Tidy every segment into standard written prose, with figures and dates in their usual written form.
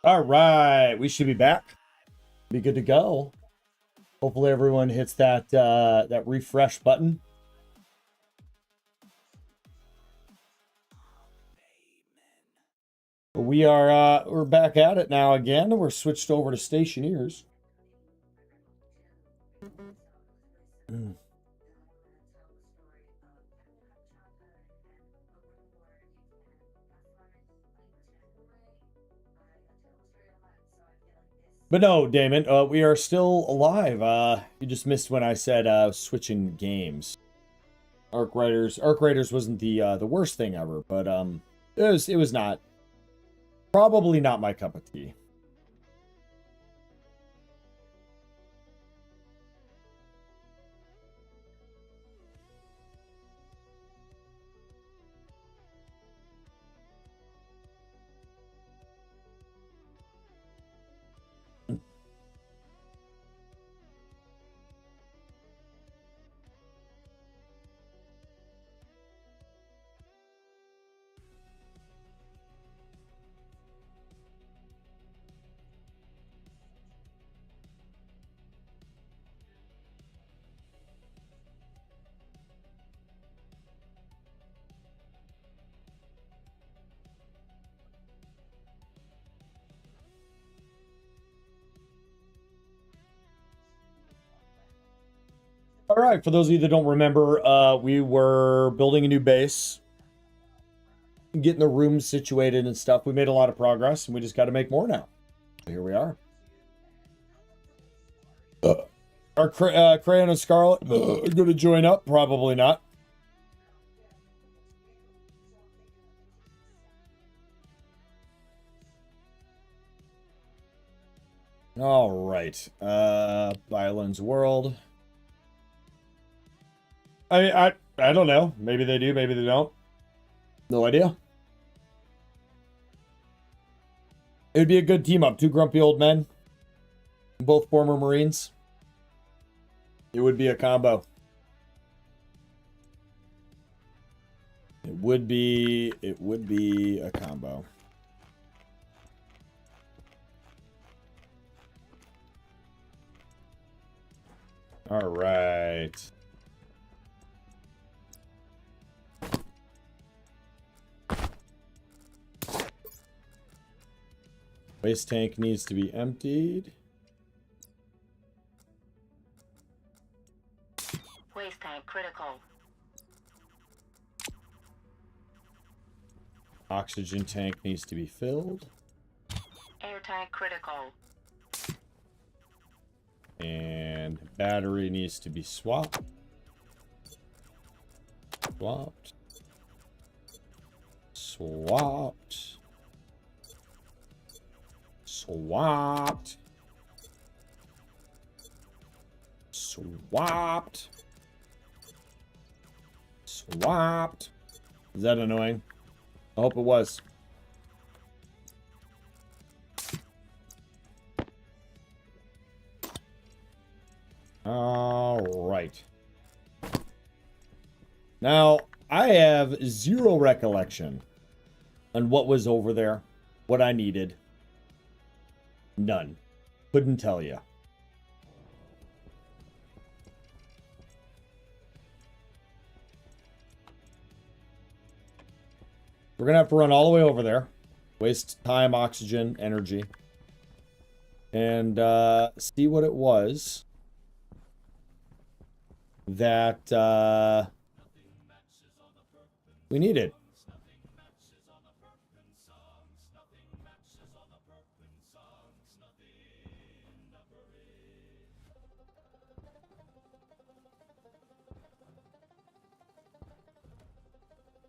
All right, we should be back. Be good to go. Hopefully everyone hits that refresh button. We're back at it now again. We're switched over to Stationeers. But no, Damon, we are still alive. You just missed when I said switching games. Arc Raiders wasn't the worst thing ever, but it was not, probably not my cup of tea. All right, for those of you that don't remember, we were building a new base, getting the rooms situated and stuff. We made a lot of progress, and we just got to make more now. So here we are. Are Crayon and Scarlet going to join up? Probably not. All right. Violence World. I don't know. Maybe they do, maybe they don't. No idea. It would be a good team up. Two grumpy old men. Both former Marines. It would be a combo. It would be a combo. All right. Waste tank needs to be emptied. Waste tank critical. Oxygen tank needs to be filled. Air tank critical. And battery needs to be swapped. Swapped. Swapped. Swapped. Swapped. Swapped. Is that annoying? I hope it was. All right. Now, I have zero recollection on what was over there, what I needed. None. Couldn't tell you. We're going to have to run all the way over there. Waste time, oxygen, energy. And see what it was that we needed.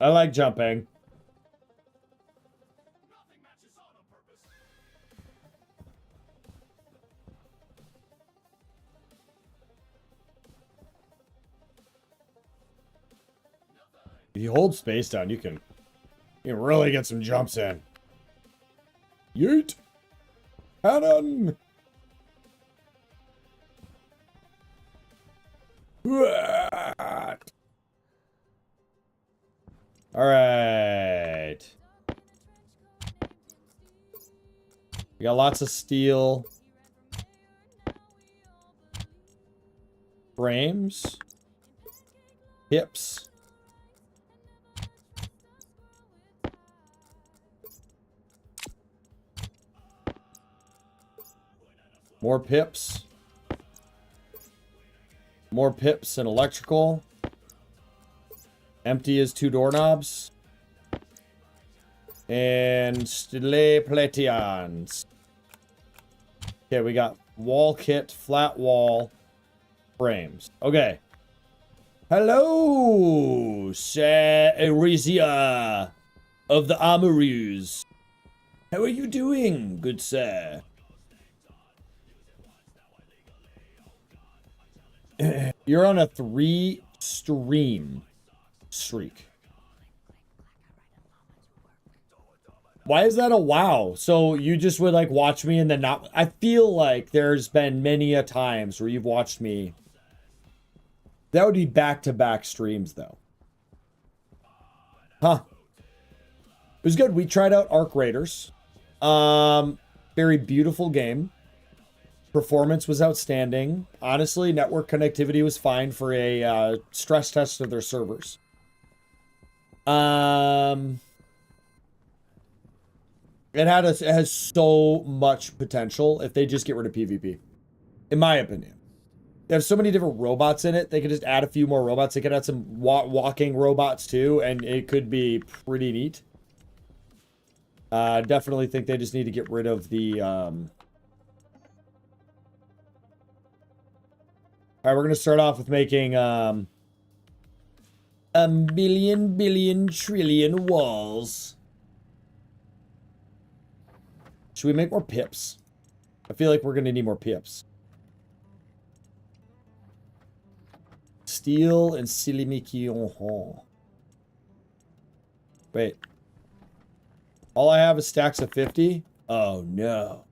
I like jumping. If you hold space down, you can really get some jumps in. Yeet! Cannon! All right. We got lots of steel. Frames. Hips. More pips. More pips and electrical. Empty as 2 doorknobs. And stile plations. Okay, we got wall kit, flat wall, frames. Okay. Hello, Sir Erisia of the Armories. How are you doing, good sir? You're on a 3-stream streak. Why is that a wow? So you just would like watch me and then not... I feel like there's been many a times where you've watched me. That would be back-to-back streams though. Huh. It was good. We tried out Arc Raiders. Very beautiful game. Performance was outstanding. Honestly, network connectivity was fine for a stress test of their servers. It has so much potential if they just get rid of PvP. In my opinion. They have so many different robots in it. They could just add a few more robots. They could add some walking robots too, and it could be pretty neat. Definitely think they just need to get rid of the... Alright, we're going to start off with making a million, billion, trillion walls. Should we make more pips? I feel like we're going to need more pips. Steel and silimiki. Wait. All I have is stacks of 50? Oh, no.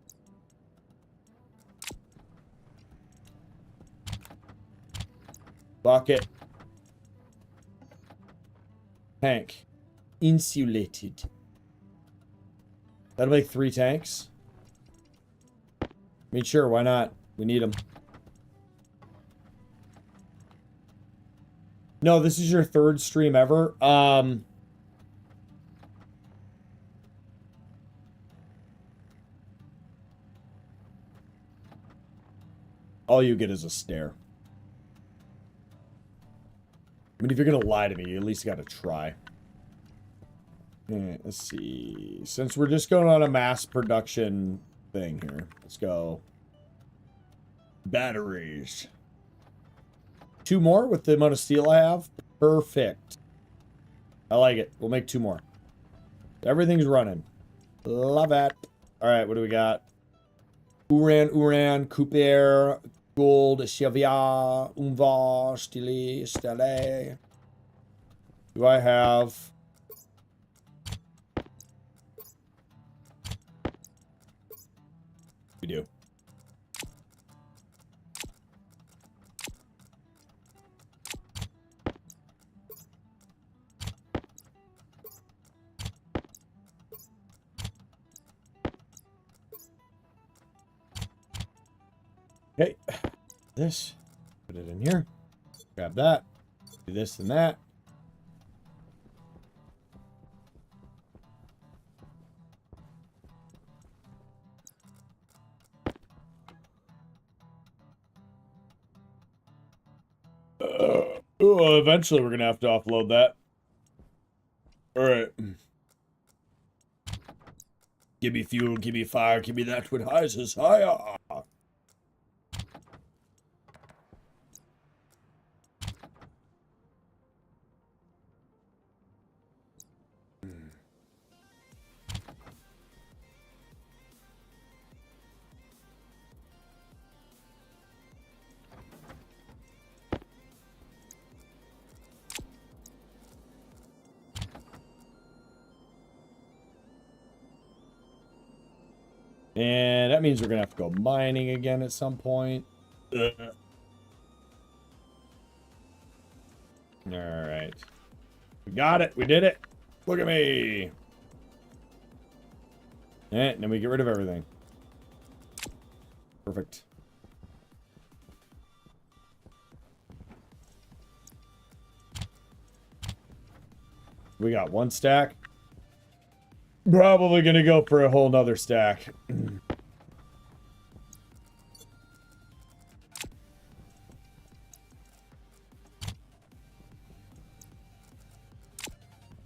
Bucket. Tank. Insulated. That'll make 3 tanks. I mean, sure, why not? We need them. No, this is your 3rd stream ever. All you get is a stare. I mean, if you're gonna lie to me, you at least gotta try. Let's see. Since we're just going on a mass production thing here, let's go. Batteries. 2 more with the amount of steel I have. Perfect. I like it. We'll make 2 more. Everything's running. Love it. All right, what do we got? Uran, Cooper, Gold, Chevier, Umvar, Stele. Do I have... We do. Okay, this, put it in here, grab that, do this and that. Eventually we're gonna have to offload that. All right. Give me fuel, give me fire, give me that with rises higher. And that means we're gonna have to go mining again at some point. All right. We got it. We did it. Look at me. And then we get rid of everything. Perfect. We got one stack. Probably gonna go for a whole nother stack.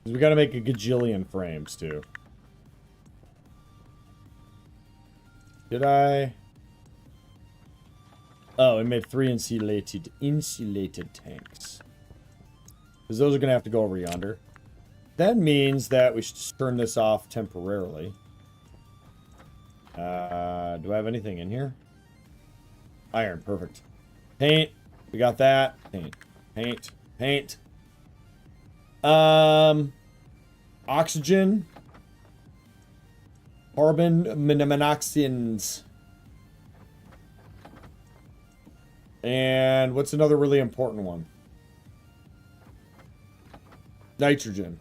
We gotta make a gajillion frames, too. Did I? Oh, it made 3 insulated tanks. Because those are gonna have to go over yonder. That means that we should just turn this off temporarily. Do I have anything in here? Iron, perfect. Paint, we got that. Paint, paint, paint. Oxygen. Carbon monoxides. And what's another really important one? Nitrogen.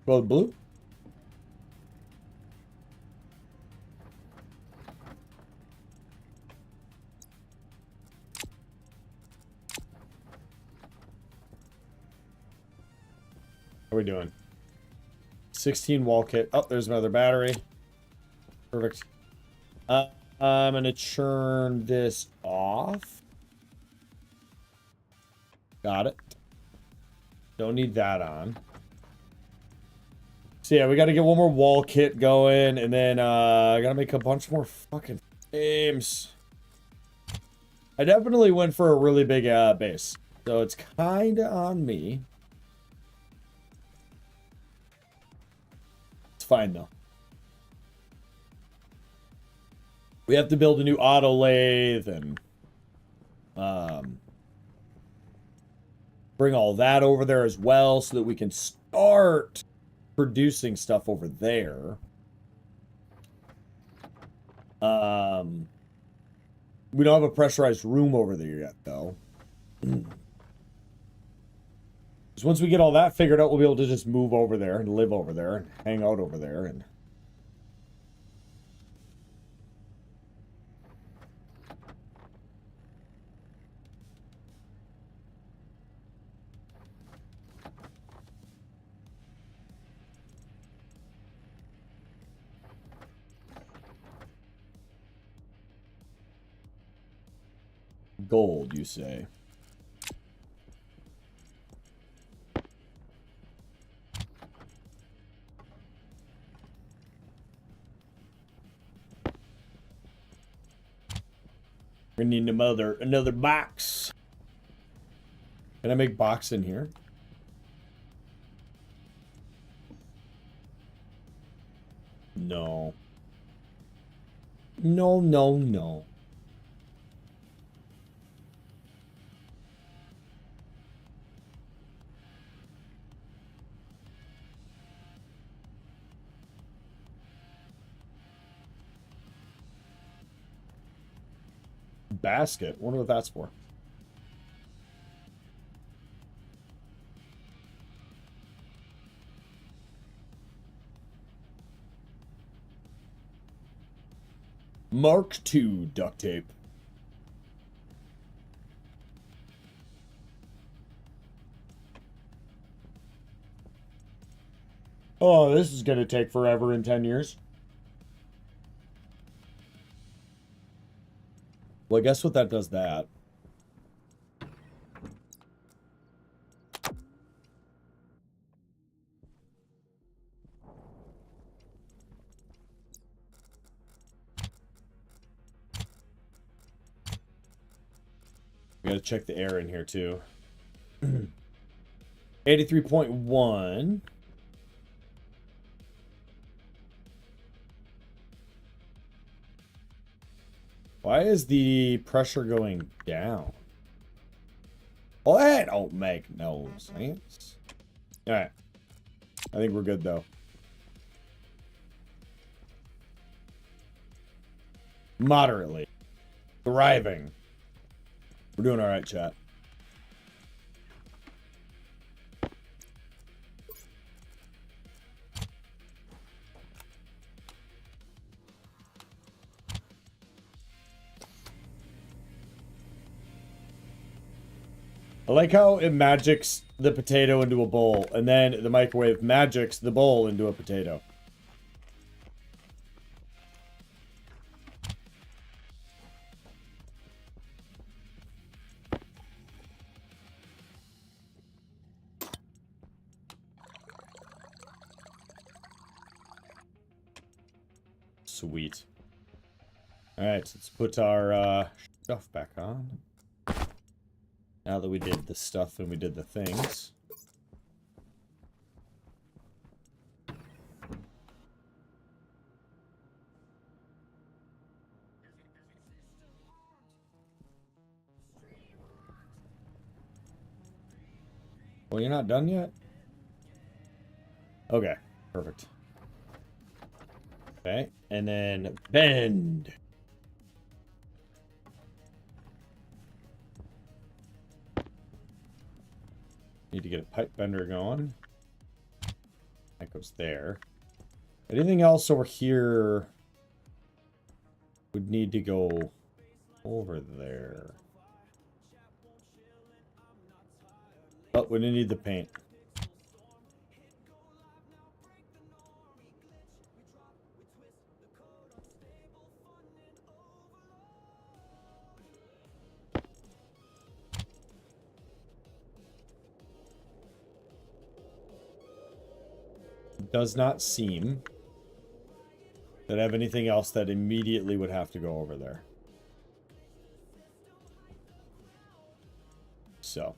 Well, blue. How are we doing? 16 wall kit. Oh, there's another battery. Perfect. I'm gonna turn this off. Got it. Don't need that on. So yeah, we gotta get one more wall kit going, and then I gotta make a bunch more fucking frames. I definitely went for a really big base, so it's kinda on me. It's fine though. We have to build a new auto lathe and bring all that over there as well so that we can start producing stuff over there. We don't have a pressurized room over there yet, though. Because once we get all that figured out, we'll be able to just move over there and live over there and hang out over there and... Gold, you say? We need another box. Can I make box in here? No. No, no, no. Basket? Wonder what that's for. Mark II duct tape. Oh, this is gonna take forever in 10 years. Well, guess what that does that. We gotta check the air in here too. 83.1. Why is the pressure going down? Well, that don't make no sense. Alright. I think we're good though. Moderately. Thriving. We're doing alright, chat. I like how it magics the potato into a bowl, and then the microwave magics the bowl into a potato. Sweet. Alright, so let's put our stuff back on. Now that we did the stuff and we did the things. Well, you're not done yet? Okay, perfect. Okay, and then bend. Need to get a pipe bender going. That goes there. Anything else over here would need to go over there. Oh, we didn't need the paint. Does not seem that I have anything else that immediately would have to go over there. So,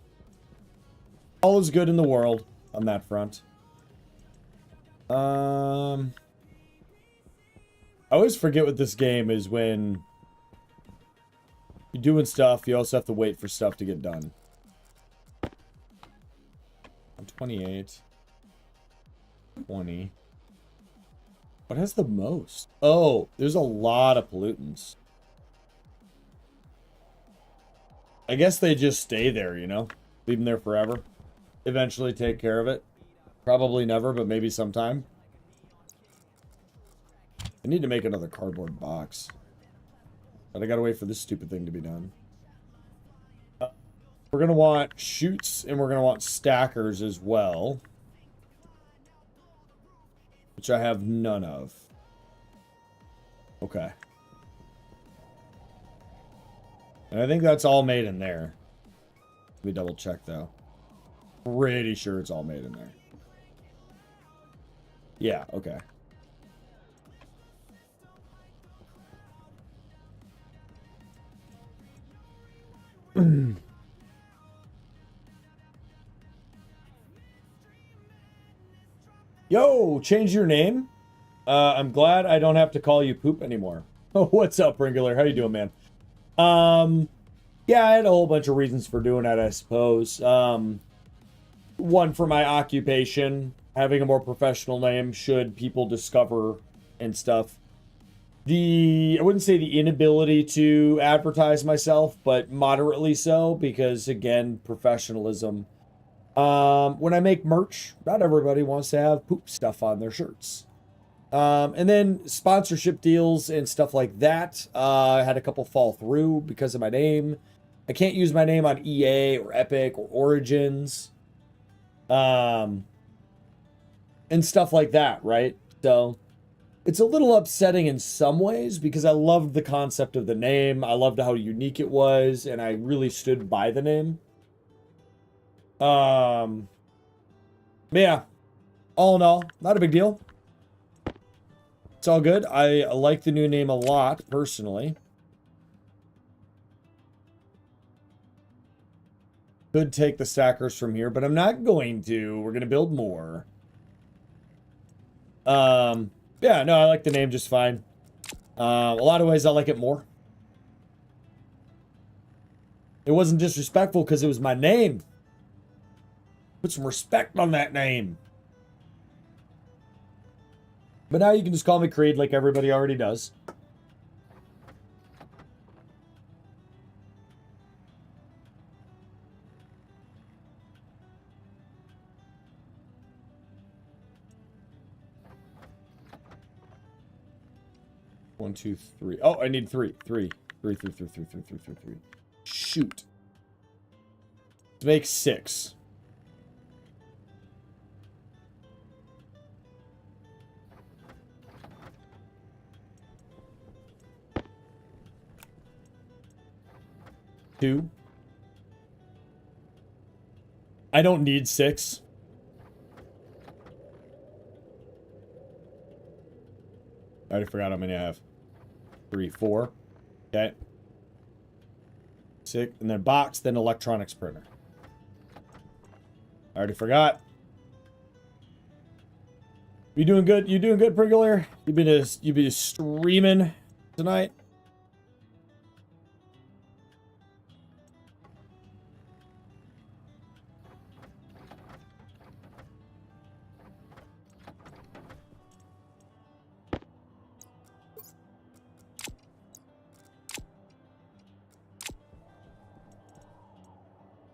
all is good in the world on that front. I always forget what this game is when you're doing stuff, you also have to wait for stuff to get done. I'm 28. 20. What has the most? Oh, there's a lot of pollutants. I guess they just stay there, you know? Leave them there forever. Eventually take care of it. Probably never, but maybe sometime. I need to make another cardboard box. But I gotta wait for this stupid thing to be done. We're gonna want chutes and we're gonna want stackers as well. Which I have none of. Okay. And I think that's all made in there. Let me double check though. Pretty sure it's all made in there. Yeah, okay. Yo, change your name? I'm glad I don't have to call you Poop anymore. Oh, what's up, Ringular? How you doing, man? Yeah, I had a whole bunch of reasons for doing that, I suppose. One, for my occupation, having a more professional name should people discover and stuff. I wouldn't say the inability to advertise myself, but moderately so, because, again, professionalism. When I make merch, not everybody wants to have poop stuff on their shirts. And then sponsorship deals and stuff like that. I had a couple fall through because of my name. I can't use my name on EA or Epic or Origins. And stuff like that, right? So it's a little upsetting in some ways because I loved the concept of the name. I loved how unique it was, and I really stood by the name. But yeah, all in all, not a big deal. It's all good. I like the new name a lot, personally. Could take the stackers from here, but I'm not going to. We're going to build more. Yeah, no, I like the name just fine. A lot of ways I like it more. It wasn't disrespectful because it was my name. Put some respect on that name. But now you can just call me Creed like everybody already does. One, two, three. Oh, I need three. Three. Shoot. To make 6. Two. I don't need 6. I already forgot how many I have. 3, 4. Okay. 6, and then box, then electronics printer. I already forgot. You doing good? You doing good, Pringler? You been streaming tonight?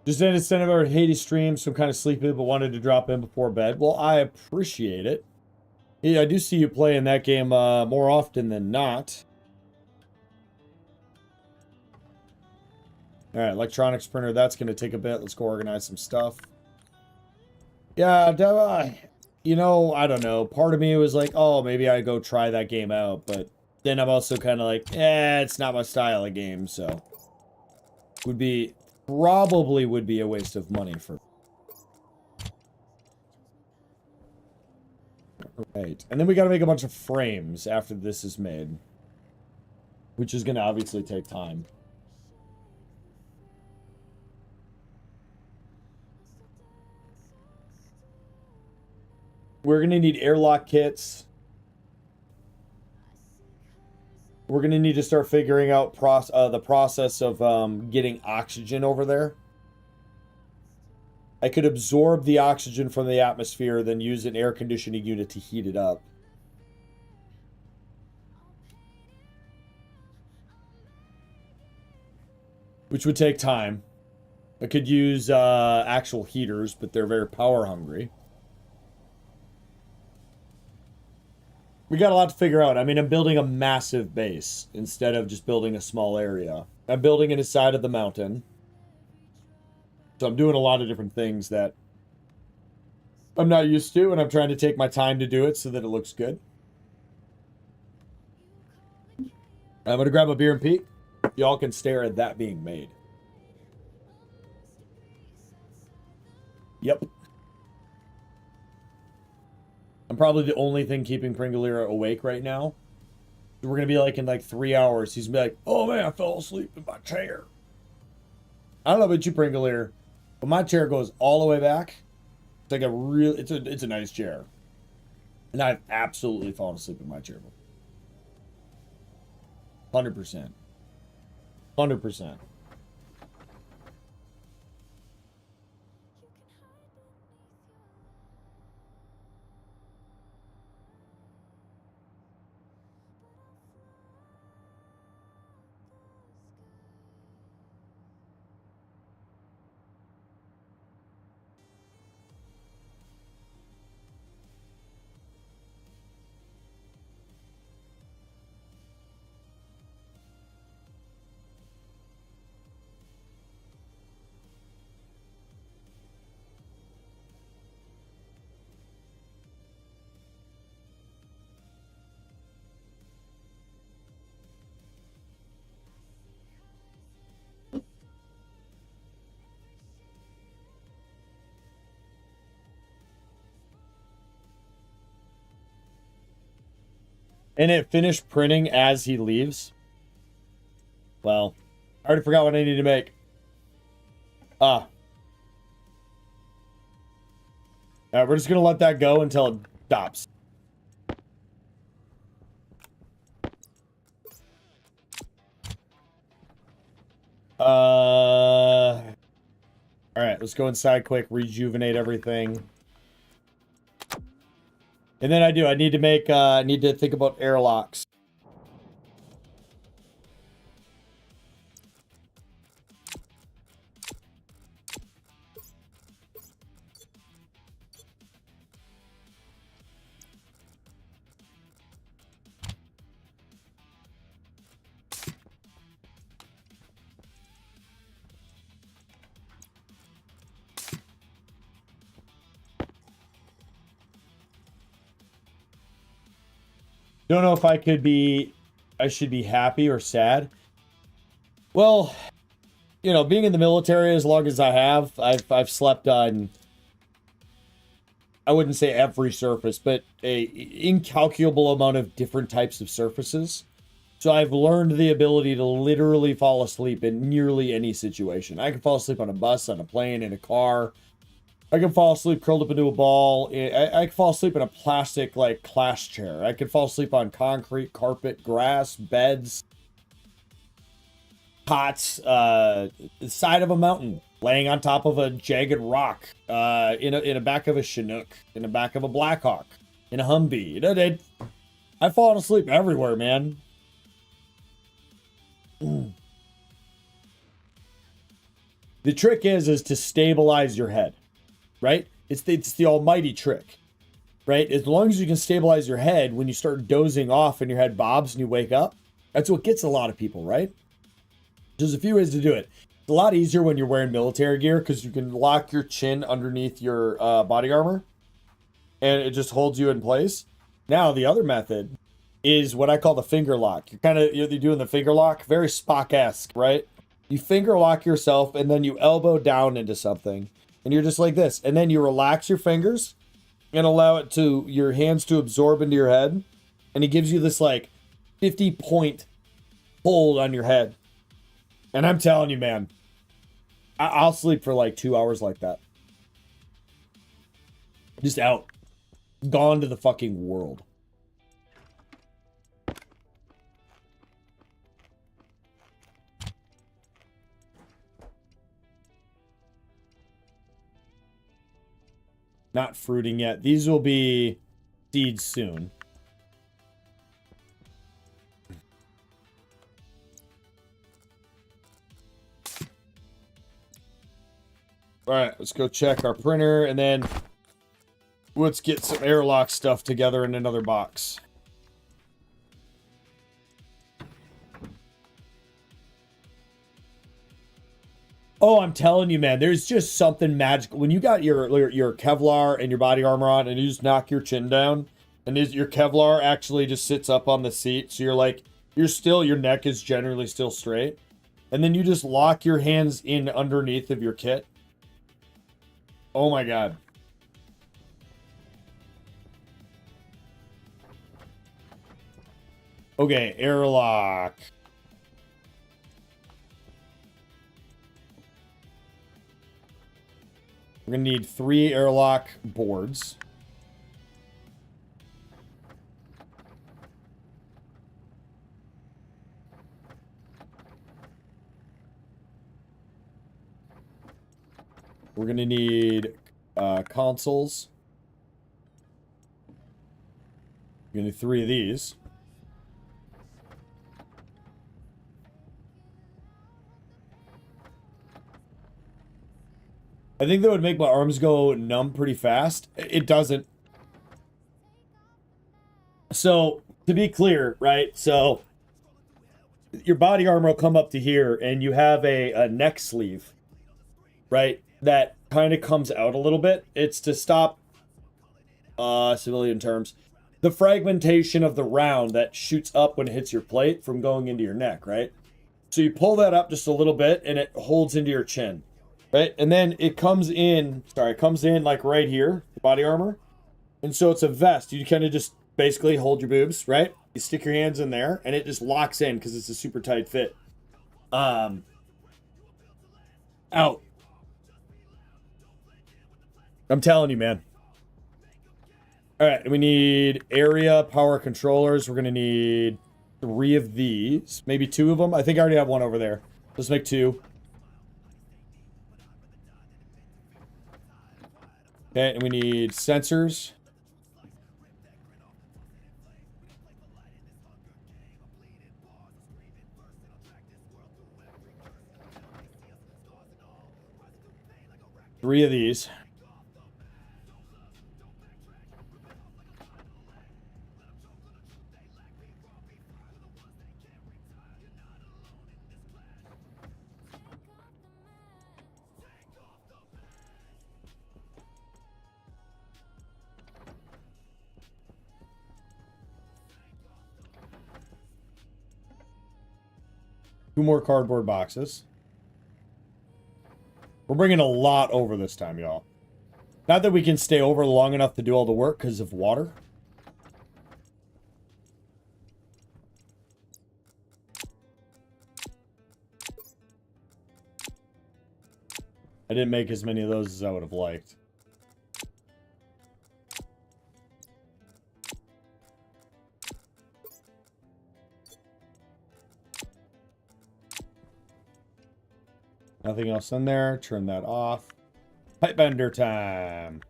Just ended sending over Hades stream, so I'm kind of sleepy, but wanted to drop in before bed. Well, I appreciate it. Yeah, I do see you playing that game more often than not. All right, electronics printer, that's going to take a bit. Let's go organize some stuff. Yeah, you know, I don't know. Part of me was like, oh, maybe I go try that game out. But then I'm also kind of like, it's not my style of game, so. Probably would be a waste of money for. Right. And then we got to make a bunch of frames after this is made. Which is going to obviously take time. We're going to need airlock kits. We're going to need to start figuring out the process of getting oxygen over there. I could absorb the oxygen from the atmosphere, then use an air conditioning unit to heat it up. Which would take time. I could use actual heaters, but they're very power hungry. We got a lot to figure out. I mean, I'm building a massive base instead of just building a small area. I'm building it inside of the mountain. So I'm doing a lot of different things that I'm not used to, and I'm trying to take my time to do it so that it looks good. I'm going to grab a beer and peek. Y'all can stare at that being made. Yep. I'm probably the only thing keeping Pringler awake right now. We're going to be like in like 3 hours. He's going to be like, oh man, I fell asleep in my chair. I don't know about you, Pringler, but my chair goes all the way back. It's like a real, it's a nice chair. And I've absolutely fallen asleep in my chair before. 100%. 100%. And it finished printing as he leaves. Well, I already forgot what I need to make. We're just going to let that go until it stops. All right, let's go inside quick, rejuvenate everything. And then I need to make, need to think about airlocks. Don't know if I should be happy or sad. Well, you know, being in the military as long as I have, I've slept on, I wouldn't say every surface, but a incalculable amount of different types of surfaces. So I've learned the ability to literally fall asleep in nearly any situation. I can fall asleep on a bus, on a plane, in a car. I can fall asleep curled up into a ball. I can fall asleep in a plastic, like, class chair. I can fall asleep on concrete, carpet, grass, beds, cots, the side of a mountain, laying on top of a jagged rock, in a back of a Chinook, in the back of a Blackhawk, in a Humvee. You know, I've fallen asleep everywhere, man. The trick is to stabilize your head, right? It's the almighty trick, right? As long as you can stabilize your head when you start dozing off and your head bobs and you wake up, that's what gets a lot of people, right? There's a few ways to do it. It's a lot easier when you're wearing military gear because you can lock your chin underneath your body armor and it just holds you in place. Now, the other method is what I call the finger lock. You're doing the finger lock, very Spock-esque, right? You finger lock yourself and then you elbow down into something and you're just like this. And then you relax your fingers and allow your hands to absorb into your head. And it gives you this like 50-point hold on your head. And I'm telling you, man, I'll sleep for like 2 hours like that. Just out. Gone to the fucking world. Not fruiting yet. These will be seeds soon. All right, let's go check our printer and then let's get some airlock stuff together in another box. Oh, I'm telling you, man, there's just something magical. When you got your Kevlar and your body armor on and you just knock your chin down and your Kevlar actually just sits up on the seat. So your neck is generally still straight. And then you just lock your hands in underneath of your kit. Oh my God. Okay, airlock. We're gonna need 3 airlock boards. We're gonna need consoles. We're gonna need 3 of these. I think that would make my arms go numb pretty fast. It doesn't. So, to be clear, right? So, your body armor will come up to here, and you have a neck sleeve, right? That kind of comes out a little bit. It's to stop, civilian terms, the fragmentation of the round that shoots up when it hits your plate from going into your neck, right? So you pull that up just a little bit, and it holds into your chin. Right? And then it comes in like right here, the body armor. And so it's a vest. You kind of just basically hold your boobs, right? You stick your hands in there and it just locks in because it's a super tight fit. Out. I'm telling you, man. All right, and we need area power controllers. We're going to need 3 of these, maybe 2 of them. I think I already have one over there. Let's make 2. Okay, and we need sensors. Three of these. 2 more cardboard boxes. We're bringing a lot over this time, y'all. Not that we can stay over long enough to do all the work because of water. I didn't make as many of those as I would have liked. Nothing else in there. Turn that off. Pipe bender time.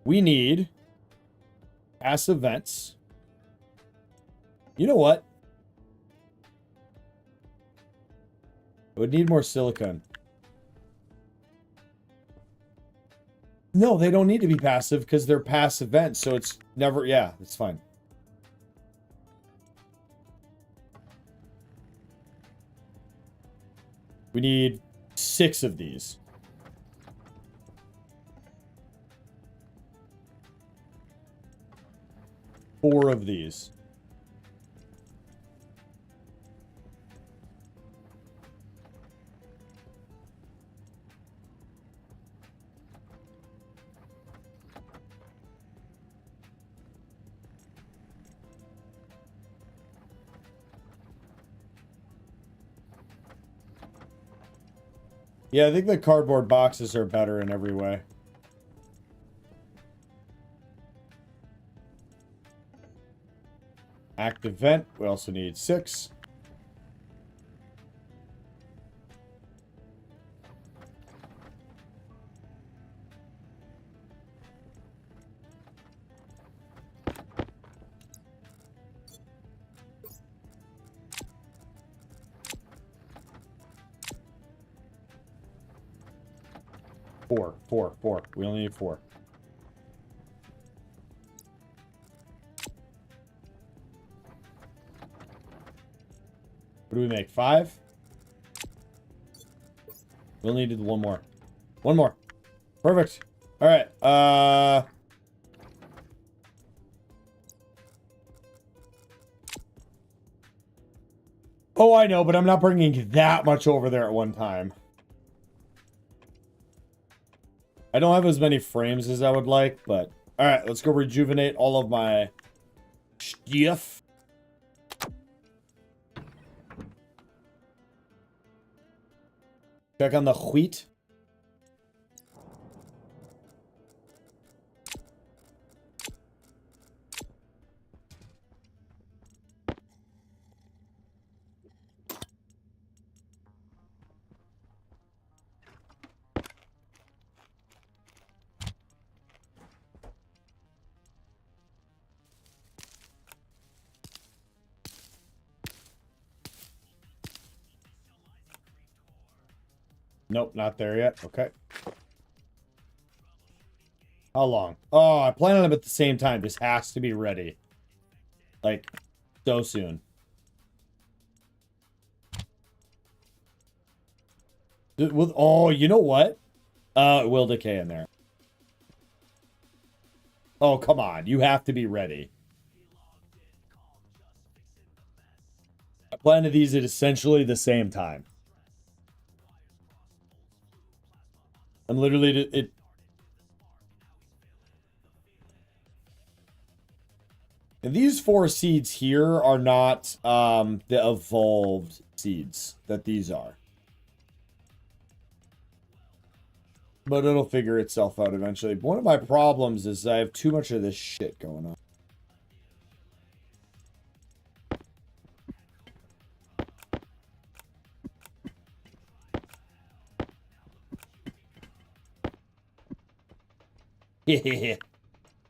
We need passive vents. You know what? I would need more silicone. No, they don't need to be passive because they're passive vents, so it's never... Yeah, it's fine. We need 6 of these. 4 of these. Yeah, I think the cardboard boxes are better in every way. Active vent. We also need 6. Four. We only need 4. What do we make? 5? We only needed 1 more. 1 more. Perfect. All right. Oh, I know, but I'm not bringing that much over there at one time. I don't have as many frames as I would like, but... Alright, let's go rejuvenate all of my stuff. Check on the wheat. Nope, not there yet. Okay. How long? Oh, I plan on them at the same time. This has to be ready. Like, so soon. Oh, you know what? It will decay in there. Oh, come on. You have to be ready. I planted these at essentially the same time. I'm literally... And these 4 seeds here are not the evolved seeds that these are. But it'll figure itself out eventually. But one of my problems is I have too much of this shit going on.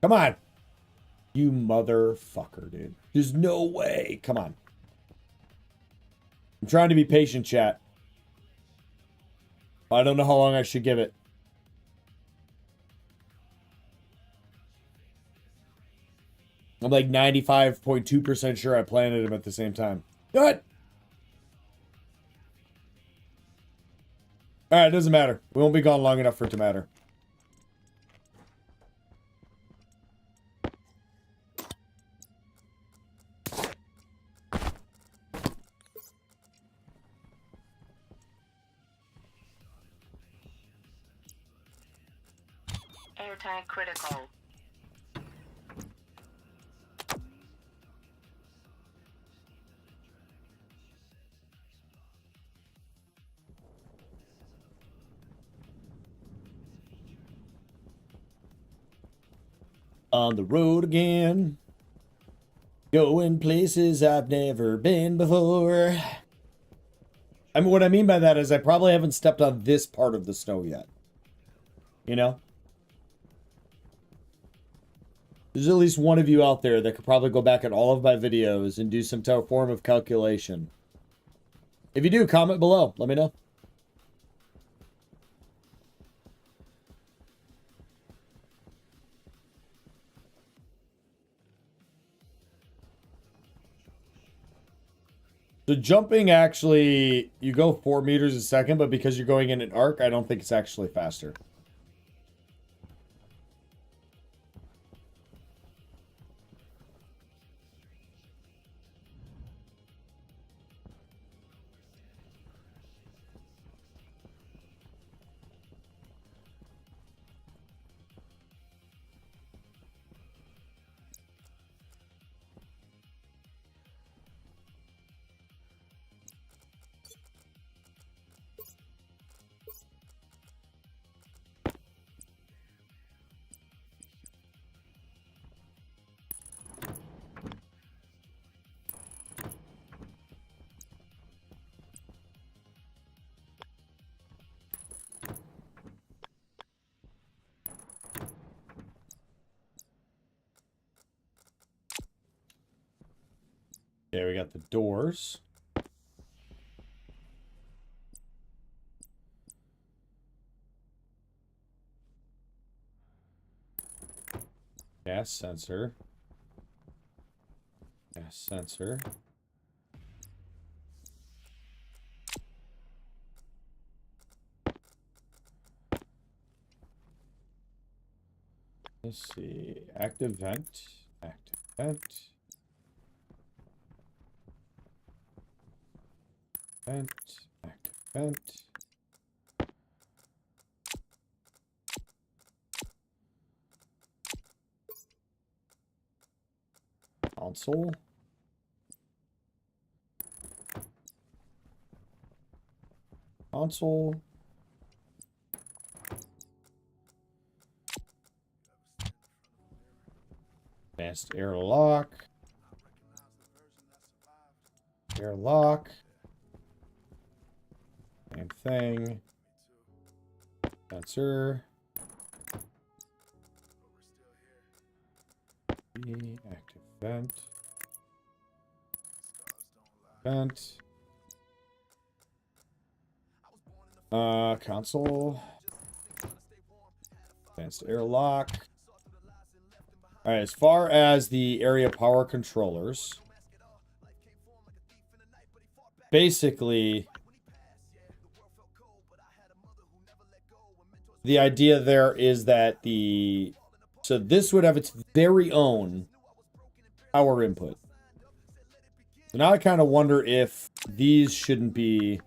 Come on. You motherfucker, dude. There's no way. Come on. I'm trying to be patient, chat. I don't know how long I should give it. I'm like 95.2% sure I planted them at the same time. What? Alright, it doesn't matter. We won't be gone long enough for it to matter. Airtight critical. On the road again. Going places I've never been before. I mean, what I mean by that is I probably haven't stepped on this part of the snow yet. You know? There's at least one of you out there that could probably go back at all of my videos and do some form of calculation. If you do, comment below. Let me know. So jumping actually, you go 4 meters a second, but because you're going in an arc, I don't think it's actually faster. Okay, we got the doors. Gas sensor. Gas sensor. Let's see. Active vent. Active vent. Vent. Active vent. Console. Console. Advanced airlock. Airlock. Same thing. Sensor. Active vent. Vent. Console. Advanced airlock. All right, as far as the area power controllers, basically, the idea there is that so this would have its very own power input. So now I kind of wonder if these shouldn't be,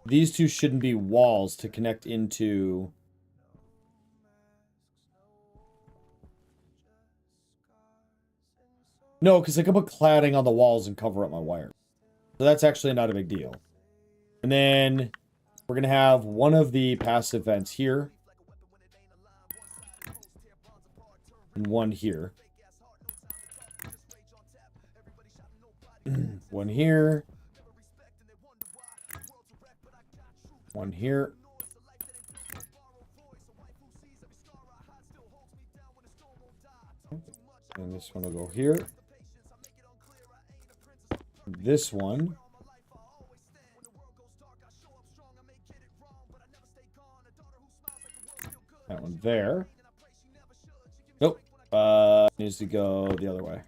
these two shouldn't be walls to connect into. No, because I can put cladding on the walls and cover up my wire. So that's actually not a big deal. And then we're going to have one of the passive vents here. And one here. One here. One here. And this one will go here. This one. That one there. Nope. Needs to go the other way.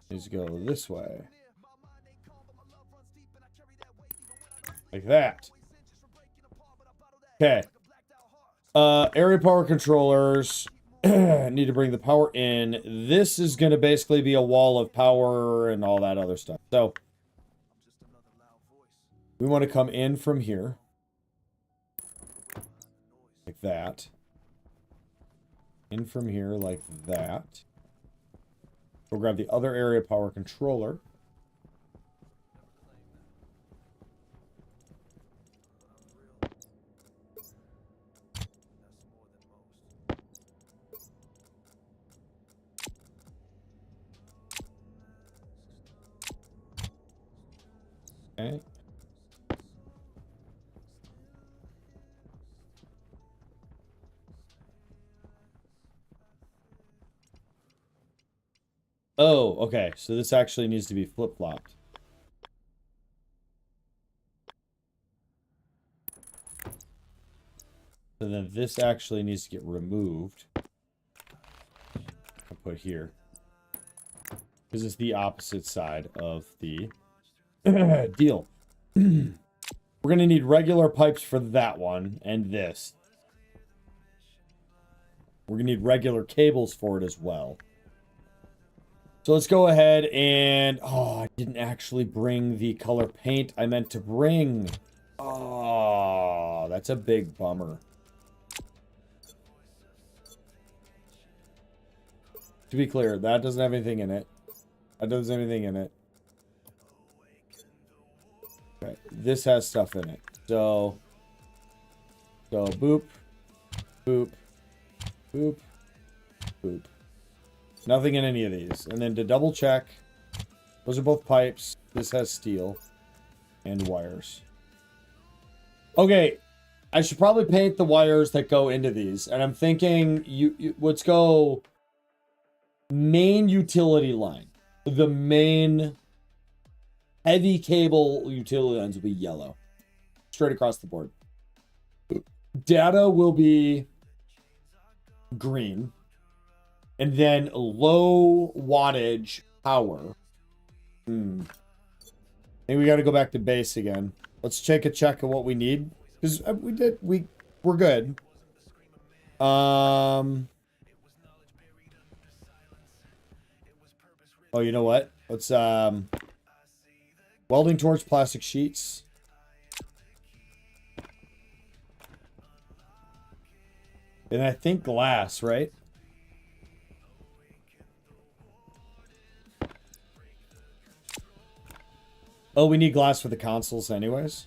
Needs to go this way. Like that. Okay. Area power controllers. Need to bring the power in. This is going to basically be a wall of power and all that other stuff. So we want to come in from here. like that. In from here like that. We'll grab the other area power controller. Okay. Oh, okay. So this actually needs to be flip-flopped. So then this actually needs to get removed. I'll put here. Because it's the opposite side of the deal. We're going to need regular pipes for that one and this. We're going to need regular cables for it as well. So let's go ahead and... Oh, I didn't actually bring the color paint I meant to bring. Oh, that's a big bummer. To be clear, that doesn't have anything in it. That doesn't have anything in it. Okay, this has stuff in it. So boop, boop, boop, boop. Nothing in any of these. And then to double check, those are both pipes. This has steel and wires. Okay, I should probably paint the wires that go into these. And I'm thinking, let's go main utility line. The main heavy cable utility lines will be yellow. Straight across the board. Data will be green. And then low wattage power. I think we got to go back to base again. Let's take a check of what we need. Because we're good. Oh, you know what? Let's, welding torch, plastic sheets. And I think glass, right? Oh, we need glass for the consoles anyways.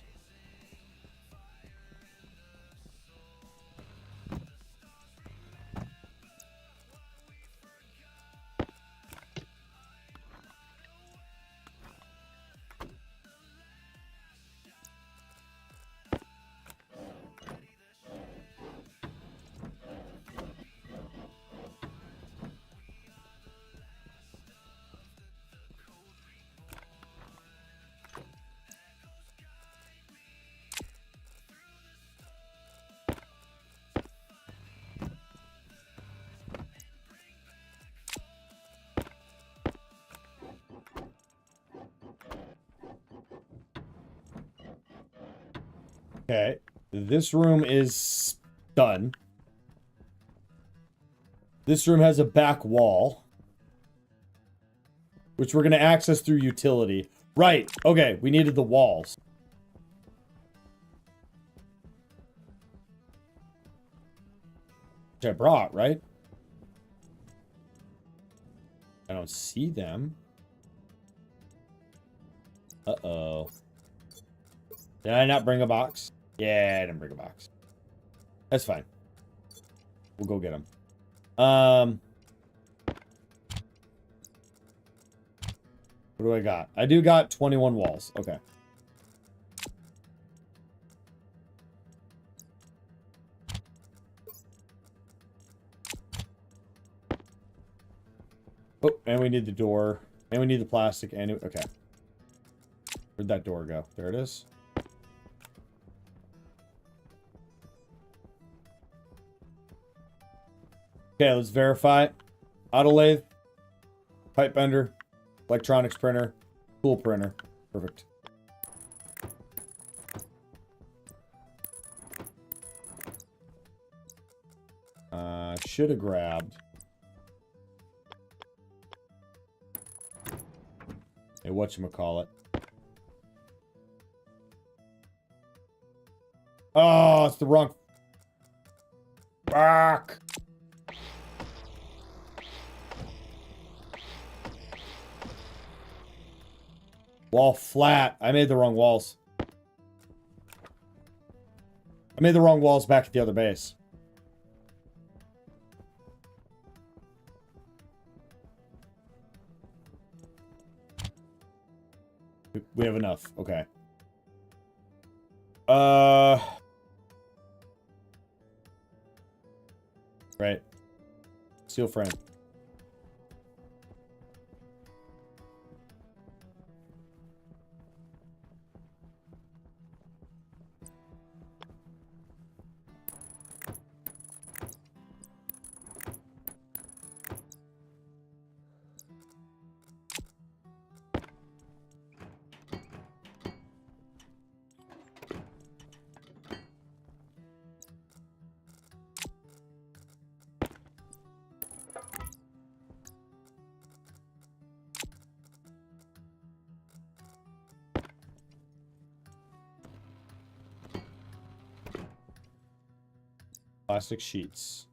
Okay, this room is done. This room has a back wall, which we're going to access through utility. Right, okay, we needed the walls. Which I brought, right? I don't see them. Uh-oh. Did I not bring a box? Yeah, I didn't bring a box. That's fine. We'll go get them. What do I got? I do got 21 walls. Okay. Oh, and we need the door. And we need the plastic. And okay. Where'd that door go? There it is. Okay, let's verify. Auto lathe, pipe bender, electronics printer, tool printer. Perfect. Should have grabbed. Hey, whatchamacallit. Oh, it's the wrong. Fuck! Wall flat. I made the wrong walls. I made the wrong walls back at the other base. We have enough. Okay. Right. Steel frame. Plastic sheets.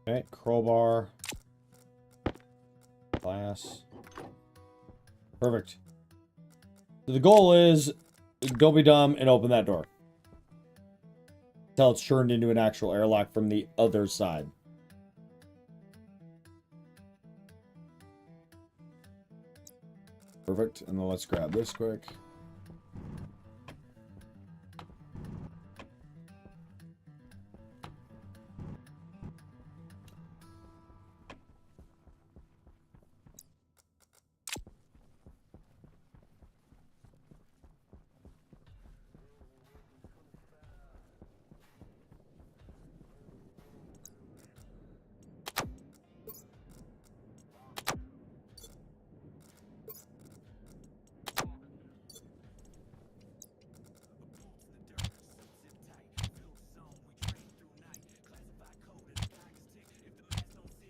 Okay, crowbar. Glass. Perfect. So the goal is, don't be dumb and open that door. Until it's turned into an actual airlock from the other side. Perfect. And then let's grab this quick.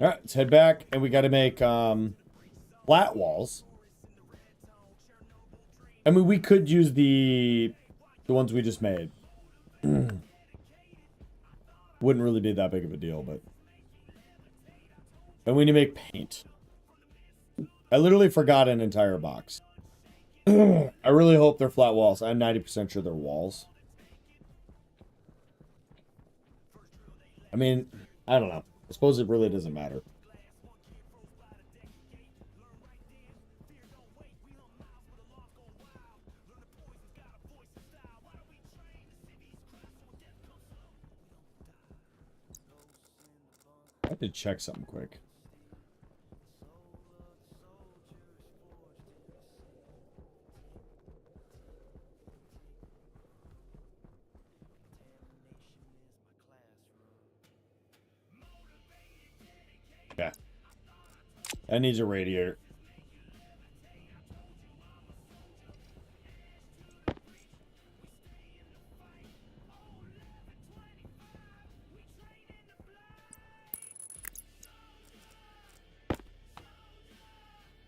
All right, let's head back, and we got to make flat walls. I mean, we could use the ones we just made. Wouldn't really be that big of a deal, but... And we need to make paint. I literally forgot an entire box. I really hope they're flat walls. I'm 90% sure they're walls. I mean, I don't know. I suppose it really doesn't matter. I have to check something quick. Yeah. That needs a radiator.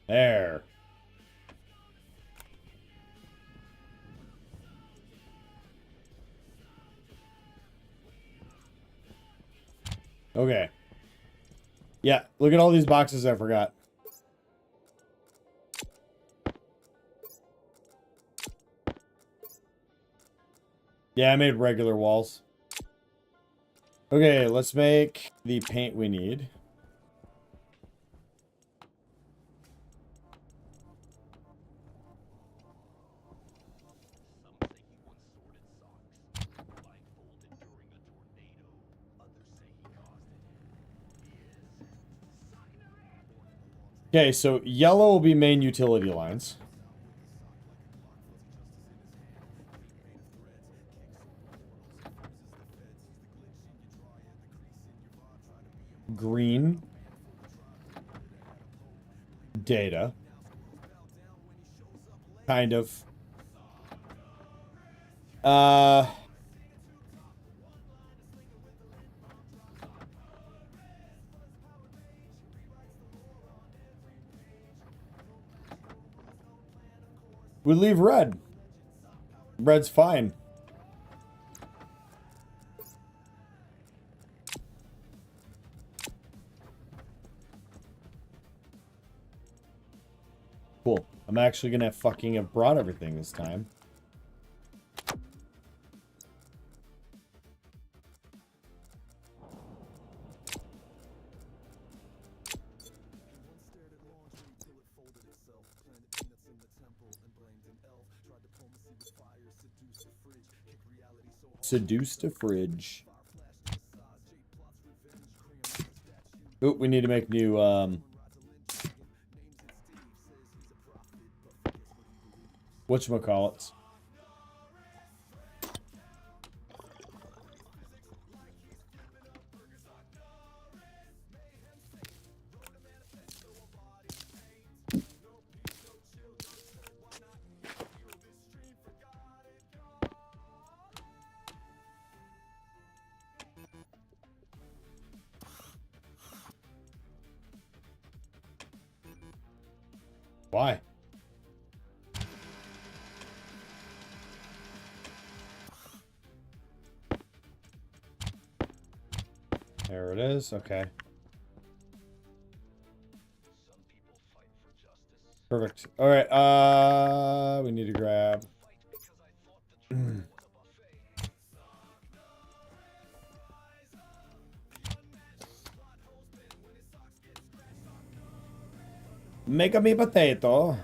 There. Okay. Yeah, look at all these boxes I forgot. Yeah, I made regular walls. Okay, let's make the paint we need. Okay, so yellow will be main utility lines. Green. Data. Kind of. We leave red. Red's fine. I'm actually gonna fucking have brought everything this time. Seduced a fridge. Oh, we need to make new, whatchamacallits. Why? There it is. Okay. Perfect. All right. We need to grab. Make a me potato.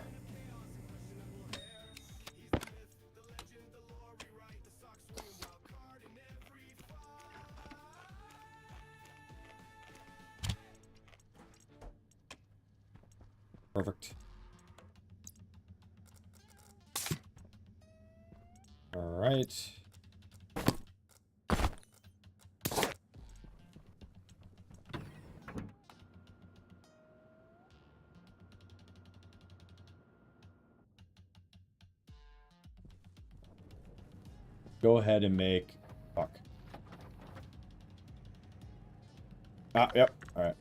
Perfect. All right. Go ahead and make... Fuck. Ah, yep. All right.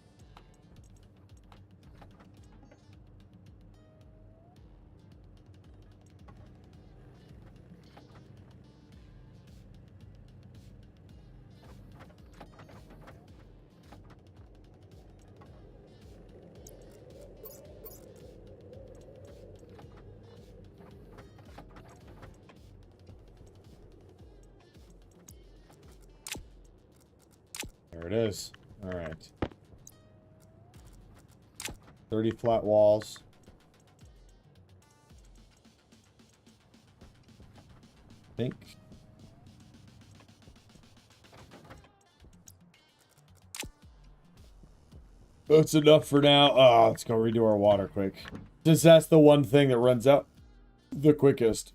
There it is. All right. 30 flat walls. I think. That's enough for now. Oh, let's go redo our water quick. Since that's the one thing that runs out the quickest.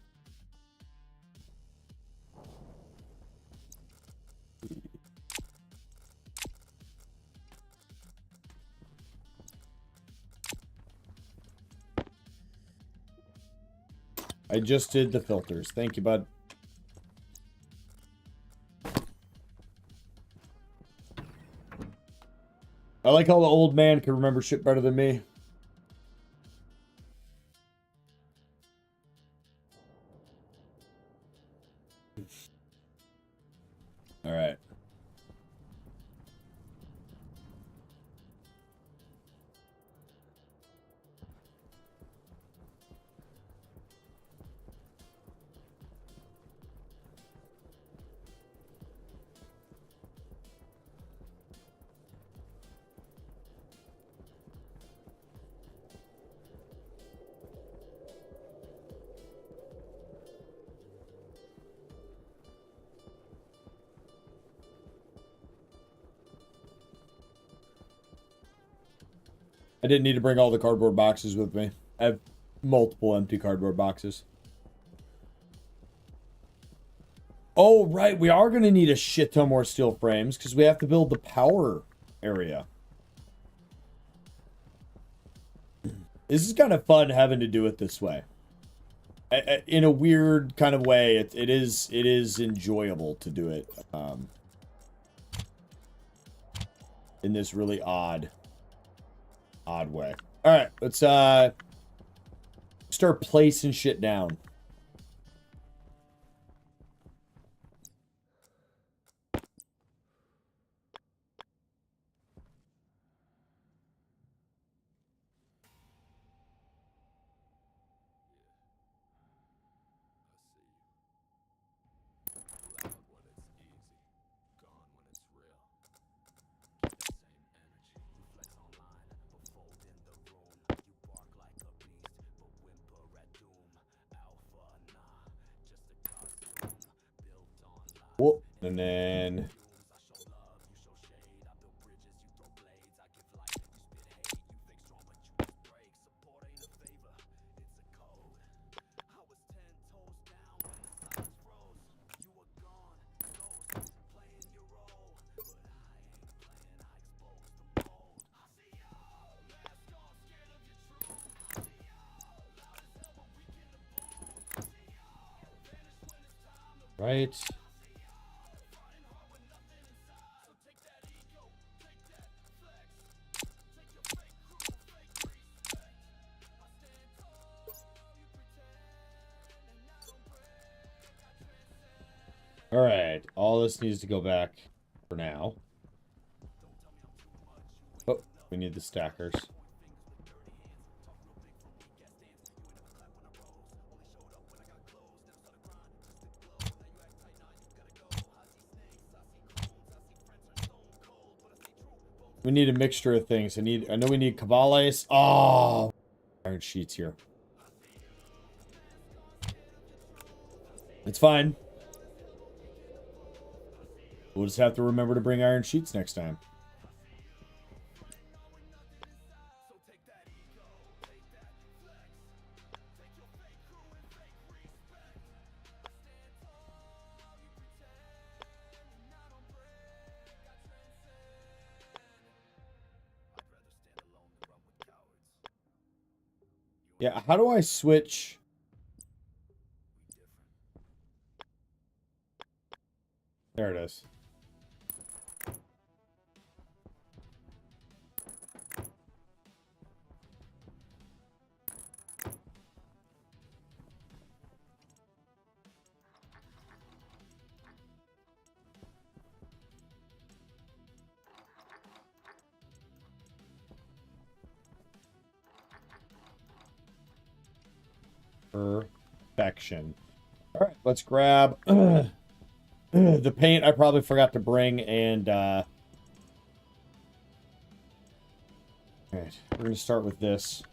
I just did the filters. Thank you, bud. I like how the old man can remember shit better than me. All right. I didn't need to bring all the cardboard boxes with me. I have multiple empty cardboard boxes. Oh, right. We are going to need a shit ton more steel frames because we have to build the power area. This is kind of fun having to do it this way. In a weird kind of way, it is enjoyable to do it in this really odd way. All right, let's start placing shit down. Whoop. And then... Right. All right. All this needs to go back for now. Oh, we need the stackers. We need a mixture of things. I know we need cabales. Oh, iron sheets here. It's fine. We'll just have to remember to bring iron sheets next time. Yeah, how do I switch? There it is. Perfection. All right, let's grab the paint I probably forgot to bring, and all right, we're gonna start with this.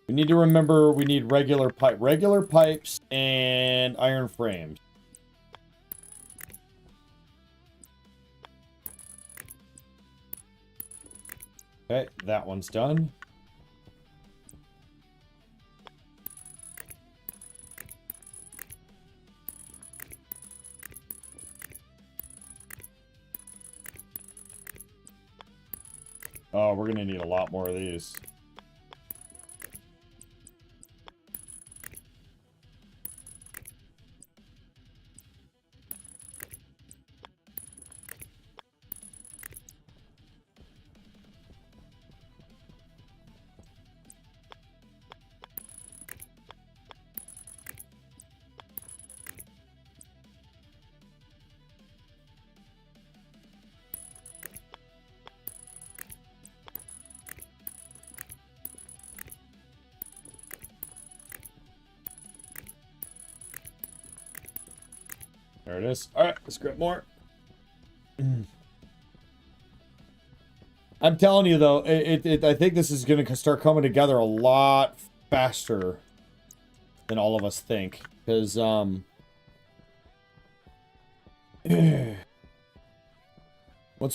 We need to remember we need regular pipes and iron frames. Okay, that one's done. Oh, we're gonna need a lot more of these. There it is. All right, let's grab more. I'm telling you though, I think this is gonna start coming together a lot faster than all of us think, because once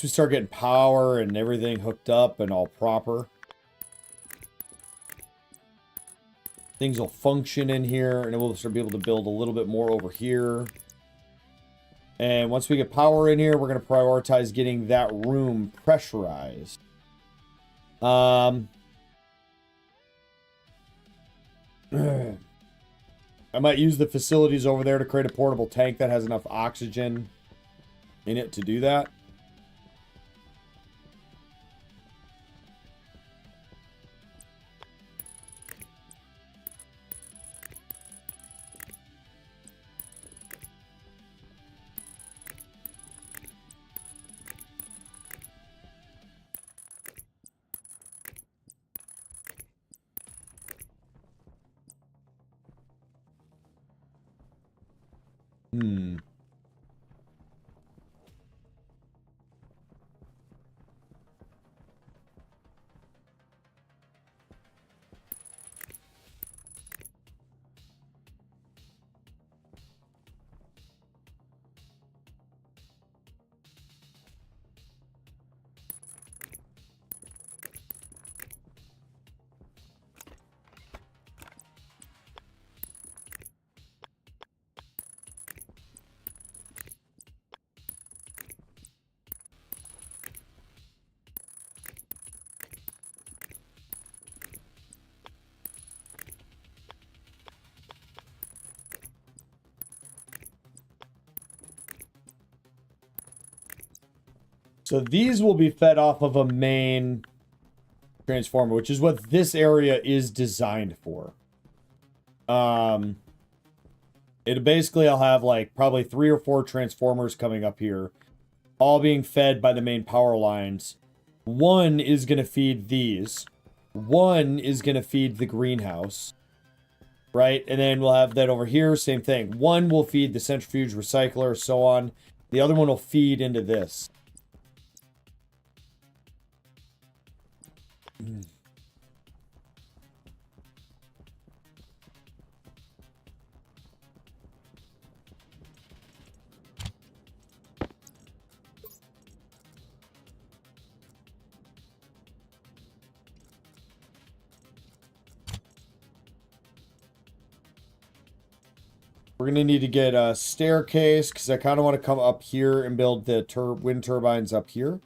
we start getting power and everything hooked up and all proper, things will function in here, and we'll start be able to build a little bit more over here. And once we get power in here, we're going to prioritize getting that room pressurized. I might use the facilities over there to create a portable tank that has enough oxygen in it to do that. Hmm. So these will be fed off of a main transformer, which is what this area is designed for. It basically, I'll have like probably 3 or 4 transformers coming up here, all being fed by the main power lines. One is going to feed these. One is going to feed the greenhouse. Right? And then we'll have that over here, same thing. One will feed the centrifuge recycler, so on. The other one will feed into this. We're going to need to get a staircase, because I kind of want to come up here and build the wind turbines up here.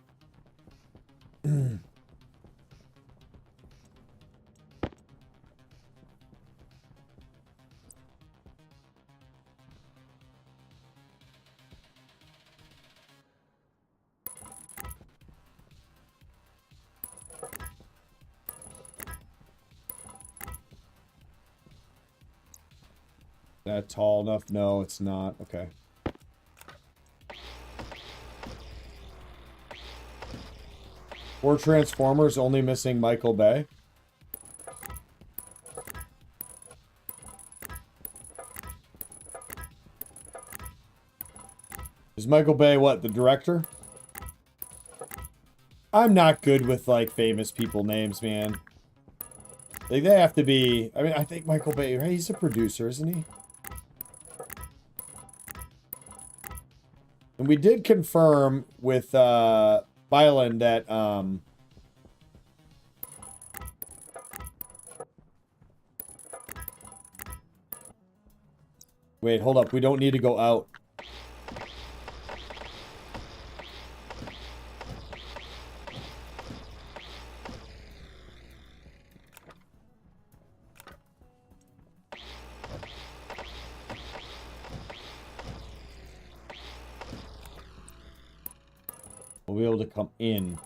That tall enough? No, it's not. Okay. Four transformers, only missing Michael Bay. Is Michael Bay what, the director? I'm not good with, like, famous people names, man. Like, they have to be... I mean, I think Michael Bay, right? He's a producer, isn't he? And we did confirm with, Byland that, Wait, hold up. We don't need to go out. We'll be able to come in.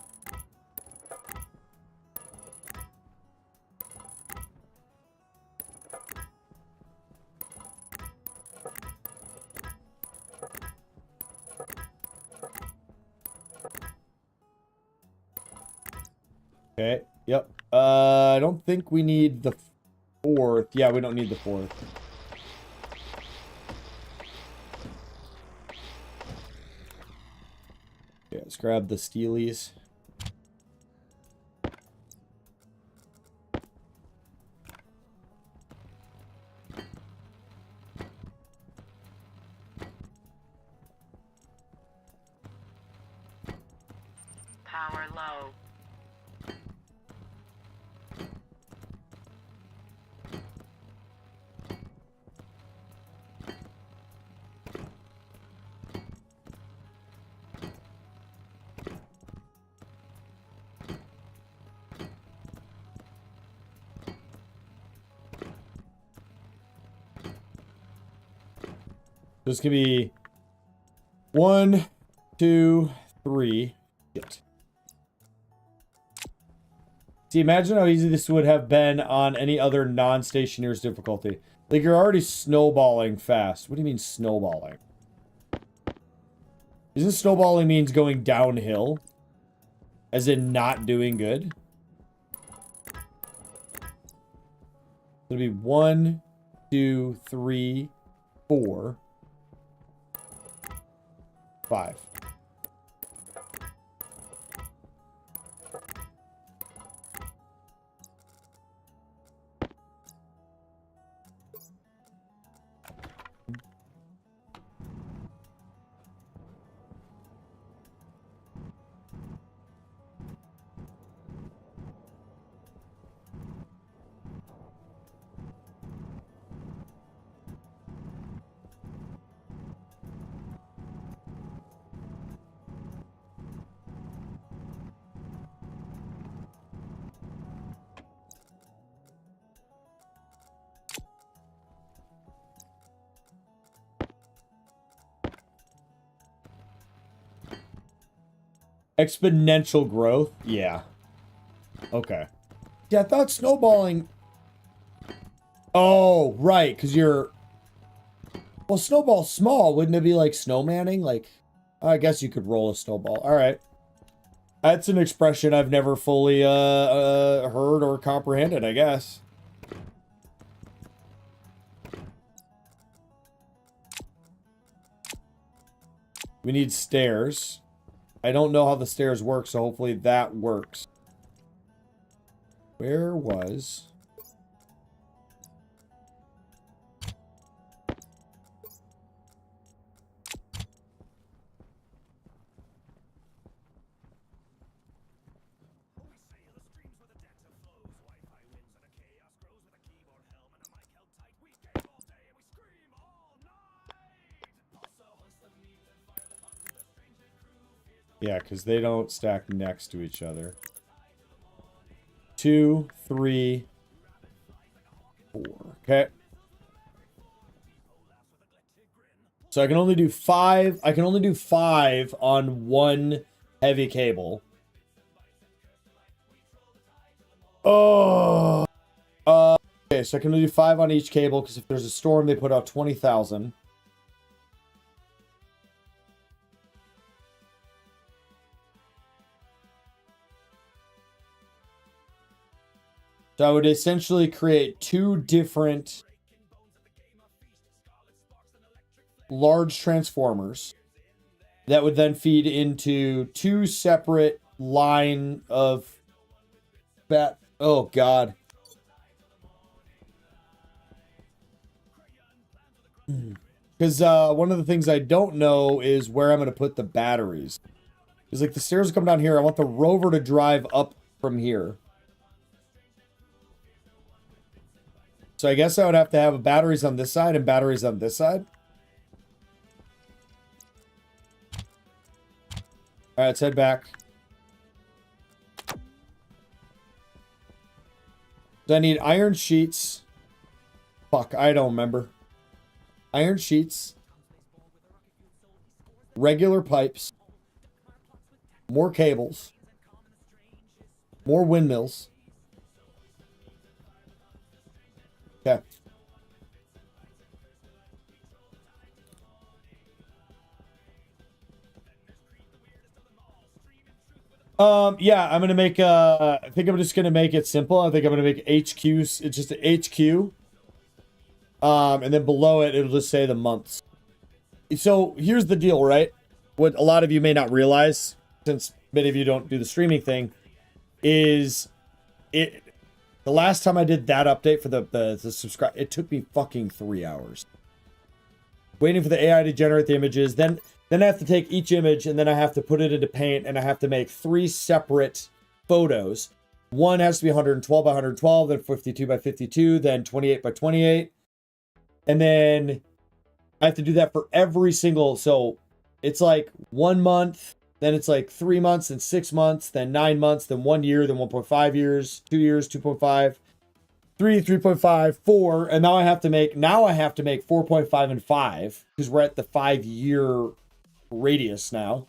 Okay, yep. I don't think we need the 4th. Yeah, we don't need the 4th. Okay, let's grab the steelies. Power low. This could be 1, 2, 3. Shit. See, imagine how easy this would have been on any other non-Stationeers difficulty. Like, you're already snowballing fast. What do you mean snowballing? Isn't snowballing means going downhill? As in not doing good? It'll be 1, 2, 3, 4. 5. Exponential growth? Yeah. Okay. Yeah, I thought snowballing... Oh, right, because you're... Well, snowball's small. Wouldn't it be like snowmanning? Like, I guess you could roll a snowball. All right. That's an expression I've never fully heard or comprehended, I guess. We need stairs. I don't know how the stairs work, so hopefully that works. Where was... Yeah, because they don't stack next to each other. 2, 3, 4. Okay. So I can only do 5. I can only do 5 on one heavy cable. Oh. Okay, so I can only do 5 on each cable because if there's a storm, they put out 20,000. So I would essentially create 2 different large transformers that would then feed into 2 separate line of bat. Oh, God. Because one of the things I don't know is where I'm going to put the batteries. It's like the stairs come down here. I want the rover to drive up from here. So I guess I would have to have batteries on this side and batteries on this side. All right, let's head back. So I need iron sheets. Fuck, I don't remember. Iron sheets. Regular pipes. More cables. More windmills. Okay. Yeah, I'm gonna make I think I'm just gonna make it simple. I think I'm gonna make HQs. It's just an HQ. And then below it, it'll just say the months. So here's the deal, right? What a lot of you may not realize, since many of you don't do the streaming thing, is the last time I did that update for the subscribe, it took me fucking 3 hours. Waiting for the AI to generate the images, then I have to take each image and then I have to put it into Paint and I have to make 3 separate photos. One has to be 112 by 112, then 52 by 52, then 28 by 28. And then I have to do that for every single, so it's like 1 month, then it's like 3 months, then 6 months, then 9 months, then 1 year, then 1.5 years, 2 years, 2.5, 3, 3.5, 4, and now I have to make 4.5 and 5 because we're at the 5-year radius now.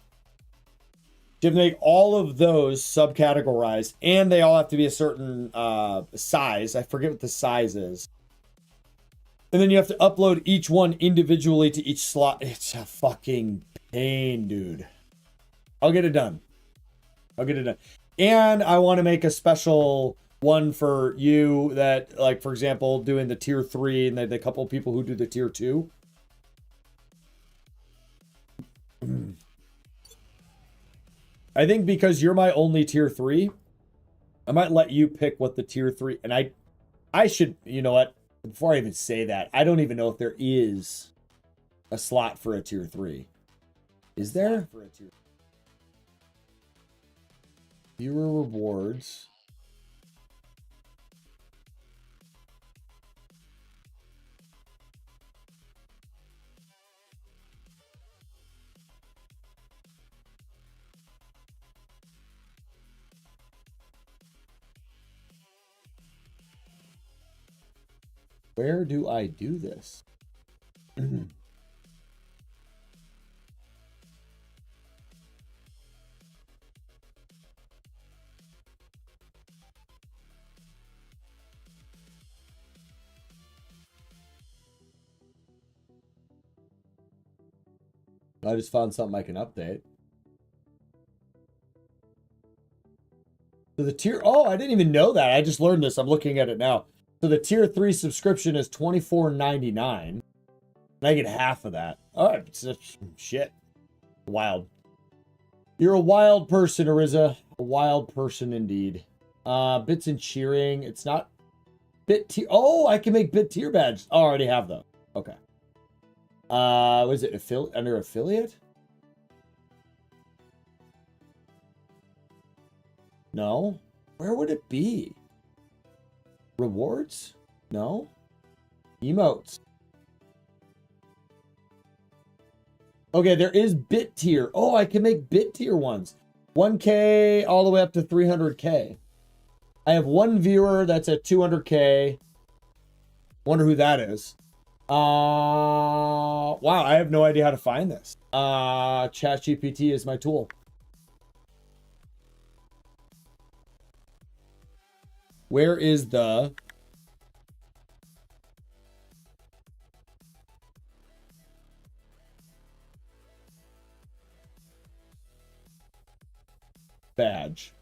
You have to make all of those subcategorized, and they all have to be a certain size. I forget what the size is. And then you have to upload each one individually to each slot. It's a fucking pain, dude. I'll get it done. I'll get it done. And I want to make a special one for you that, like, for example, doing the tier 3 and the couple people who do the tier 2. I think because you're my only tier 3, I might let you pick what the tier 3... And I should... You know what? Before I even say that, I don't even know if there is a slot for a tier 3. Is there? Viewer rewards. Where do I do this? I just found something I can update. So the tier... Oh, I didn't even know that. I just learned this. I'm looking at it now. So the tier 3 subscription is $24.99. And I get half of that. All right. Shit. Wild. You're a wild person, Ariza. A wild person indeed. Bits and cheering. It's not bit tier. Oh, I can make bit tier badges. Oh, I already have them. Okay. What is it? Under affiliate? No. Where would it be? Rewards? No. Emotes. Okay, there is bit tier. Oh, I can make bit tier ones. 1K all the way up to 300K. I have one viewer that's at 200K. Wonder who that is. Wow, I have no idea how to find this. ChatGPT is my tool. Where is the... badge?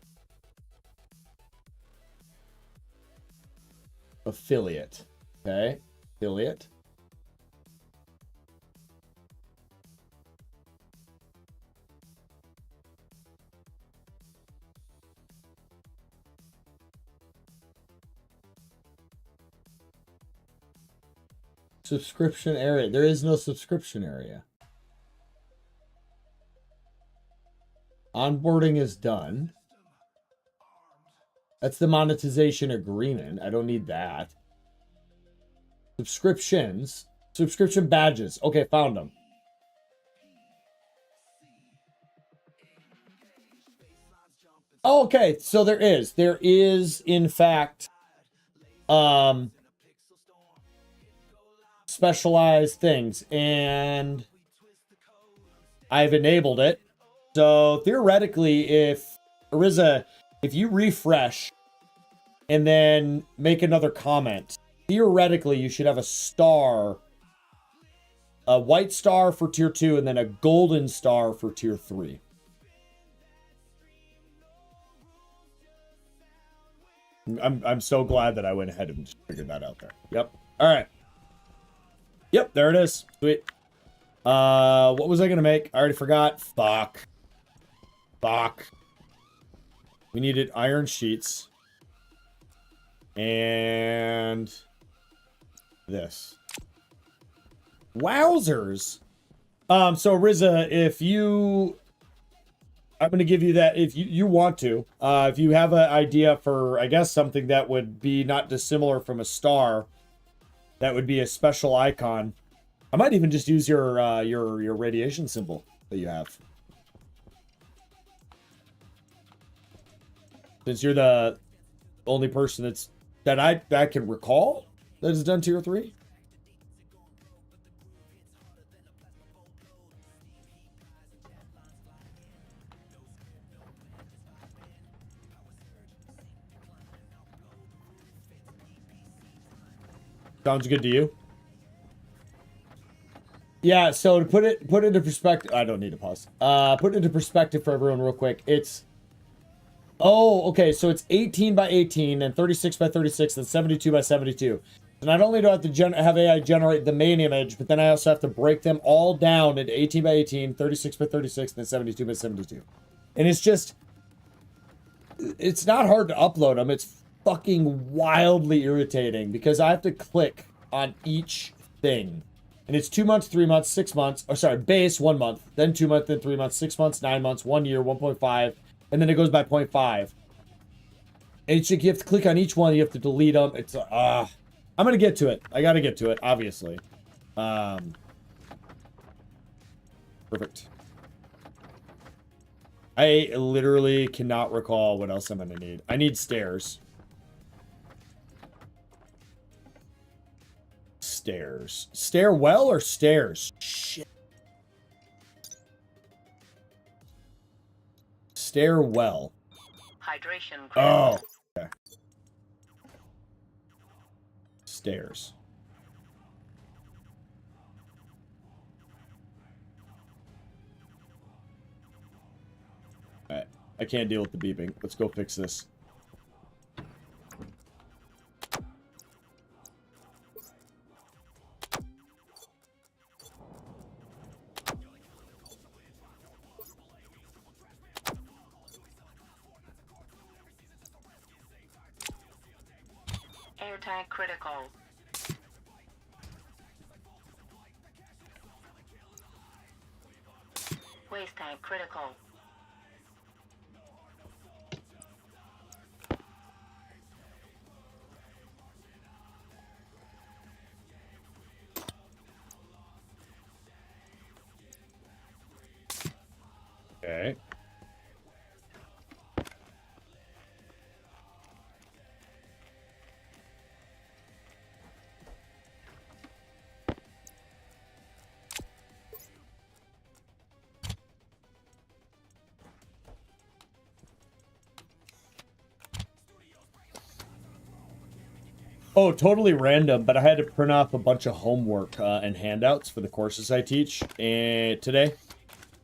Affiliate. Okay, affiliate. Subscription area. There is no subscription area. Onboarding is done. That's the monetization agreement. I don't need that. Subscriptions. Subscription badges. Okay, found them. Oh, okay, so there is. There is, in fact, specialized things, and I've enabled it. So theoretically, if Ariza, if you refresh and then make another comment, theoretically you should have a star, a white star for tier 2, and then a golden star for tier 3. I'm so glad that I went ahead and just figured that out there. Yep. All right. Yep, there it is. Sweet. What was I gonna make? I already forgot. Fuck. We needed iron sheets. And this. Wowzers. So Riza, if you... I'm going to give you that if you want to. If you have an idea for, I guess, something that would be not dissimilar from a star, that would be a special icon. I might even just use your radiation symbol that you have. Since you're the only person that I can recall that has done tier 3. Sounds good to you? Yeah, so to put it into perspective, I don't need to pause. Put it into perspective for everyone real quick. It's... Oh, okay, so it's 18 by 18 and 36 by 36 and 72 by 72. So not only do I have to have AI generate the main image, but then I also have to break them all down into 18 by 18, 36 by 36, and 72 by 72. And it's just, it's not hard to upload them. It's fucking wildly irritating because I have to click on each thing. And it's 2 months, 3 months, 6 months. Or sorry, base 1 month, then 2 months, then 3 months, 6 months, 9 months, 1 year, 1.5, and then it goes by 0.5. And it's like you have to click on each one. You have to delete them. It's I'm gonna get to it. I gotta get to it, obviously. Perfect. I literally cannot recall what else I'm gonna need. I need stairs. Stairs. Stairwell or stairs? Shit. Stairwell. Hydration. Oh. Okay. Stairs. Alright. I can't deal with the beeping. Let's go fix this. Air tank critical. Waste tank critical. Okay. Oh, totally random, but I had to print off a bunch of homework and handouts for the courses I teach today.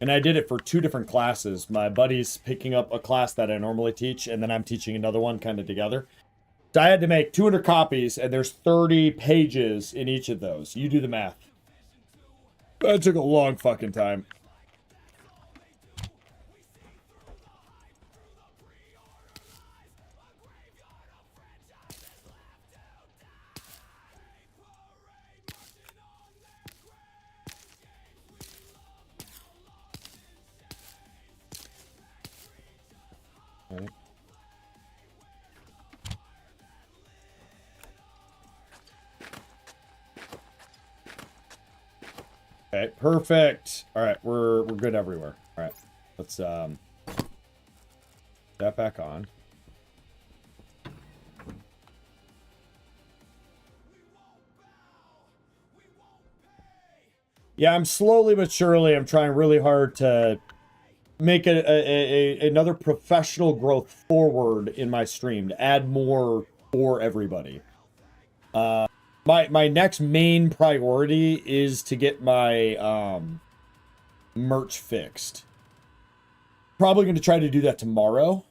And I did it for 2 different classes. My buddy's picking up a class that I normally teach, and then I'm teaching another one kind of together. So I had to make 200 copies, and there's 30 pages in each of those. You do the math. That took a long fucking time. Right. Okay, perfect. All right, we're good everywhere. All right, let's that back on. Yeah, I'm slowly but surely. I'm trying really hard to make another professional growth forward in my stream to add more for everybody. My next main priority is to get my merch fixed. Probably going to try to do that tomorrow.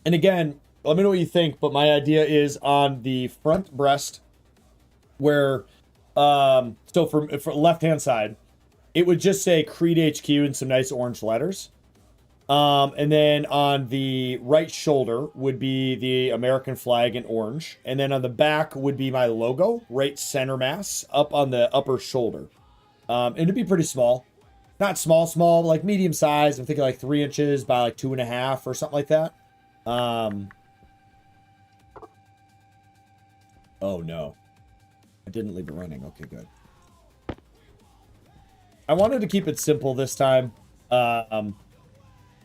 And again, let me know what you think, but my idea is on the front breast where so for left hand side, it would just say CreedHQ in some nice orange letters. And then on the right shoulder would be the American flag in orange. And then on the back would be my logo, right center mass, up on the upper shoulder. And it'd be pretty small. Not small, like medium size. I'm thinking like 3 inches by like 2.5 or something like that. Oh no. I didn't leave it running. Okay, good. I wanted to keep it simple this time. I'm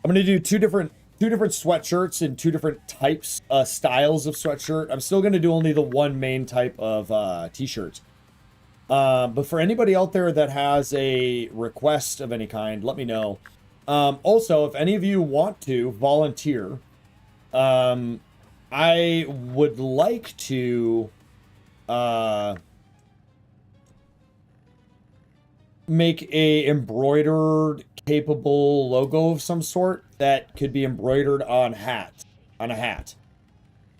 gonna do two different sweatshirts and 2 different types, styles of sweatshirt. I'm still gonna do only the one main type of t-shirt. But for anybody out there that has a request of any kind, let me know. Also, if any of you want to volunteer, I would like to make a embroidered capable logo of some sort that could be embroidered on a hat.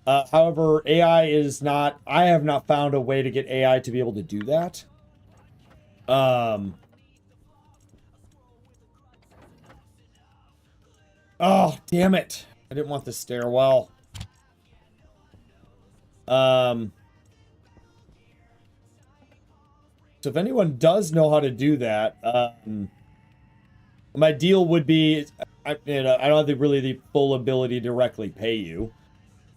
However, AI is not, I have not found a way to get AI to be able to do that. Oh, damn it. I didn't want the stairwell. So if anyone does know how to do that, my deal would be, I don't have the full ability to directly pay you.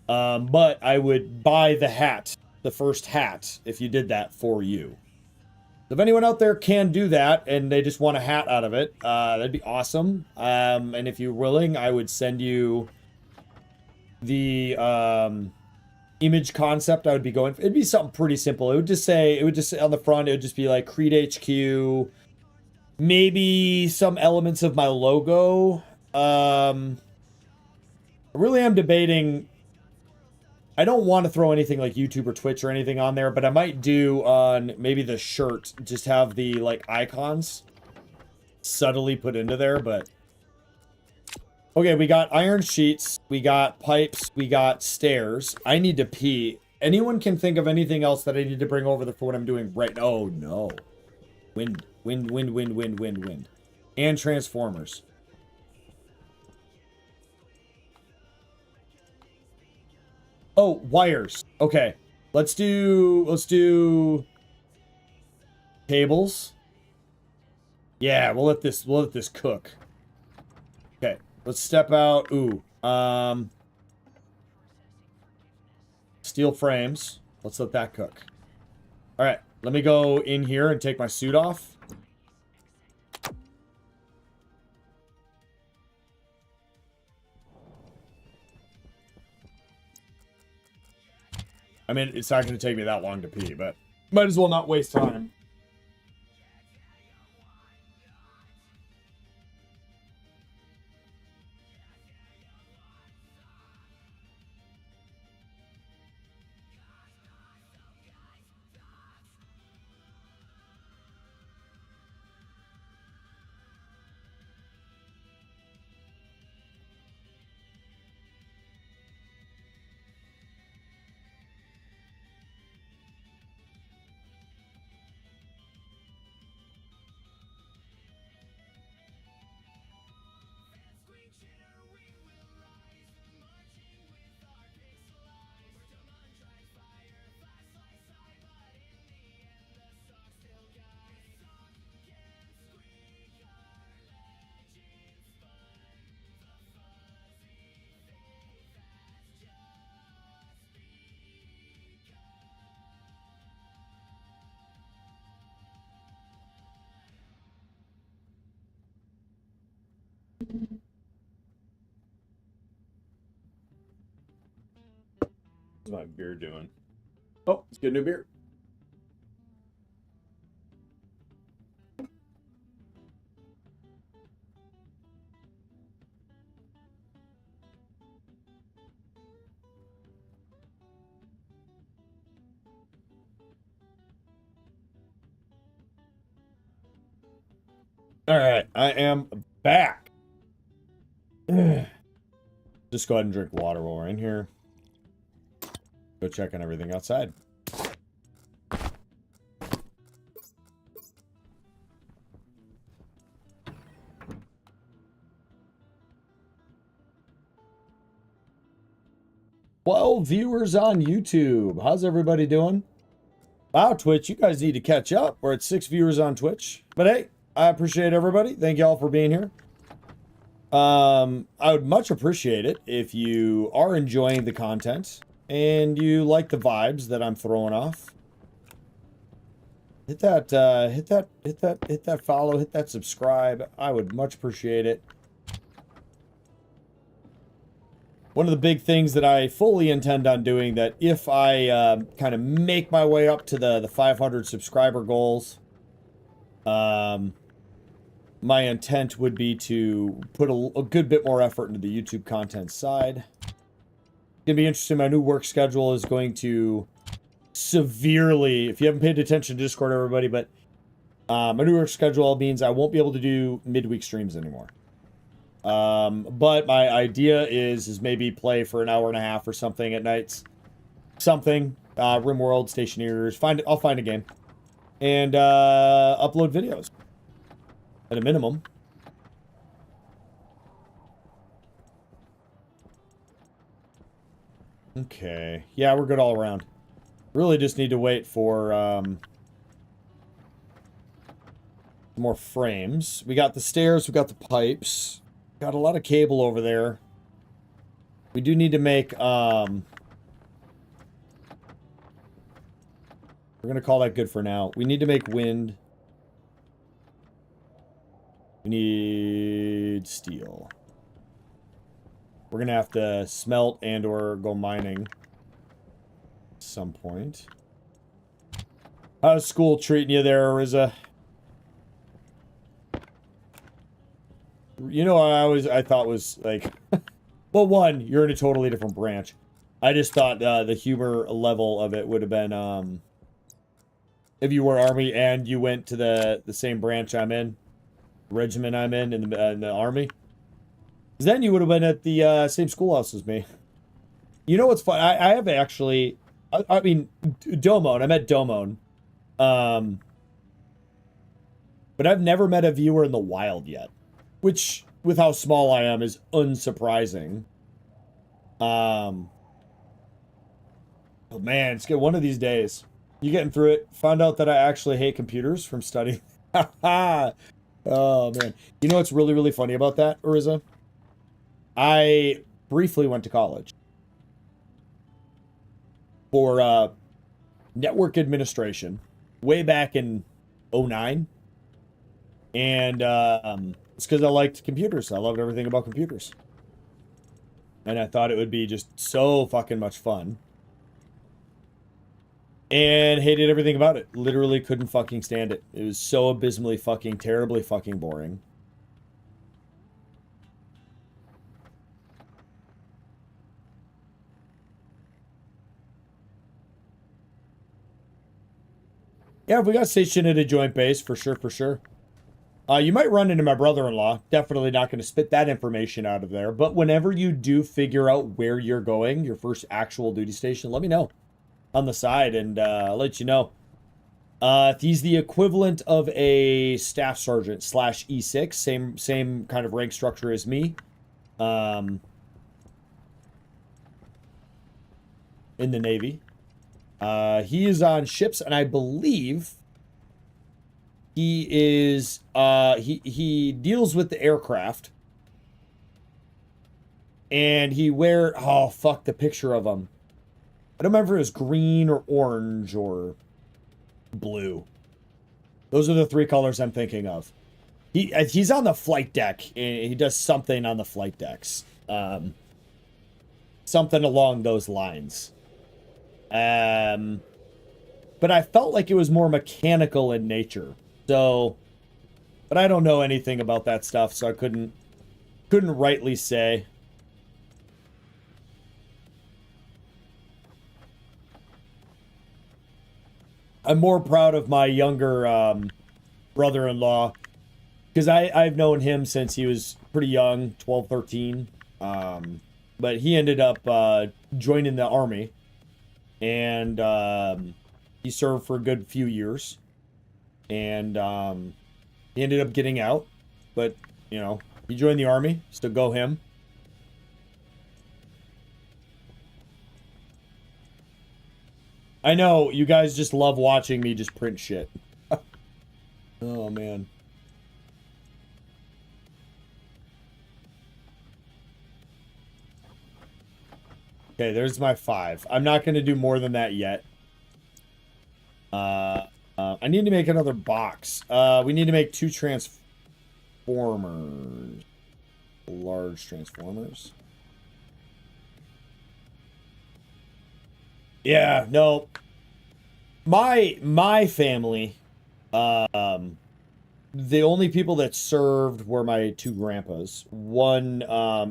But I would buy the hat, the first hat, if you did that for you. If anyone out there can do that and they just want a hat out of it, that'd be awesome. And if you're willing, I would send you the image concept I would be going for. It'd be something pretty simple. It would just say on the front, it would just be like CreedHQ, maybe some elements of my logo. I really am debating. I don't want to throw anything like YouTube or Twitch or anything on there, but I might do on maybe the shirt, just have the like icons subtly put into there, but okay, we got iron sheets, we got pipes, we got stairs. I need to pee. Anyone can think of anything else that I need to bring over for what I'm doing right now? Oh no. Wind. And transformers. Oh, wires. Okay. Let's do cables. Yeah, we'll let this cook. Okay. Let's step out. Ooh. Steel frames. Let's let that cook. All right. Let me go in here and take my suit off. I mean, it's not going to take me that long to pee, but might as well not waste time. What's my beer doing? Oh, let's get a new beer. All right, I am back. Just go ahead and drink water while we're in here. Go check on everything outside. Well, viewers on YouTube, how's everybody doing? Wow, Twitch, you guys need to catch up. We're at 6 viewers on Twitch. But hey, I appreciate everybody. Thank y'all for being here. I would much appreciate it if you are enjoying the content and you like the vibes that I'm throwing off. Hit that follow, hit that subscribe. I would much appreciate it. One of the big things that I fully intend on doing, that if I kind of make my way up to the 500 subscriber goals, my intent would be to put a good bit more effort into the YouTube content side. It's going to be interesting. My new work schedule is going to severely, if you haven't paid attention to Discord, everybody, but my new work schedule means I won't be able to do midweek streams anymore. But my idea is maybe play for an hour and a half or something at nights. Something, RimWorld, Stationeers, I'll find a game. And, upload videos. At a minimum. Okay. Yeah, we're good all around. Really just need to wait for, more frames. We got the stairs, we got the pipes. Got a lot of cable over there. We do need to make, we're gonna call that good for now. We need to make wind. We need steel. We're gonna have to smelt and or go mining at some point. How's school treating you there, Ariza? You know, I thought was like, well, one, you're in a totally different branch. I just thought the humor level of it would have been, if you were Army and you went to the same branch I'm in, regiment I'm in the Army. Then you would have been at the same schoolhouse as me. You know what's fun? I have actually, I mean, Domon. I met Domon. But I've never met a viewer in the wild yet. Which, with how small I am, is unsurprising. But man, it's good. One of these days. You getting through it? Found out that I actually hate computers from studying. Oh, man. You know what's really, really funny about that, Ariza? I briefly went to college for network administration way back in 09. And it's because I liked computers. I loved everything about computers. And I thought it would be just so fucking much fun. And hated everything about it. Literally couldn't fucking stand it. It was so abysmally fucking, terribly fucking boring. Yeah, if we got stationed at a joint base, for sure, for sure. You might run into my brother-in-law. Definitely not going to spit that information out of there. But whenever you do figure out where you're going, your first actual duty station, let me know on the side, and I'll let you know. He's the equivalent of a staff sergeant / E6, same kind of rank structure as me. In the Navy. He is on ships, and I believe he is he deals with the aircraft. And he oh fuck the picture of him. I don't remember if it was green or orange or blue. Those are the three colors I'm thinking of. He's on the flight deck, and he does something on the flight decks. Something along those lines. But I felt like it was more mechanical in nature. So, but I don't know anything about that stuff, so I couldn't rightly say. I'm more proud of my younger brother-in-law, because I've known him since he was pretty young, 12, 13. But he ended up joining the Army, and he served for a good few years, and he ended up getting out, but, you know, he joined the Army, so go him. I know, you guys just love watching me just print shit. Oh, man. Okay, there's my 5. I'm not going to do more than that yet. I need to make another box. We need to make 2 transformers. Large transformers. Yeah, no. My family, the only people that served were my 2 grandpas. One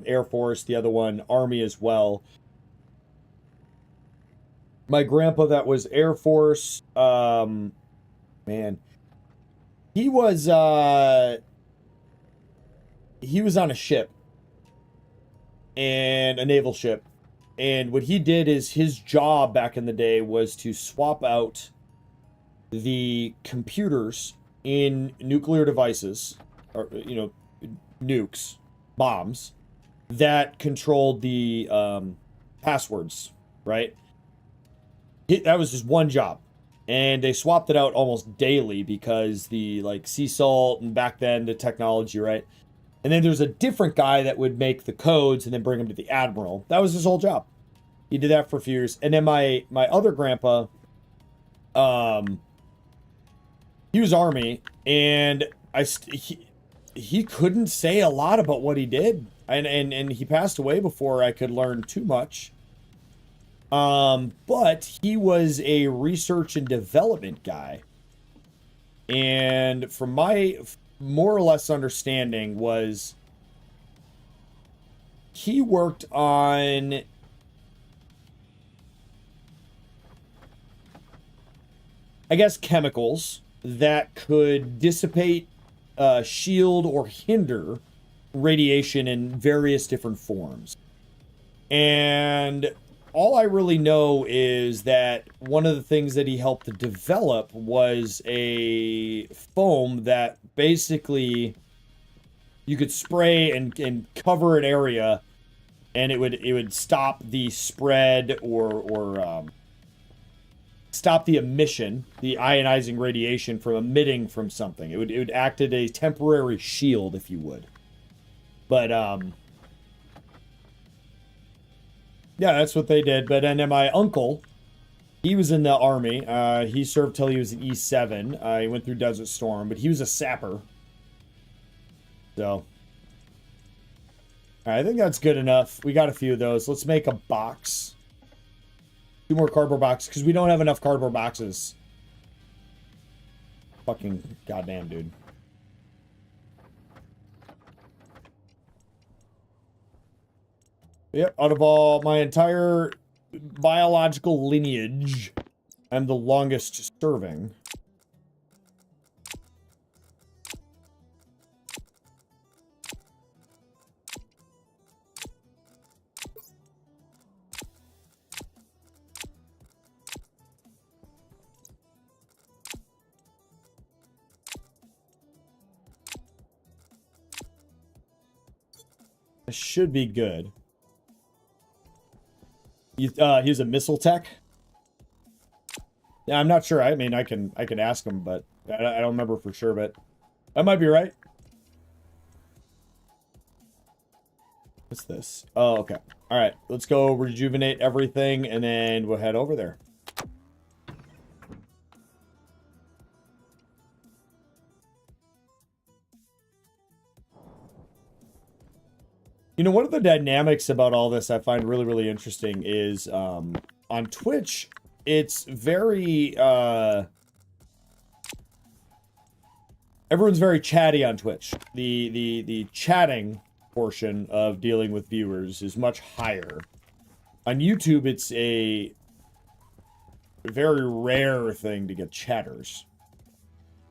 Air Force, the other one Army as well. My grandpa that was Air Force, man, he was on a ship, and a naval ship. And what he did is, his job back in the day was to swap out the computers in nuclear devices, or, you know, nukes, bombs, that controlled the passwords right? That was just one job. And they swapped it out almost daily because the like sea salt and back then the technology, right? And then there's a different guy that would make the codes and then bring them to the admiral. That was his whole job. He did that for a few years. And then my other grandpa, he was Army, and he couldn't say a lot about what he did, and he passed away before I could learn too much. But he was a research and development guy, and from my more or less understanding was he worked on I guess chemicals that could dissipate, shield, or hinder radiation in various different forms. And all I really know is that one of the things that he helped to develop was a foam that basically you could spray and cover an area, and it would stop the spread or stop the emission, the ionizing radiation from emitting from something. It would act as a temporary shield, if you would. But yeah, that's what they did. But then my uncle, he was in the Army. He served till he was an E7. He went through Desert Storm, but he was a sapper. So I think that's good enough. We got a few of those. Let's make a box. 2 more cardboard boxes, because we don't have enough cardboard boxes. Fucking goddamn, dude. Yep, out of all my entire biological lineage, I'm the longest serving. Should be good. He's a missile tech. Yeah, I'm not sure. I mean, I can ask him, but I don't remember for sure. But I might be right. What's this? Oh, okay. All right, let's go rejuvenate everything, and then we'll head over there. You know, one of the dynamics about all this I find really, really interesting is on Twitch, it's very... everyone's very chatty on Twitch. The chatting portion of dealing with viewers is much higher. On YouTube, it's a very rare thing to get chatters.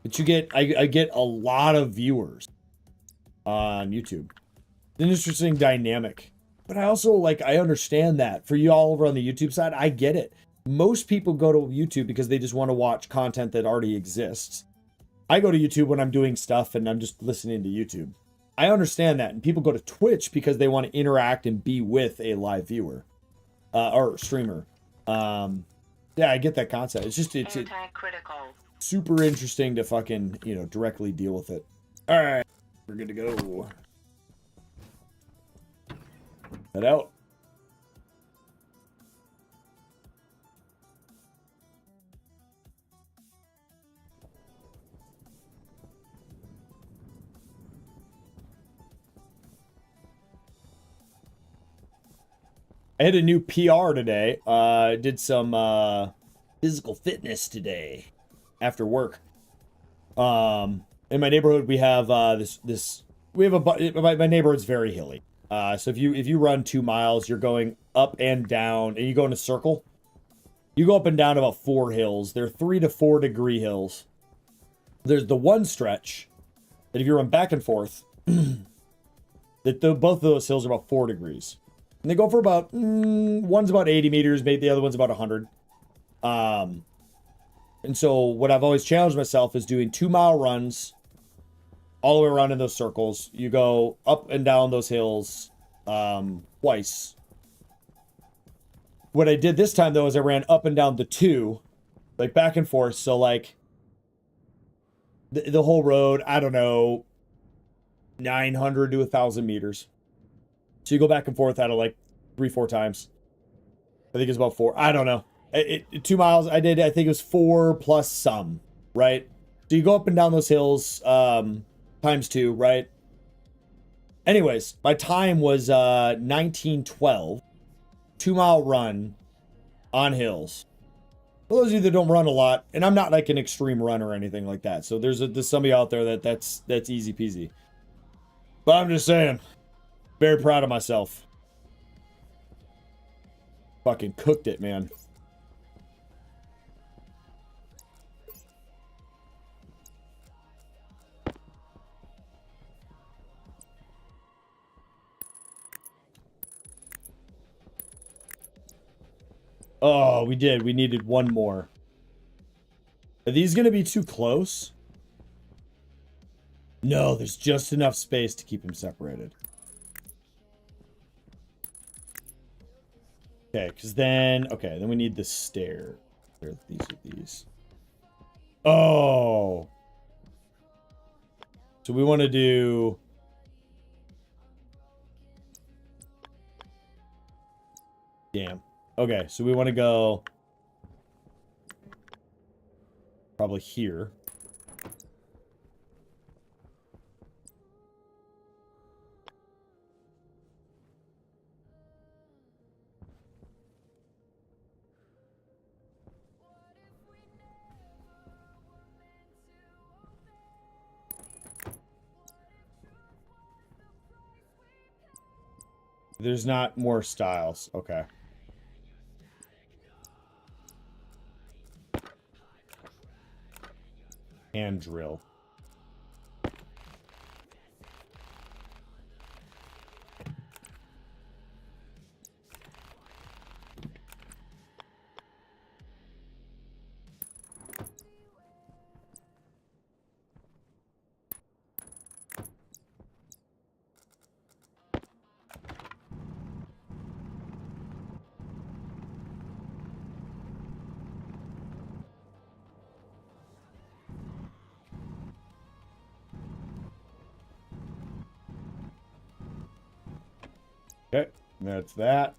But you get... I get a lot of viewers on YouTube. An interesting dynamic, but I also I understand that for you all over on the YouTube side. I get it. Most people go to YouTube because they just want to watch content that already exists. I go to YouTube when I'm doing stuff and I'm just listening to YouTube. I understand that. And people go to Twitch because they want to interact and be with a live viewer or streamer. Yeah, I get that concept. It's just it's super interesting to fucking directly deal with it. All right, we're good to go. Head out. I had a new PR today. Did some physical fitness today after work. In my neighborhood, we have my neighborhood's very hilly. So if you run 2 miles, you're going up and down, and you go in a circle. You go up and down about 4 hills. They're 3 to 4 degree hills. There's the one stretch that if you run back and forth, both of those hills are about 4 degrees. And they go for about, one's about 80 meters, maybe the other one's about 100. And so what I've always challenged myself is doing 2-mile runs all the way around in those circles. You go up and down those hills twice. what I did this time though is I ran up and down the 2, like back and forth. So like the whole road, I don't know, 900 to 1,000 meters. So you go back and forth out of like 3-4 times. I think it's about 4. I don't know. 2 miles. I think it was 4 plus some, right? So you go up and down those hills, times 2, right? Anyways, my time was 19:12, 2-mile run on hills. For those of you that don't run a lot, and I'm not like an extreme runner or anything like that, so there's somebody out there that's easy peasy. But I'm just saying, very proud of myself. Fucking cooked it, man. Oh, we did. We needed one more. Are these going to be too close? No, there's just enough space to keep them separated. Okay, because then... Okay, then we need the stair. These are these. Oh! So we want to do... Damn. Okay, so we want to go... Probably here. There's not more styles. Okay. Hand drill. Okay, that's that.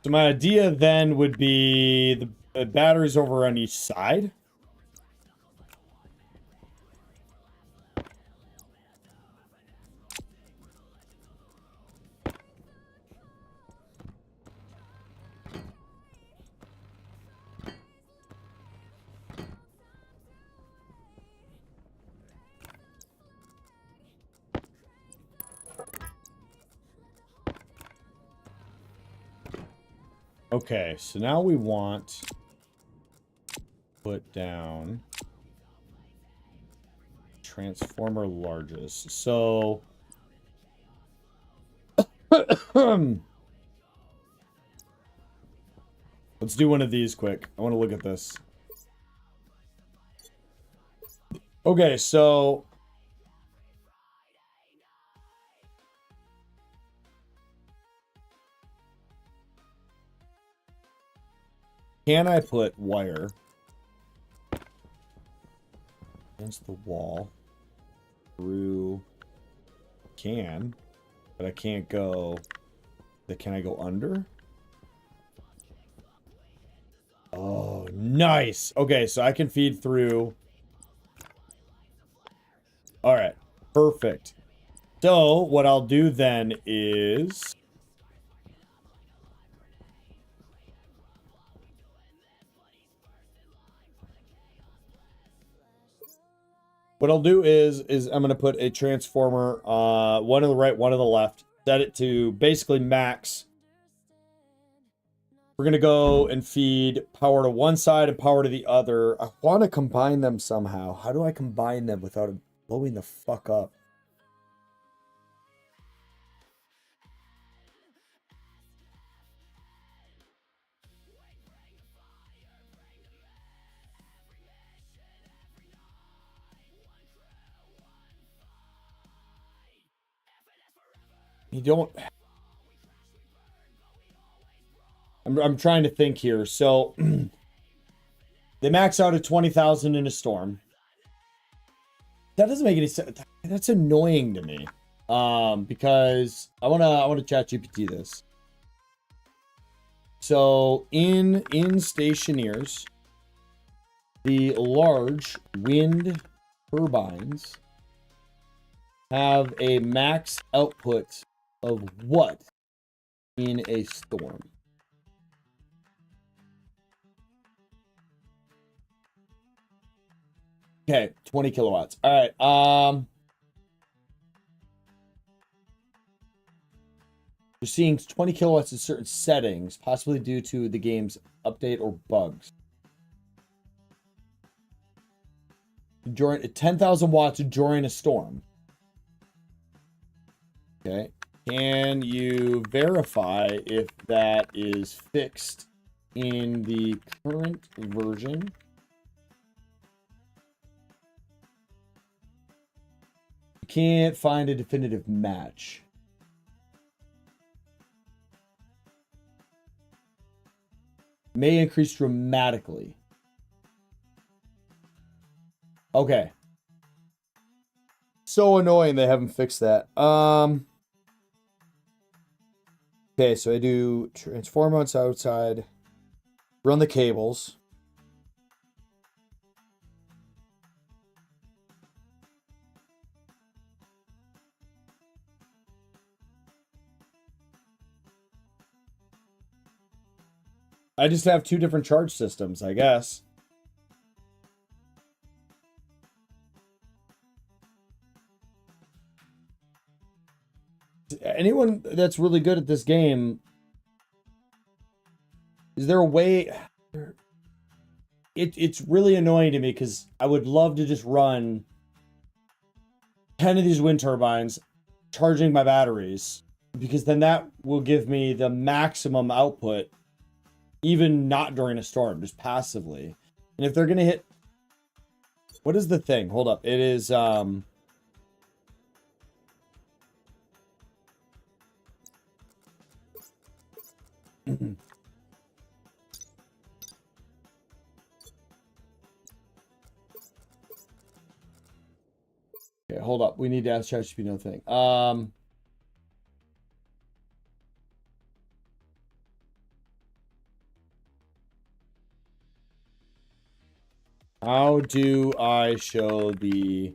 So my idea then would be the batteries over on each side. Okay, so now we want put down transformer largest. So let's do one of these quick. I want to look at this. Okay, so can I put wire against the wall through? Can, but I can't go. Can I go under? Oh, nice. Okay, so I can feed through. All right, perfect. So what I'll do then is I'm gonna put a transformer, one on the right, one on the left, set it to basically max. We're gonna go and feed power to one side and power to the other. I want to combine them somehow. How do I combine them without it blowing the fuck up? You don't... I'm trying to think here. So they max out at 20,000 in a storm. That doesn't make any sense. That's annoying to me. Because I wanna chat GPT this. So in Stationeers, the large wind turbines have a max output of what in a storm? Okay, 20 kilowatts. All right. You're seeing 20 kilowatts in certain settings, possibly due to the game's update or bugs. During 10,000 watts during a storm. Okay. Can you verify if that is fixed in the current version? You can't find a definitive match. May increase dramatically. Okay. So annoying they haven't fixed that. Okay, so I do transform outside, run the cables. I just have two different charge systems, I guess. Anyone that's really good at this game, is there a way? It's really annoying to me because I would love to just run 10 of these wind turbines, charging my batteries, because then that will give me the maximum output, even not during a storm, just passively. And if they're gonna hit, what is the thing? Hold up, it is okay, hold up. We need to ask ChatGPT no thing. How do I show the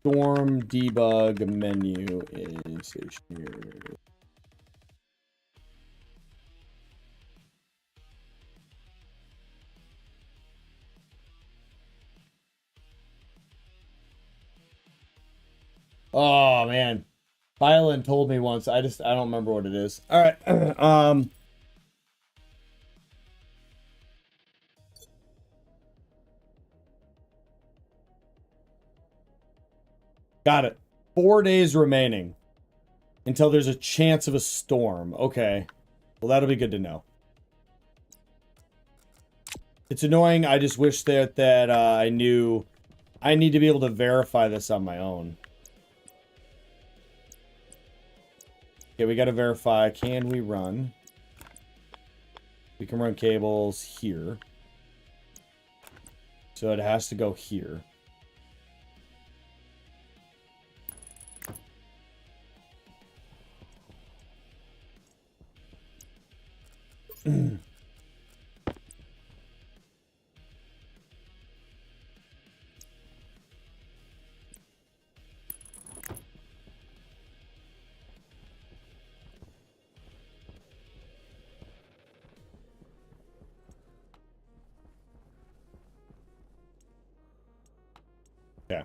storm debug menu in Stationeers? Oh man, Bylan told me once. I don't remember what it is. All right. Got it. 4 days remaining until there's a chance of a storm. Okay. Well, that'll be good to know. It's annoying. I just wish that I knew. I need to be able to verify this on my own. Okay, we got to verify. Can we run? We can run cables here. So it has to go here. Okay.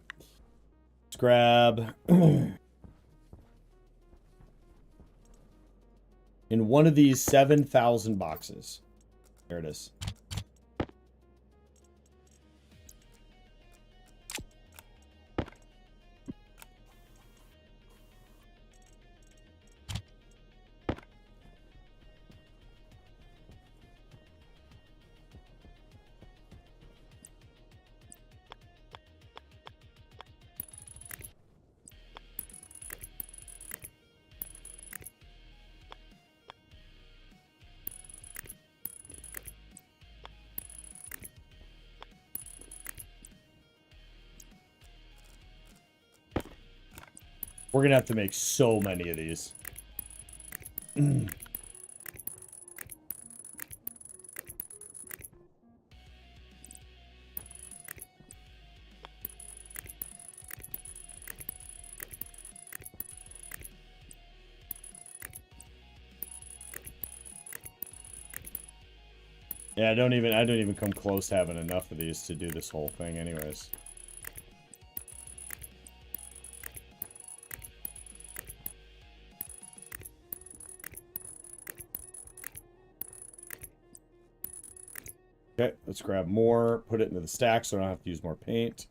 Let's grab in one of these 7,000 boxes. There it is. We're gonna have to make so many of these. Yeah, I don't even come close to having enough of these to do this whole thing anyways. Okay, let's grab more, put it into the stack so I don't have to use more paint.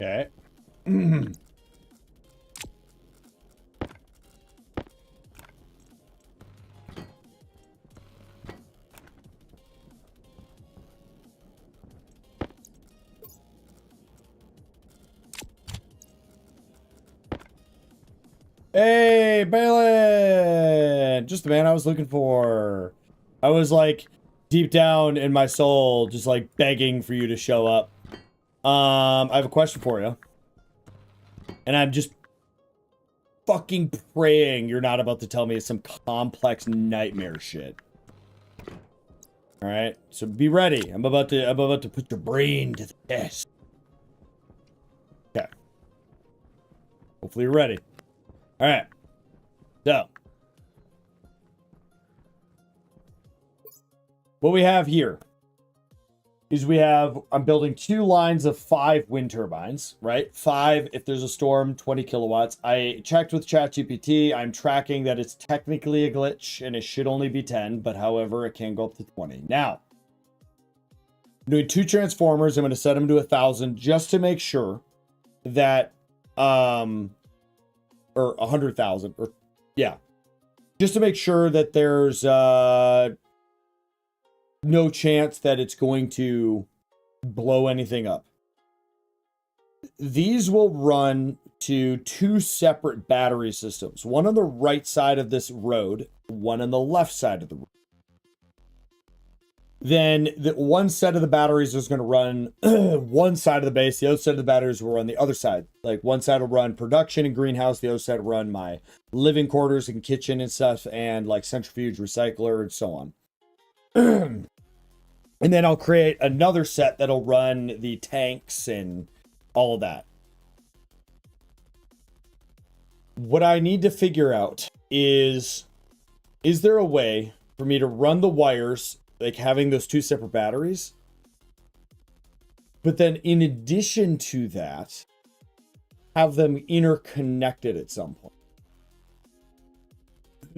Okay. Hey, Balin! Just the man I was looking for. I was like, deep down in my soul, just like begging for you to show up. I have a question for you. And I'm just fucking praying you're not about to tell me some complex nightmare shit. Alright, so be ready. I'm about to put your brain to the test. Okay. Hopefully you're ready. Alright. So. What we have here is I'm building 2 lines of 5 wind turbines, right? 5 if there's a storm, 20 kilowatts. I checked with ChatGPT. I'm tracking that it's technically a glitch and it should only be 10, but however, it can go up to 20. Now, I'm doing 2 transformers. I'm going to set them to 1,000 just to make sure that, or 100,000, or yeah, just to make sure that there's no chance that it's going to blow anything up. These will run to 2 separate battery systems, one on the right side of this road, one on the left side of the road. Then the one set of the batteries is going to run one side of the base, the other side of the batteries will run the other side. Like one side will run production and greenhouse, the other side will run my living quarters and kitchen and stuff, and like centrifuge, recycler, and so on. And then I'll create another set that'll run the tanks and all of that. What I need to figure out is there a way for me to run the wires, like having those 2 separate batteries, but then in addition to that, have them interconnected at some point?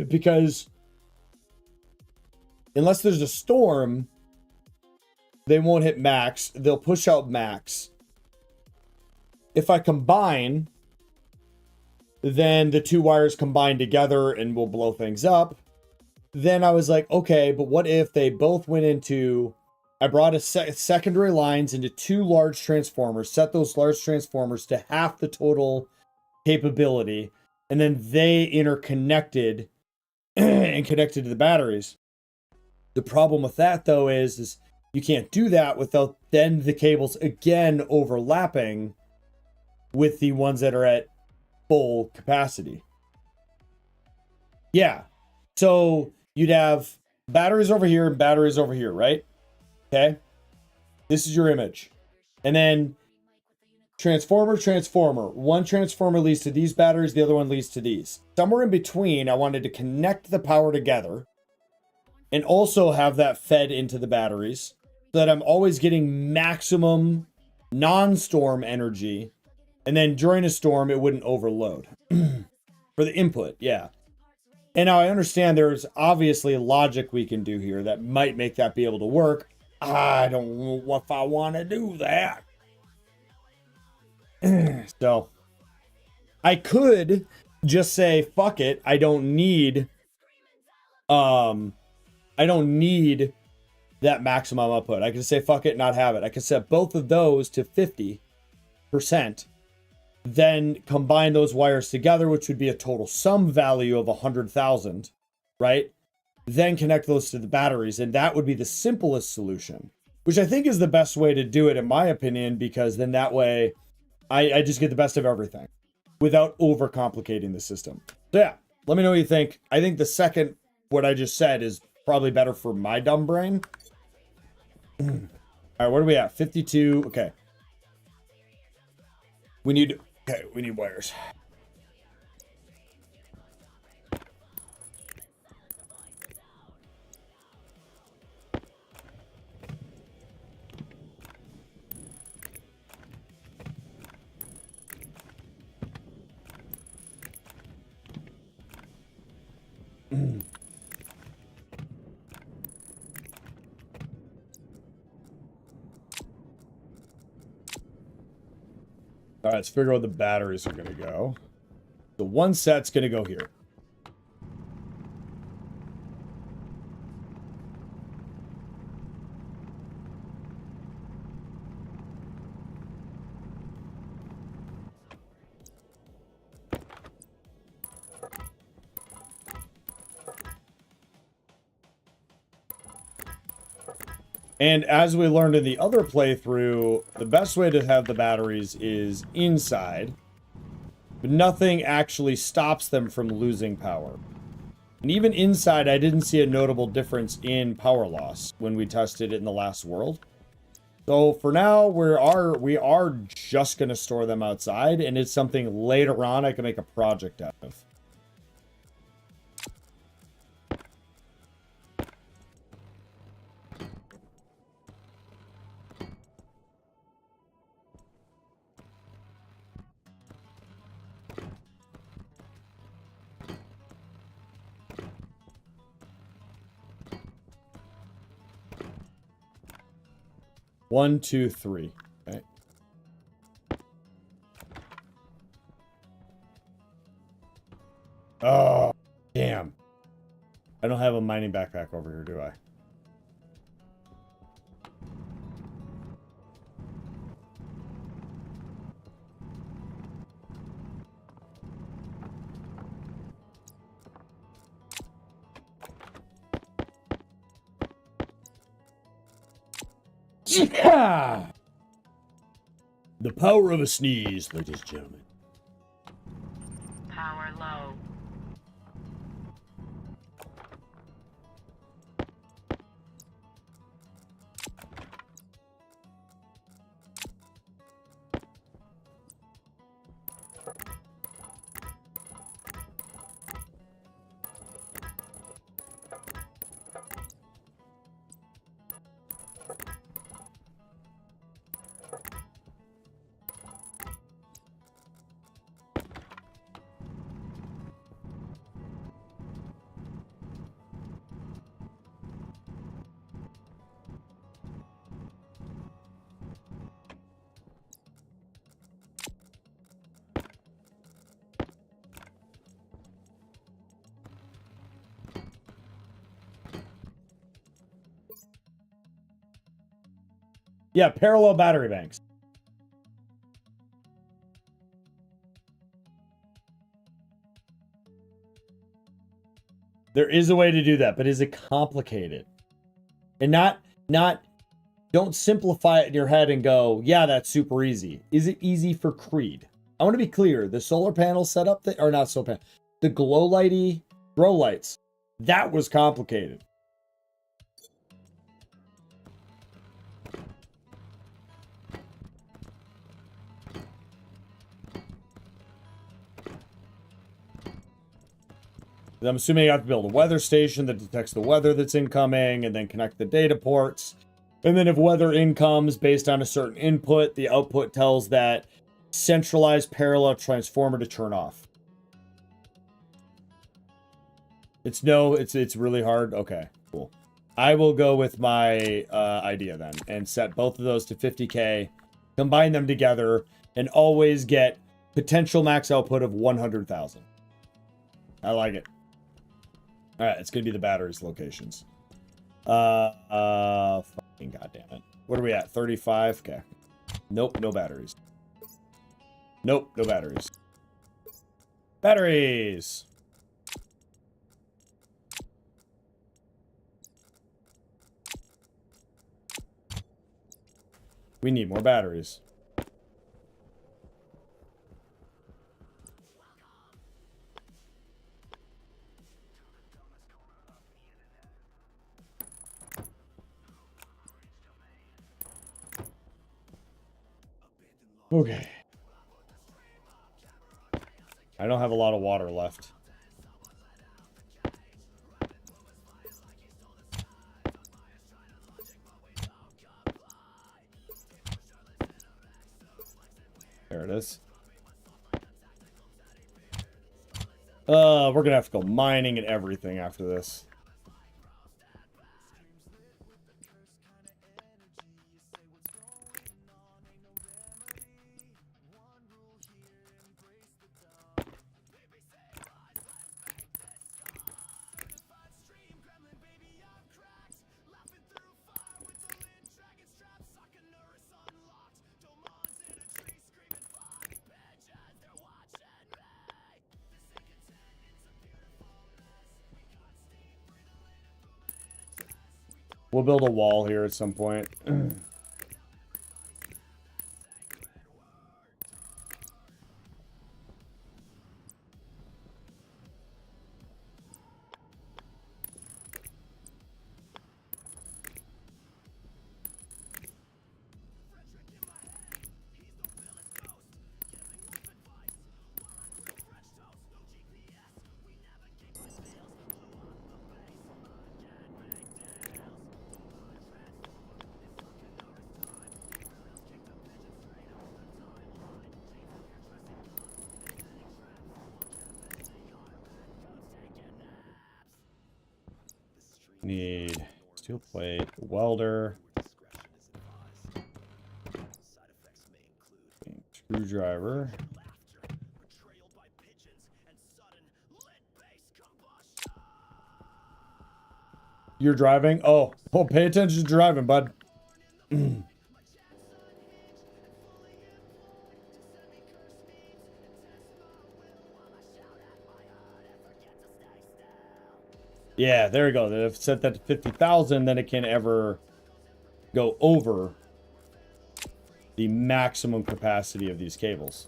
Because unless there's a storm, they won't hit max. They'll push out max. If I combine, then the 2 wires combine together and will blow things up. Then I was like, okay, but what if they both went into... I brought a secondary lines into 2 large transformers, set those large transformers to half the total capability, and then they interconnected and connected to the batteries. The problem with that, though, is you can't do that without then the cables again overlapping with the ones that are at full capacity. Yeah. So you'd have batteries over here and batteries over here, right? Okay? This is your image. And then transformer, transformer. One transformer leads to these batteries, the other one leads to these. Somewhere in between, I wanted to connect the power together and also have that fed into the batteries so that I'm always getting maximum non-storm energy. And then during a storm, it wouldn't overload for the input. Yeah. And now I understand there's obviously logic we can do here that might make that be able to work. I don't know if I want to do that. So I could just say, fuck it. I don't need that maximum output. I can say, fuck it, not have it. I can set both of those to 50%, then combine those wires together, which would be a total sum value of 100,000, right? Then connect those to the batteries, and that would be the simplest solution, which I think is the best way to do it, in my opinion, because then that way I just get the best of everything without overcomplicating the system. So yeah, let me know what you think. I think the second, what I just said, is probably better for my dumb brain. All right, what are we at? 52. Okay. We need wires. All right, let's figure out where the batteries are going to go. The one set's going to go here. And as we learned in the other playthrough, the best way to have the batteries is inside, but nothing actually stops them from losing power. And even inside, I didn't see a notable difference in power loss when we tested it in the last world. So for now, we are just going to store them outside, and it's something later on I can make a project out of. One, two, three. Okay. Oh, damn. I don't have a mining backpack over here, do I? Yeah! The power of a sneeze, ladies and gentlemen. Power low. Yeah, parallel battery banks. There is a way to do that, but is it complicated? And don't simplify it in your head and go, yeah, that's super easy. Is it easy for Creed? I want to be clear. The solar panel setup, or not solar panel, the grow lights, that was complicated. I'm assuming you have to build a weather station that detects the weather that's incoming and then connect the data ports. And then if weather incomes based on a certain input, the output tells that centralized parallel transformer to turn off. It's really hard. Okay, cool. I will go with my idea then and set both of those to 50K, combine them together, and always get potential max output of 100,000. I like it. All right, it's gonna be the batteries locations. Fucking goddamn it. What are we at? 35. Okay. Nope, no batteries. Nope, no batteries. Batteries. We need more batteries. Okay. I don't have a lot of water left. There it is. We're gonna have to go mining and everything after this. We'll build a wall here at some point. Need steel plate, welder, screwdriver. You're driving? Oh, pay attention to driving, bud. Yeah, there we go. If set that to 50,000, then it can ever go over the maximum capacity of these cables.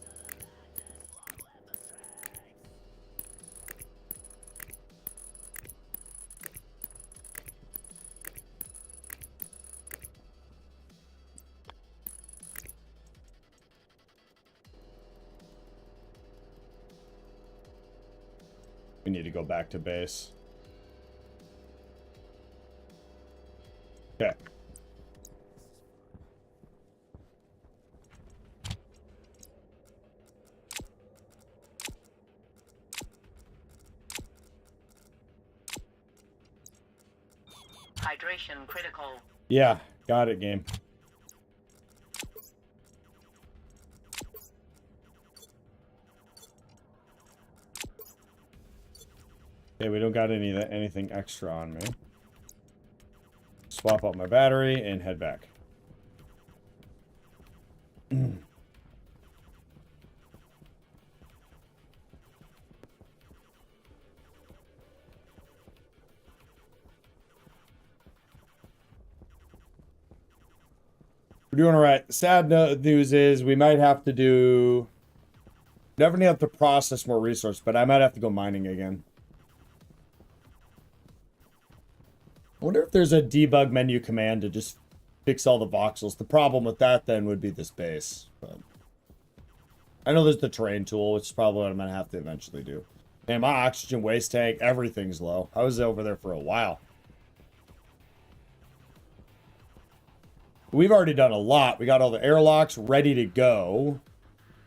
We need to go back to base. Okay. Hydration critical. Yeah, got it, game. Okay, we don't got anything extra on me. Swap out my battery and head back. We're doing all right. Sad news is we might have to do... Definitely have to process more resource, but I might have to go mining again. I wonder if there's a debug menu command to just fix all the voxels. The problem with that then would be this base. But I know there's the terrain tool, which is probably what I'm going to have to eventually do. And my oxygen waste tank, everything's low. I was over there for a while. We've already done a lot. We got all the airlocks ready to go.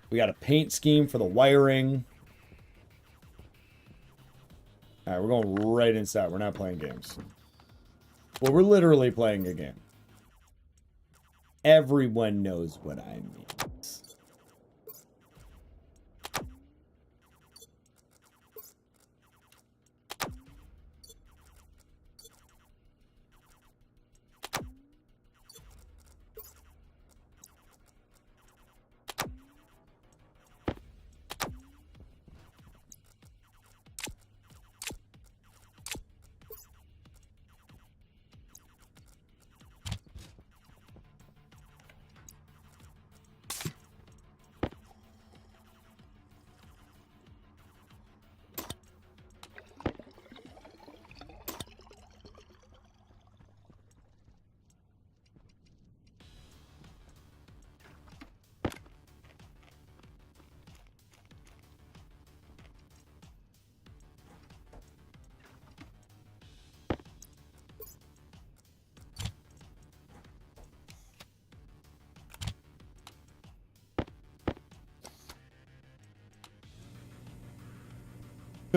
We got a paint scheme for the wiring. All right, we're going right inside. We're not playing games. Well, we're literally playing a game. Everyone knows what I mean.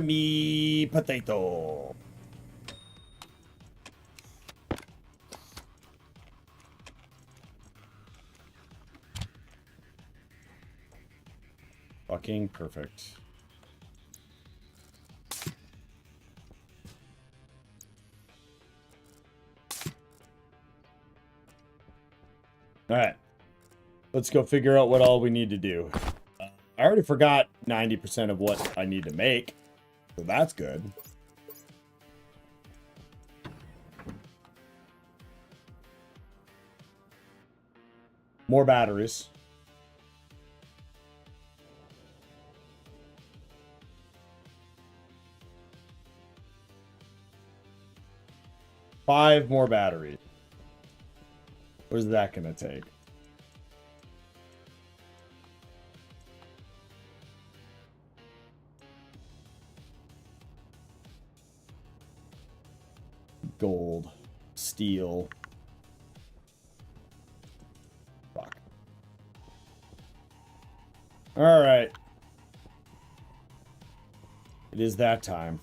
Me potato. Fucking perfect. All right. Let's go figure out what all we need to do. I already forgot 90% of what I need to make. So that's good. More batteries. Five more batteries. What is that going to take? Gold, steel. Fuck. All right. It is that time.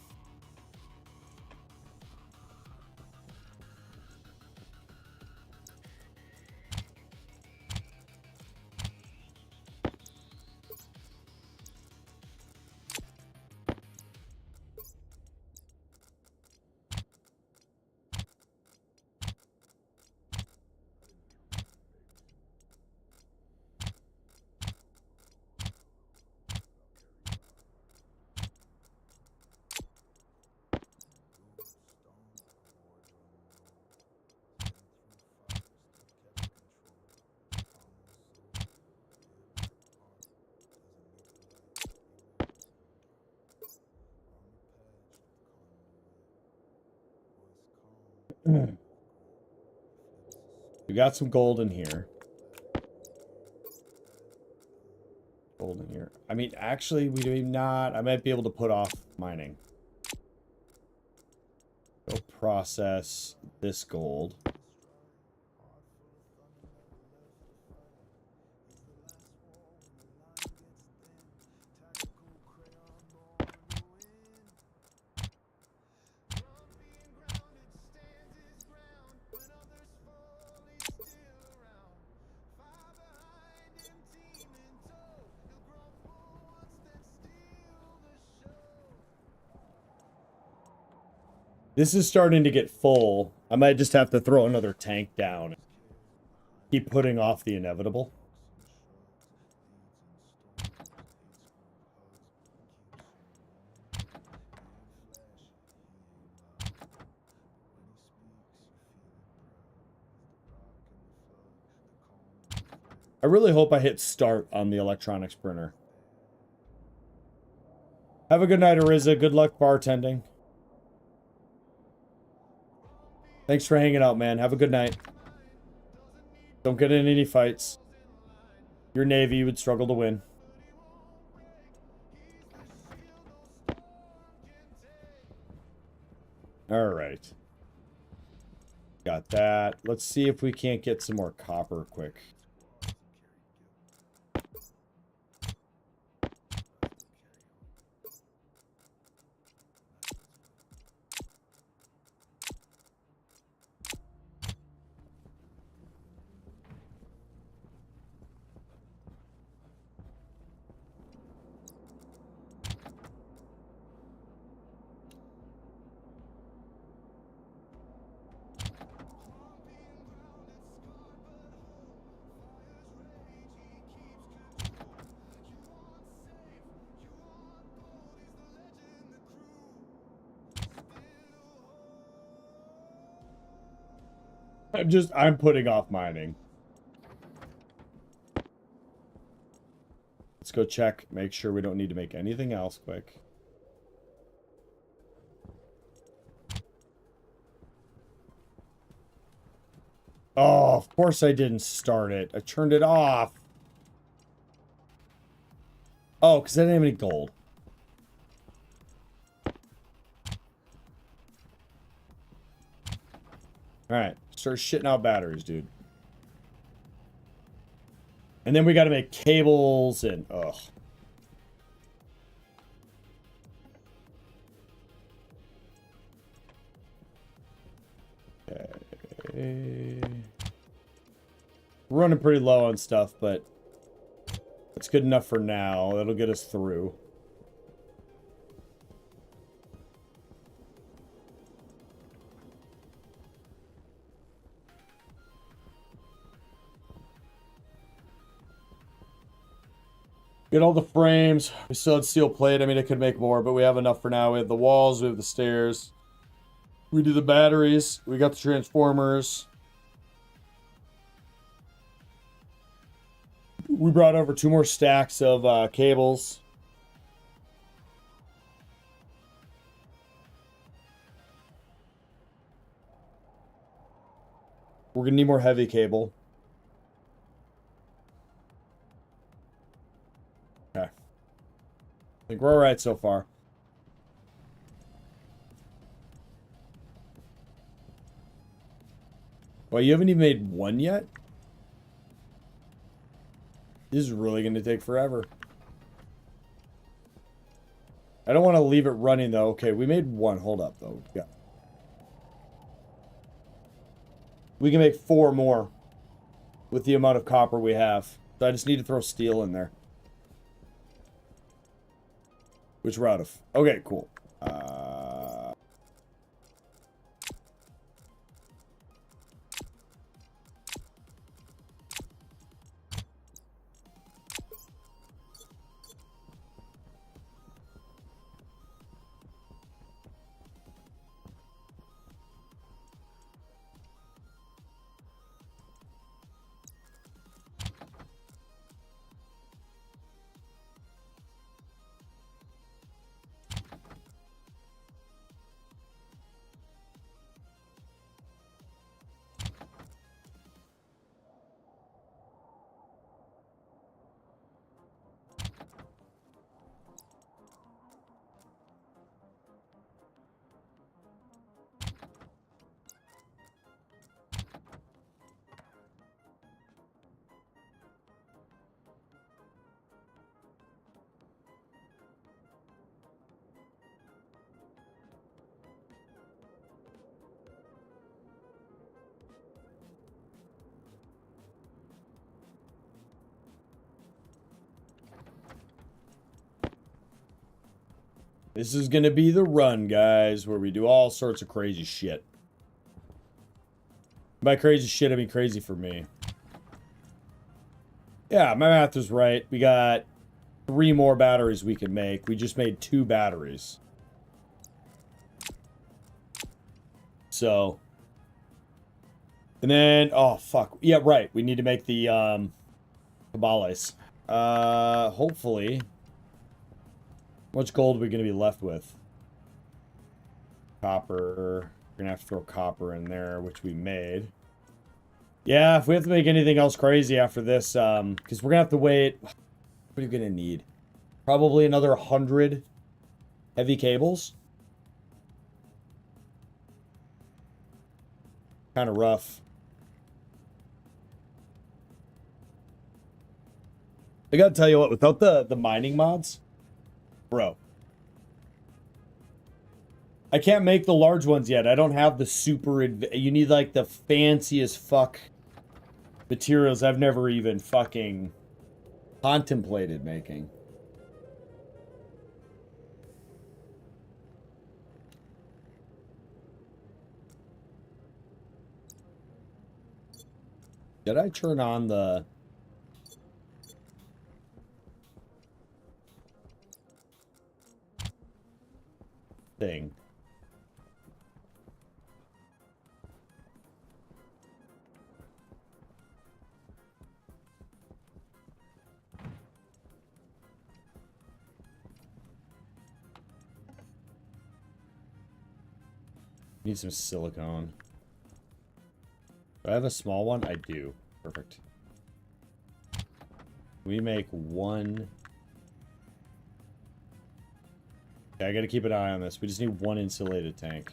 We got some gold in here. Gold in here. I mean, actually, we do not. I might be able to put off mining. Go process this gold. This is starting to get full. I might just have to throw another tank down. Keep putting off the inevitable. I really hope I hit start on the electronics printer. Have a good night, Ariza. Good luck bartending. Thanks for hanging out, man. Have a good night. Don't get in any fights. Your Navy would struggle to win. right. Got that. Let's see if we can't get some more copper quick. I'm putting off mining. Let's go check, make sure we don't need to make anything else quick. Oh, of course I didn't start it. I turned it off. Oh, because I didn't have any gold. Alright, start shitting out batteries, dude. And then we gotta make cables and... Ugh. Okay. We're running pretty low on stuff, but it's good enough for now. That'll get us through. Get all the frames. We still had steel plate. I mean, I could make more, but we have enough for now. We have the walls. We have the stairs. We do the batteries. We got the transformers. We brought over 2 more stacks of cables. We're going to need more heavy cable. Okay. I think we're all right so far. Well, you haven't even made one yet? This is really going to take forever. I don't want to leave it running, though. Okay, we made one. Hold up, though. Yeah. We can make 4 more with the amount of copper we have. So I just need to throw steel in there. Which we're out of. Okay, cool. This is going to be the run, guys, where we do all sorts of crazy shit. By crazy shit, I mean crazy for me. Yeah, my math is right. We got 3 more batteries we can make. We just made 2 batteries. So. And then, oh, fuck. Yeah, right. We need to make the, cabales. Hopefully. How much gold are we going to be left with? Copper. We're going to have to throw copper in there, which we made. Yeah, if we have to make anything else crazy after this, because we're going to have to wait. What are you going to need? Probably another 100 heavy cables. Kind of rough. I gotta tell you what, without the mining mods, bro, I can't make the large ones yet. I don't have the super... You need, like, the fanciest fuck materials I've never even fucking contemplated making. Did I turn on the... thing? Need some silicone. Do I have a small one? I do. Perfect. We make one. Okay, I gotta keep an eye on this. We just need one insulated tank.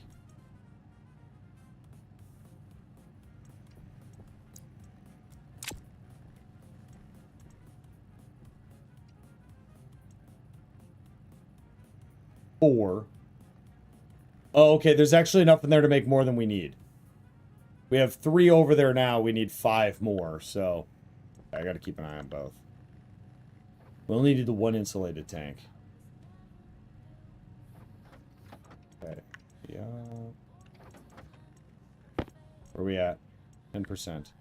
Four. Oh, okay. There's actually enough in there to make more than we need. We have 3 over there now. We need 5 more, so I gotta keep an eye on both. We only need the one insulated tank. Okay. Yeah. Where are we at? 10%.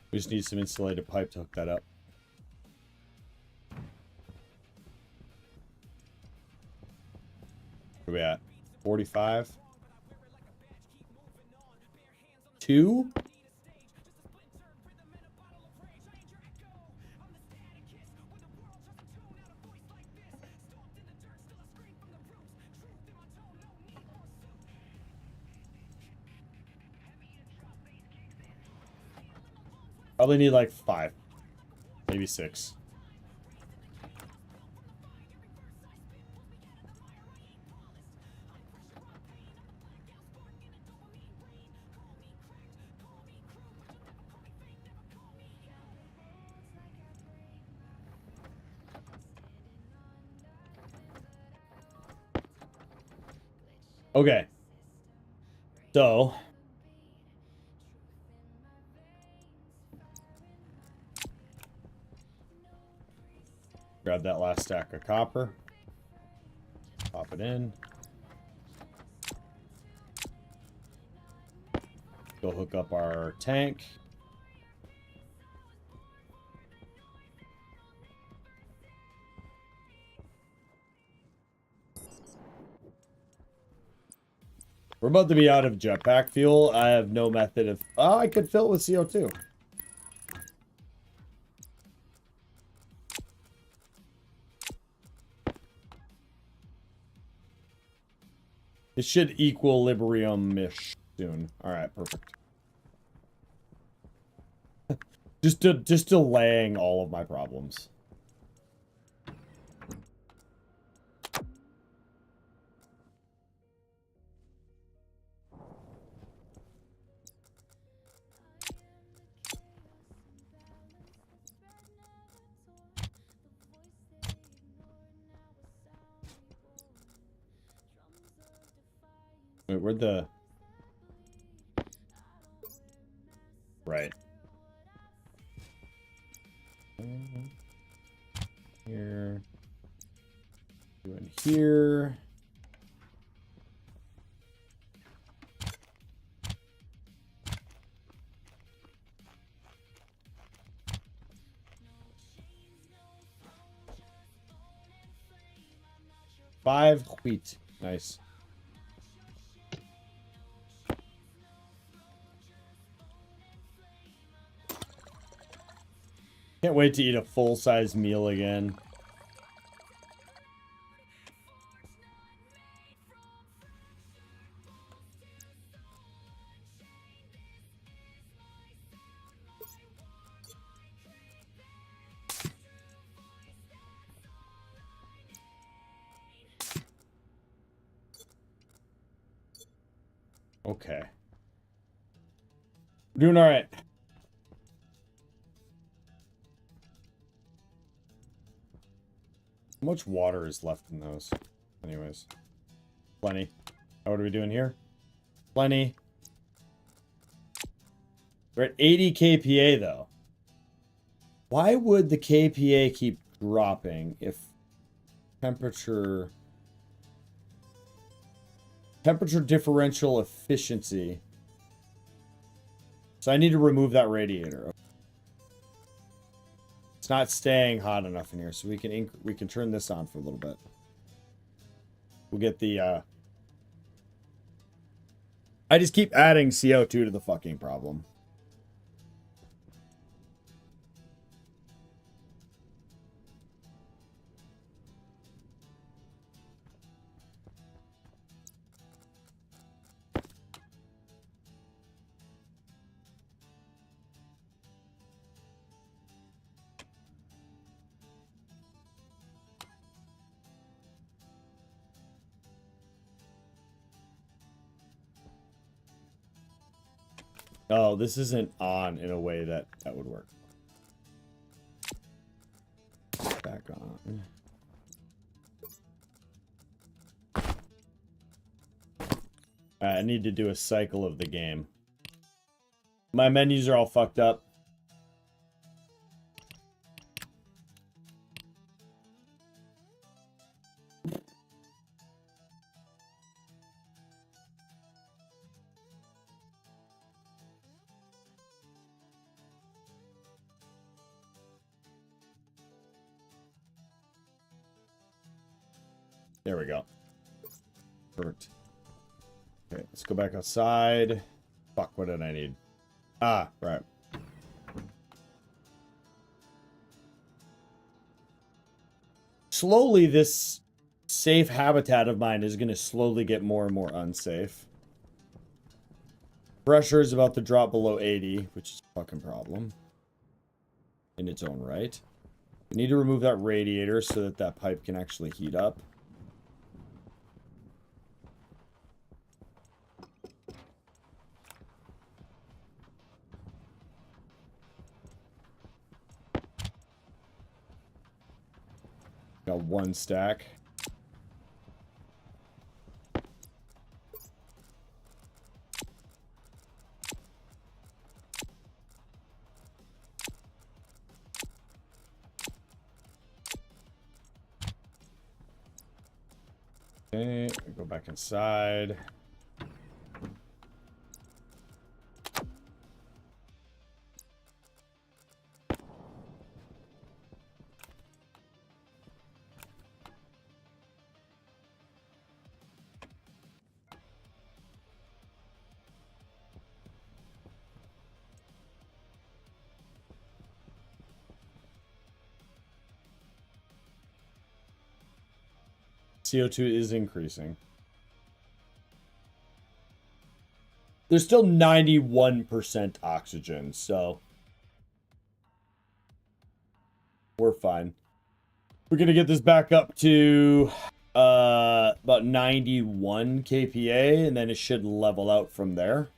We just need some insulated pipe to hook that up. Where are we at? 45? 2? Probably need like 5. Maybe 6. Okay. So grab that last stack of copper. Pop it in. Go hook up our tank. We're about to be out of jetpack fuel. I have no method of... Oh, I could fill it with CO2. It should equilibrium-ish soon. Alright, perfect. just delaying all of my problems. Wait, where'd the... Right. Here. Doing here. Five wheat. Nice. Can't wait to eat a full-size meal again. Okay. We're doing all right. How much water is left in those? Anyways. Plenty. What are we doing here? Plenty. We're at 80 kPa though. Why would the kPa keep dropping if temperature differential efficiency? So I need to remove that radiator. It's not staying hot enough in here, so we can turn this on for a little bit. We'll get the I just keep adding CO2 to the fucking problem. Oh, this isn't on in a way that would work. Back on. I need to do a cycle of the game. My menus are all fucked up. There we go. Perfect. Okay, let's go back outside. Fuck, what did I need? Ah, right. Slowly, this safe habitat of mine is going to slowly get more and more unsafe. Pressure is about to drop below 80, which is a fucking problem in its own right. We need to remove that radiator so that that pipe can actually heat up. Got one stack. Okay, go back inside. CO2 is increasing. There's still 91% oxygen, so we're fine. We're gonna get this back up to about 91 kPa, and then it should level out from there.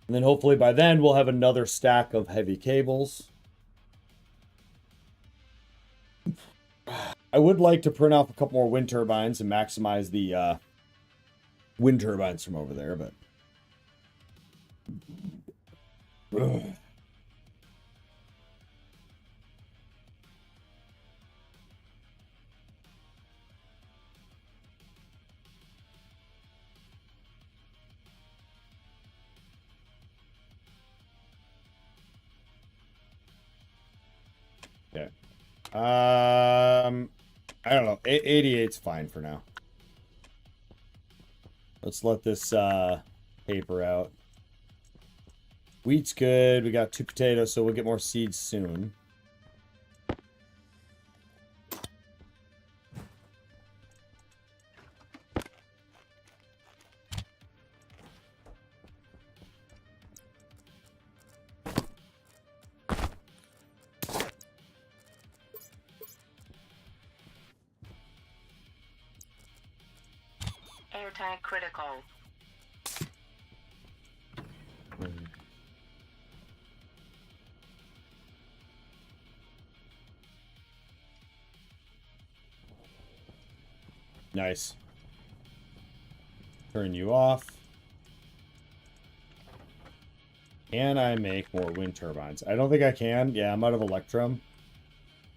And then hopefully by then we'll have another stack of heavy cables. I would like to print off a couple more wind turbines and maximize the wind turbines from over there, but ugh. Okay. I don't know. 88's fine for now. Let's let this paper out. Wheat's good. We got 2 potatoes, so we'll get more seeds soon. Airtime critical. Nice. Turn you off. Can I make more wind turbines? I don't think I can. Yeah, I'm out of Electrum.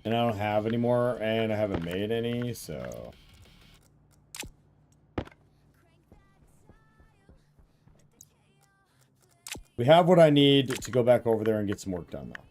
And I don't have any more, and I haven't made any, so... We have what I need to go back over there and get some work done, though.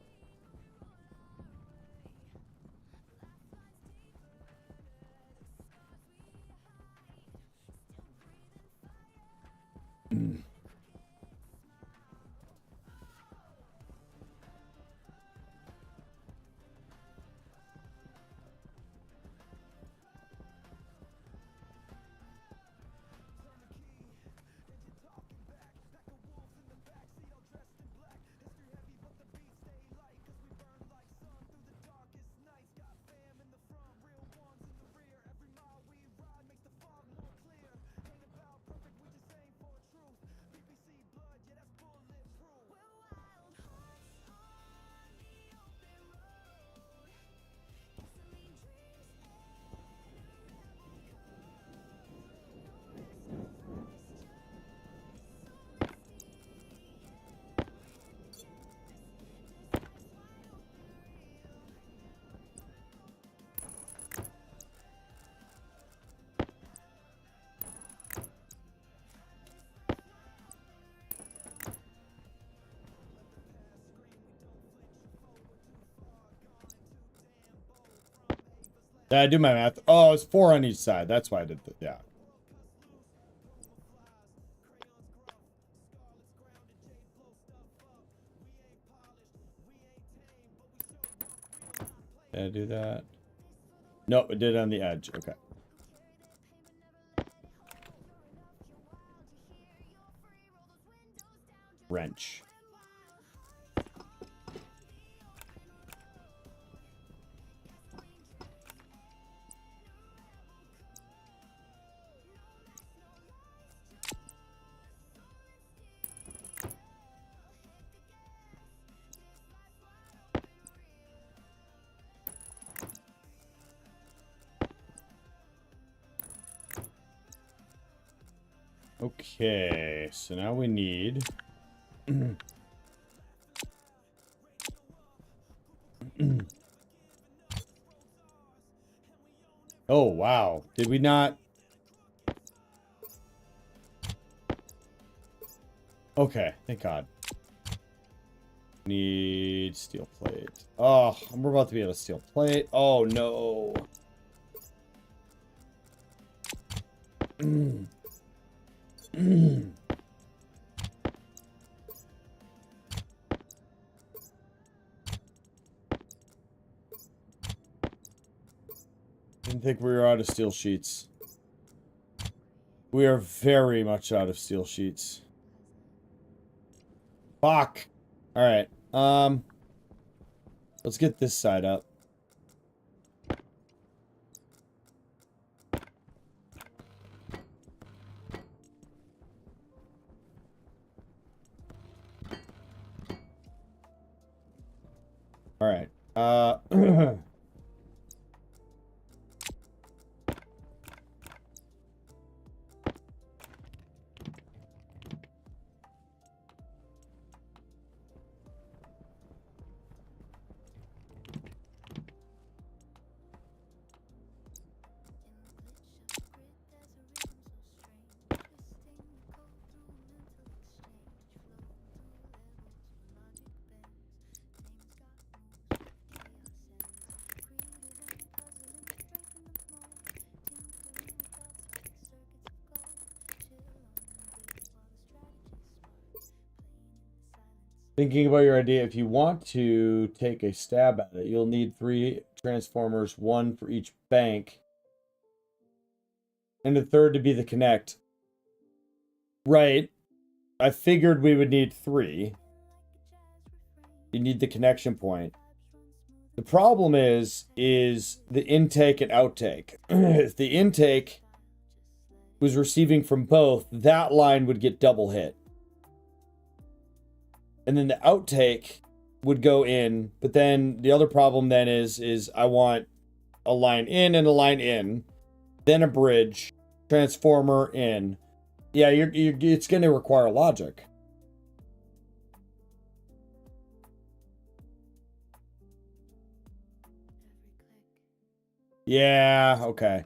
Did I do my math? Oh, it's 4 on each side. That's why I did that. Yeah. Did I do that? Nope, it did on the edge. Okay. Wrench. Okay, so now we need... Oh, wow. Did we not... Okay, thank God. Need steel plate. Oh, we're about to be able to steel plate. Oh, no. Didn't think we were out of steel sheets. We are very much out of steel sheets. Fuck. All right. Let's get this side up. All right. Thinking about your idea, if you want to take a stab at it, you'll need 3 transformers, 1 for each bank, and a third to be the connect. Right. I figured we would need 3. You need the connection point. The problem is the intake and outtake. The intake, who's receiving from both, that line would get double hit. And then the outtake would go in, but then the other problem then is I want a line in and a line in, then a bridge, transformer in. Yeah, it's going to require logic. Yeah, okay.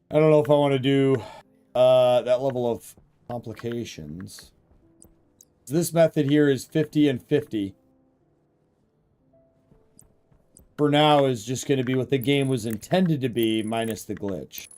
I don't know if I want to do that level of complications. This method here is 50 and 50. For now is just going to be what the game was intended to be, minus the glitch.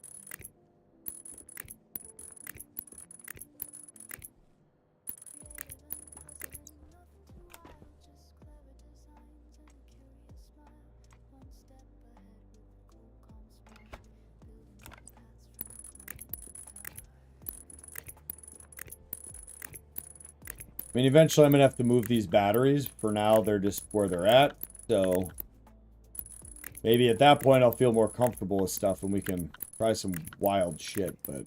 I mean, eventually I'm going to have to move these batteries. For now, they're just where they're at. So, maybe at that point I'll feel more comfortable with stuff and we can try some wild shit, but...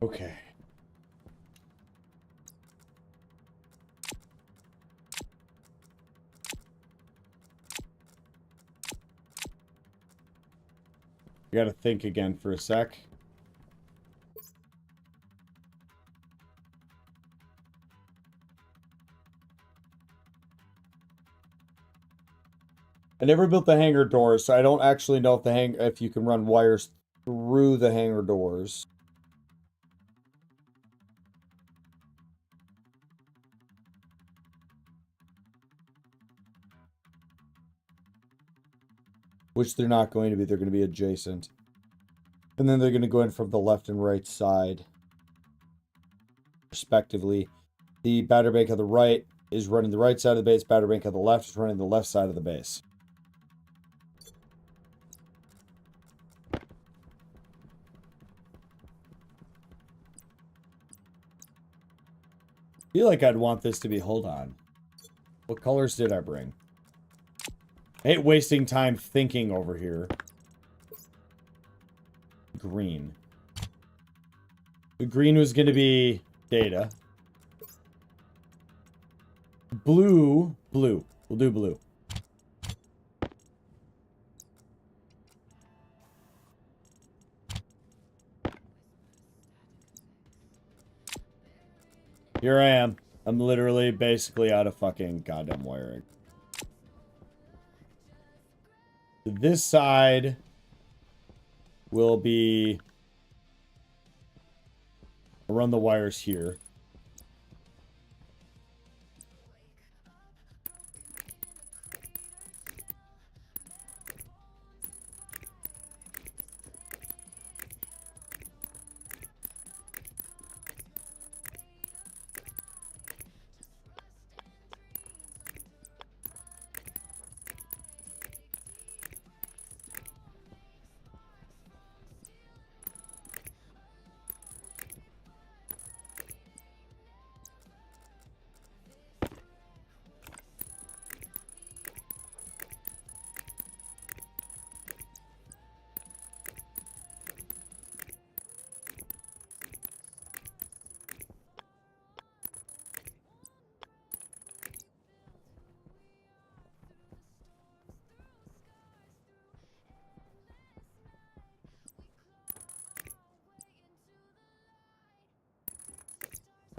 Okay. I gotta think again for a sec. I never built the hangar doors, so I don't actually know if you can run wires through the hangar doors. Which they're not going to be. They're going to be adjacent. And then they're going to go in from the left and right side, respectively. The battery bank on the right is running the right side of the base. Battery bank on the left is running the left side of the base. I feel like I'd want this to be... Hold on. What colors did I bring? I hate wasting time thinking over here. Green. The green was going to be data. Blue. Blue. We'll do blue. Here I am. I'm literally basically out of fucking goddamn wiring. This side will be... I'll run the wires here.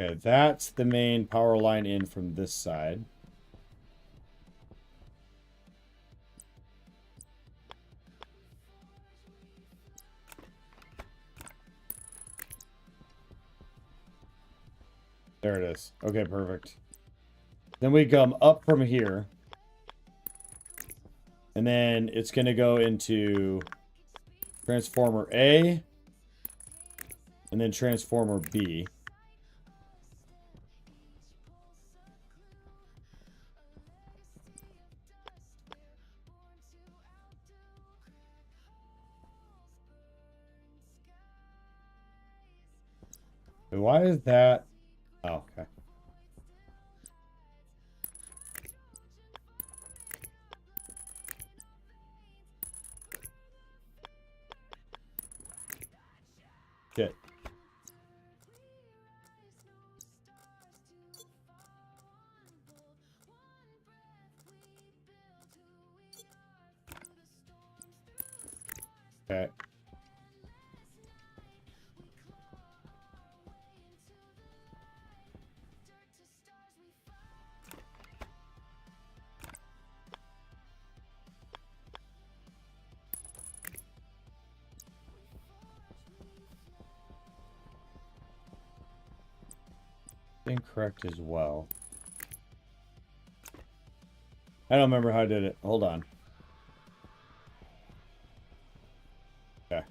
Okay, that's the main power line in from this side. There it is. Okay, perfect. Then we come up from here. And then it's going to go into Transformer A. And then transformer B. Why is that? Oh, okay. Shit. Okay. Incorrect as well. I don't remember how I did it. Hold on. Okay.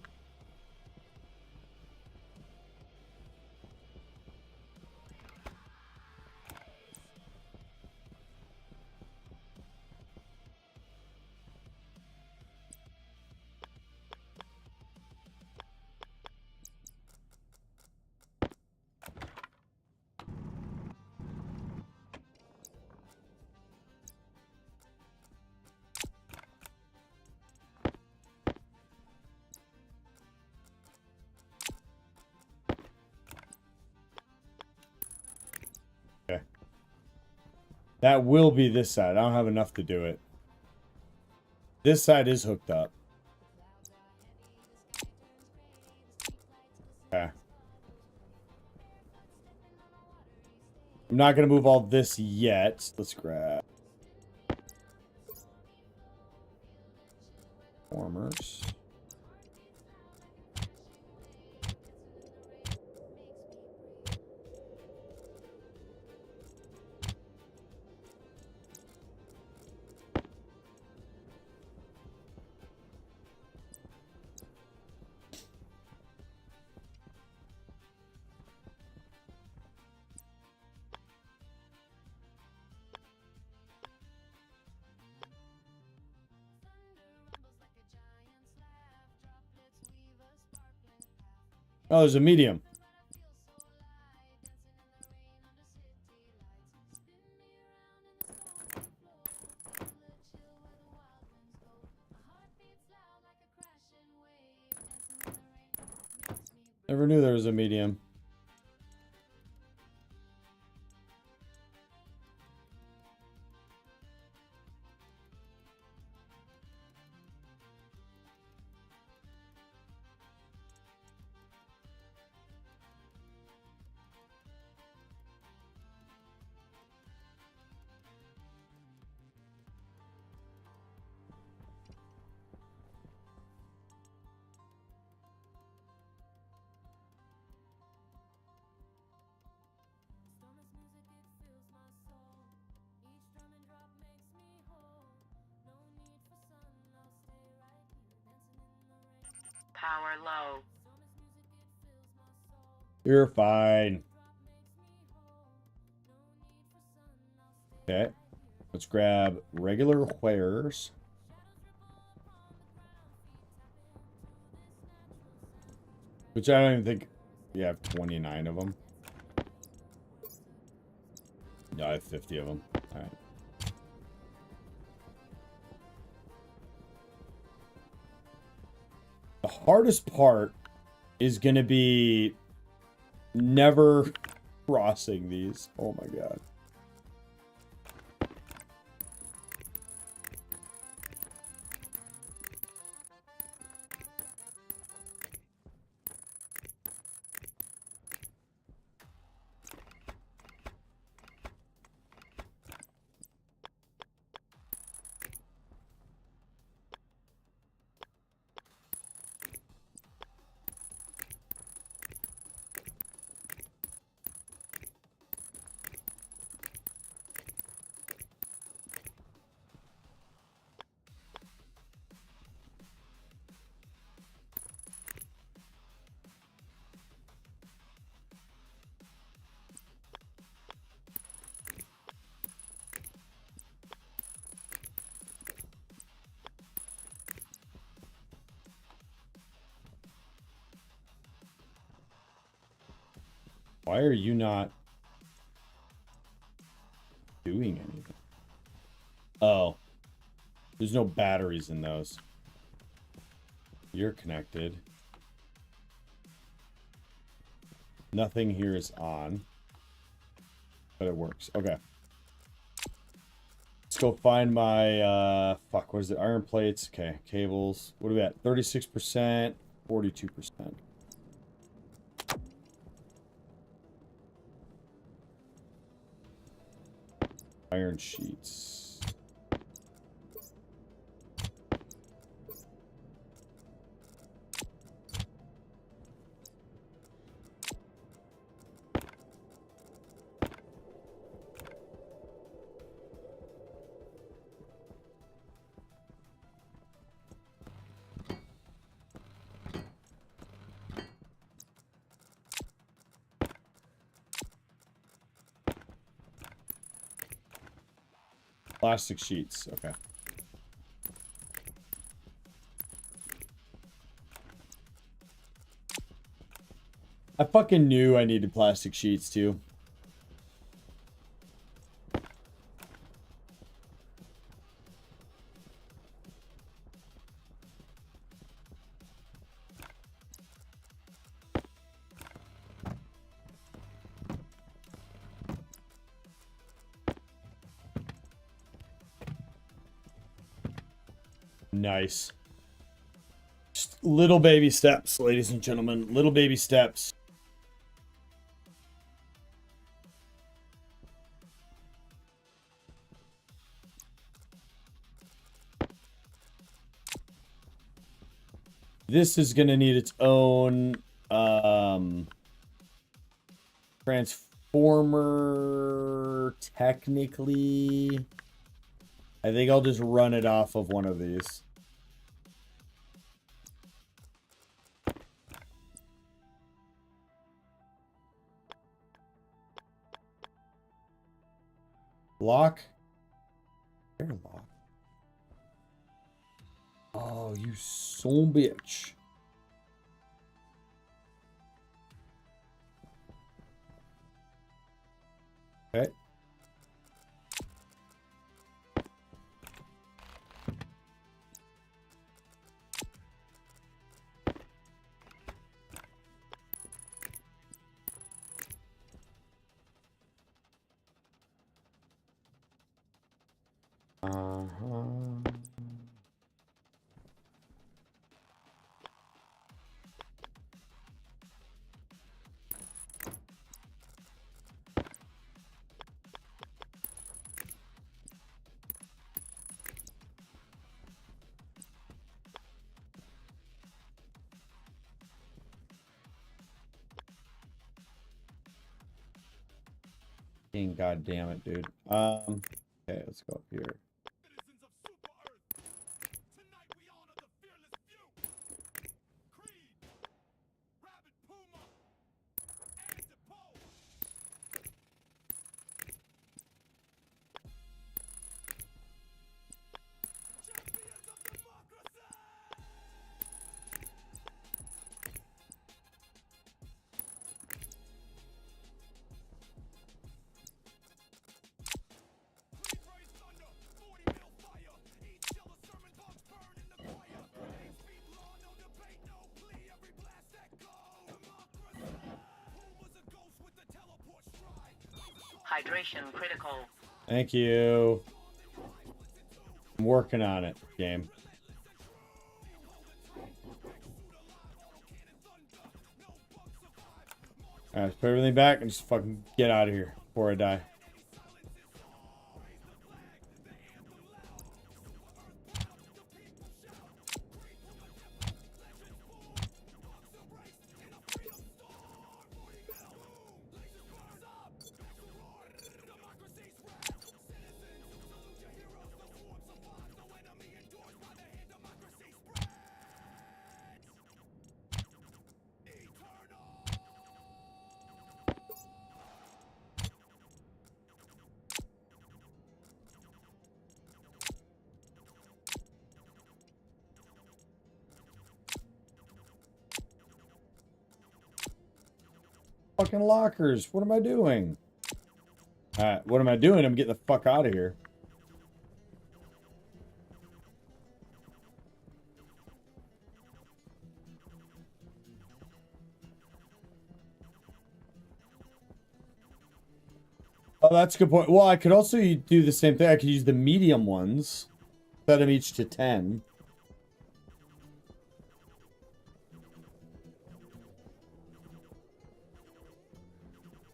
Okay. That will be this side. I don't have enough to do it. This side is hooked up. Okay. I'm not going to move all this yet. Let's grab formers. Oh, there's a medium. Never knew there was a medium. Power low. You're fine. Okay. Let's grab regular wares. Which I don't even think you have 29 of them. No, I have 50 of them. All right. The hardest part is going to be never crossing these. Oh my god. Why are you not doing anything? Oh. There's no batteries in those. You're connected. Nothing here is on. But it works. Okay. Let's go find my, fuck, what is it? Iron plates. Okay, cables. What are we at? 36%, 42%. Iron sheets. Plastic sheets. Okay. I fucking knew I needed plastic sheets too. Nice. Just little baby steps, ladies and gentlemen. Little baby steps. This is going to need its own transformer, technically. I think I'll just run it off of one of these. Lock? Airlock. Oh, you son bitch. Okay. God damn it, dude. Okay, let's go up here. Hydration critical. Thank you. I'm working on it, game. Alright, let's put everything back and just fucking get out of here before I die. fucking lockers. What am I doing? Alright, what am I doing? I'm getting the fuck out of here. Oh, that's a good point. Well, I could also do the same thing. I could use the medium ones. Set them each to 10.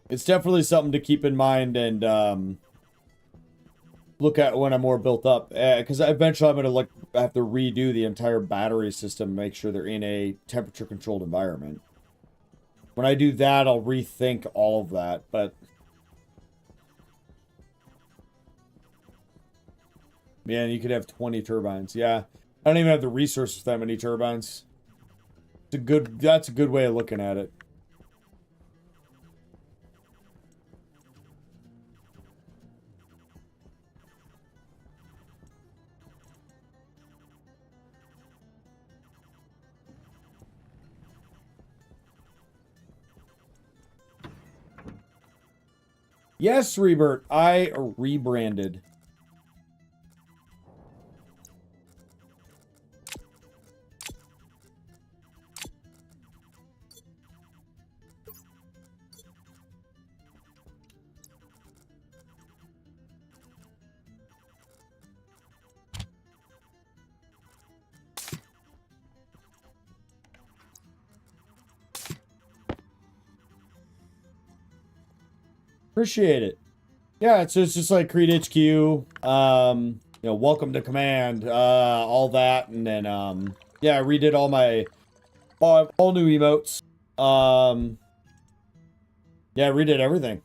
It's definitely something to keep in mind and look at when I'm more built up. Because eventually I'm going to have to redo the entire battery system, make sure they're in a temperature-controlled environment. When I do that, I'll rethink all of that, but... Man, you could have 20 turbines. Yeah. I don't even have the resources for that many turbines. That's a good way of looking at it. Yes, Rebirth. I rebranded. Appreciate it. Yeah, it's just like CreedHQ, you know, welcome to command, all that, and then, yeah, I redid all new emotes. Yeah, I redid everything.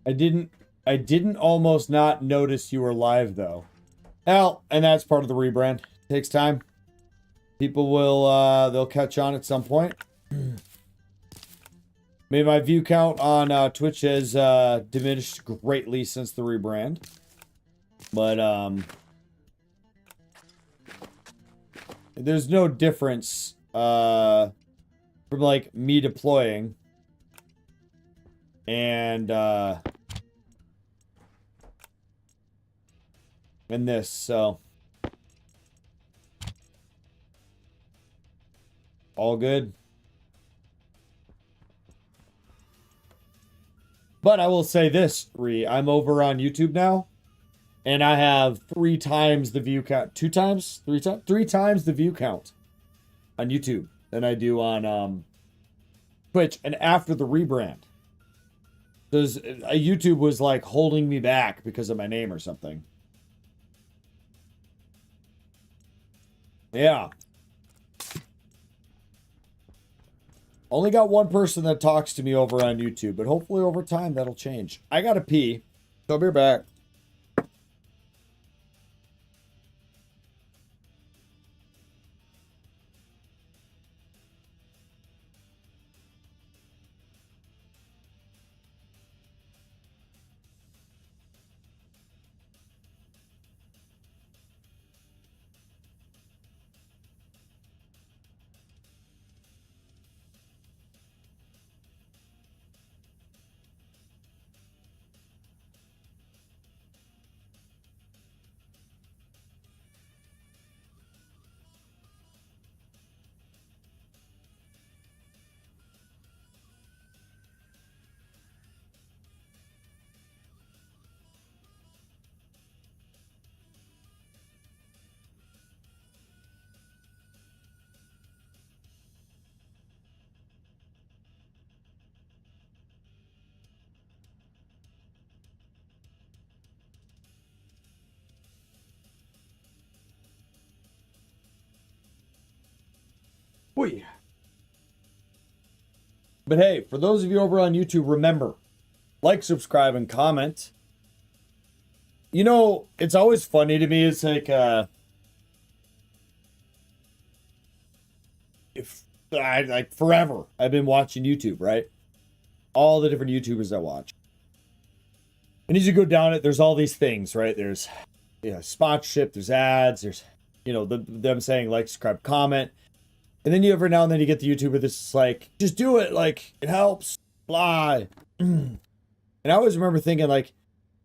I didn't almost not notice you were live though. Hell, and that's part of the rebrand. Takes time. People will they'll catch on at some point. Maybe my view count on Twitch has diminished greatly since the rebrand. But there's no difference from like me deploying and this, so all good. But I will say this, I'm over on YouTube now, and I have 3 times the view count. 2 times? 3 times? 3 times the view count on YouTube than I do on Twitch, and after the rebrand. Because YouTube was like holding me back because of my name or something. Yeah. Only got one person that talks to me over on YouTube, but hopefully over time that'll change. I gotta pee, so I'll be back. Oy. But hey, for those of you over on YouTube, remember, like, subscribe, and comment. You know, it's always funny to me. It's like, like forever, I've been watching YouTube, right? All the different YouTubers I watch. And as you go down it, there's all these things, right? There's, sponsorship, there's ads, there's, them saying like, subscribe, comment. And then you every now and then you get the YouTuber that's like, just do it, like, it helps, blah. And I always remember thinking, like,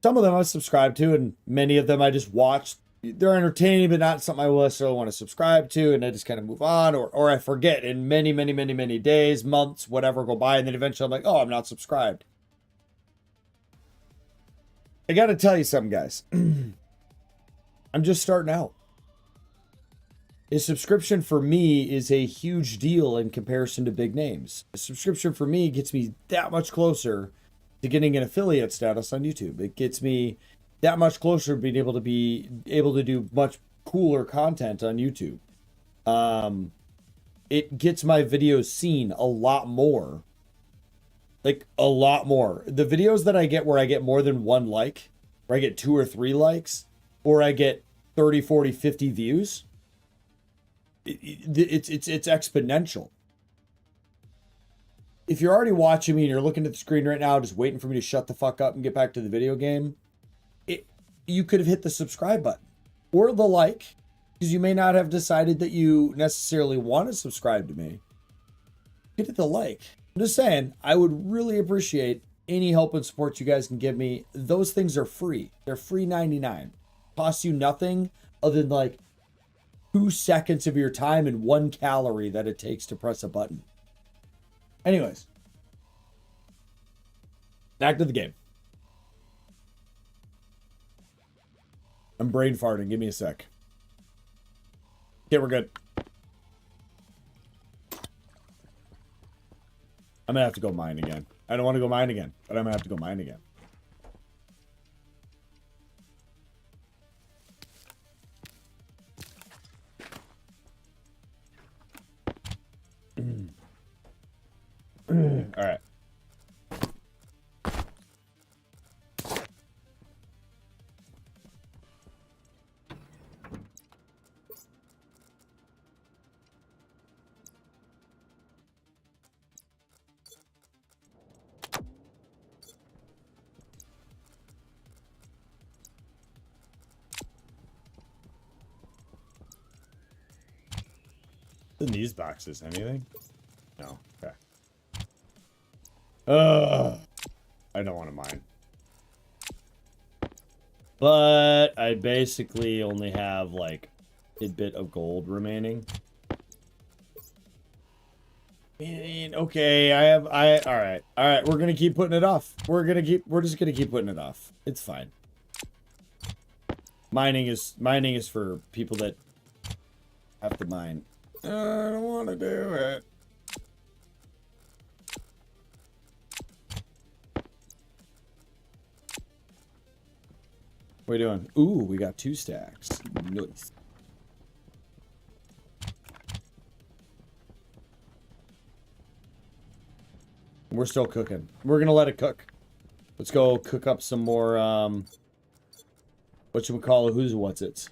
some of them I subscribe to, and many of them I just watch. They're entertaining, but not something I necessarily want to subscribe to, and I just kind of move on, or I forget, and many days, months, whatever go by, and then eventually I'm like, oh, I'm not subscribed. I gotta tell you something, guys. I'm just starting out. A subscription for me is a huge deal in comparison to big names. A subscription for me gets me that much closer to getting an affiliate status on YouTube. It gets me that much closer to being able to do much cooler content on YouTube. It gets my videos seen a lot more. Like, a lot more. The videos that I get where I get more than one like, where I get 2 or 3 likes, or I get 30, 40, 50 views, it's exponential. If you're already watching me and you're looking at the screen right now, just waiting for me to shut the fuck up and get back to the video game, you could have hit the subscribe button or the like, because you may not have decided that you necessarily want to subscribe to me. You could hit the like. I'm just saying, I would really appreciate any help and support you guys can give me. Those things are free. They're free 99. Costs you nothing other than like 2 seconds of your time and 1 calorie that it takes to press a button. Anyways, back to the game. I'm brain farting. Give me a sec. Okay, we're good. I'm gonna have to go mine again. I don't want to go mine again, but I'm gonna have to go mine again. All right. In these boxes, anything? No. Okay. I don't want to mine. But I basically only have like a bit of gold remaining. Okay, all right, we're gonna keep putting it off. We're just gonna keep putting it off. It's fine. Mining is for people that have to mine. I don't want to do it. What are we doing? Ooh, we got 2 stacks. Nice. We're still cooking. We're gonna let it cook. Let's go cook up some more, whatchamacallit, who's what's it's.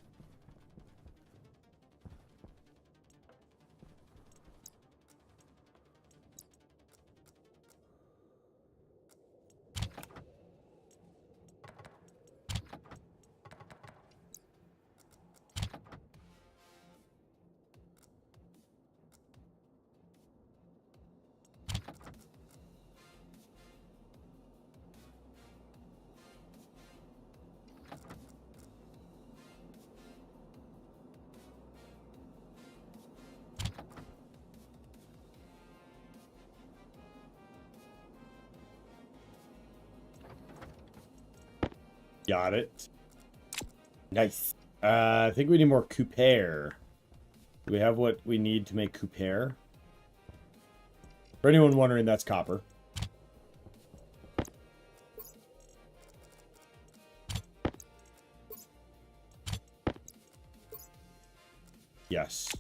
Got it. Nice. I think we need more couper. Do we have what we need to make couper? For anyone wondering, that's copper. Yes.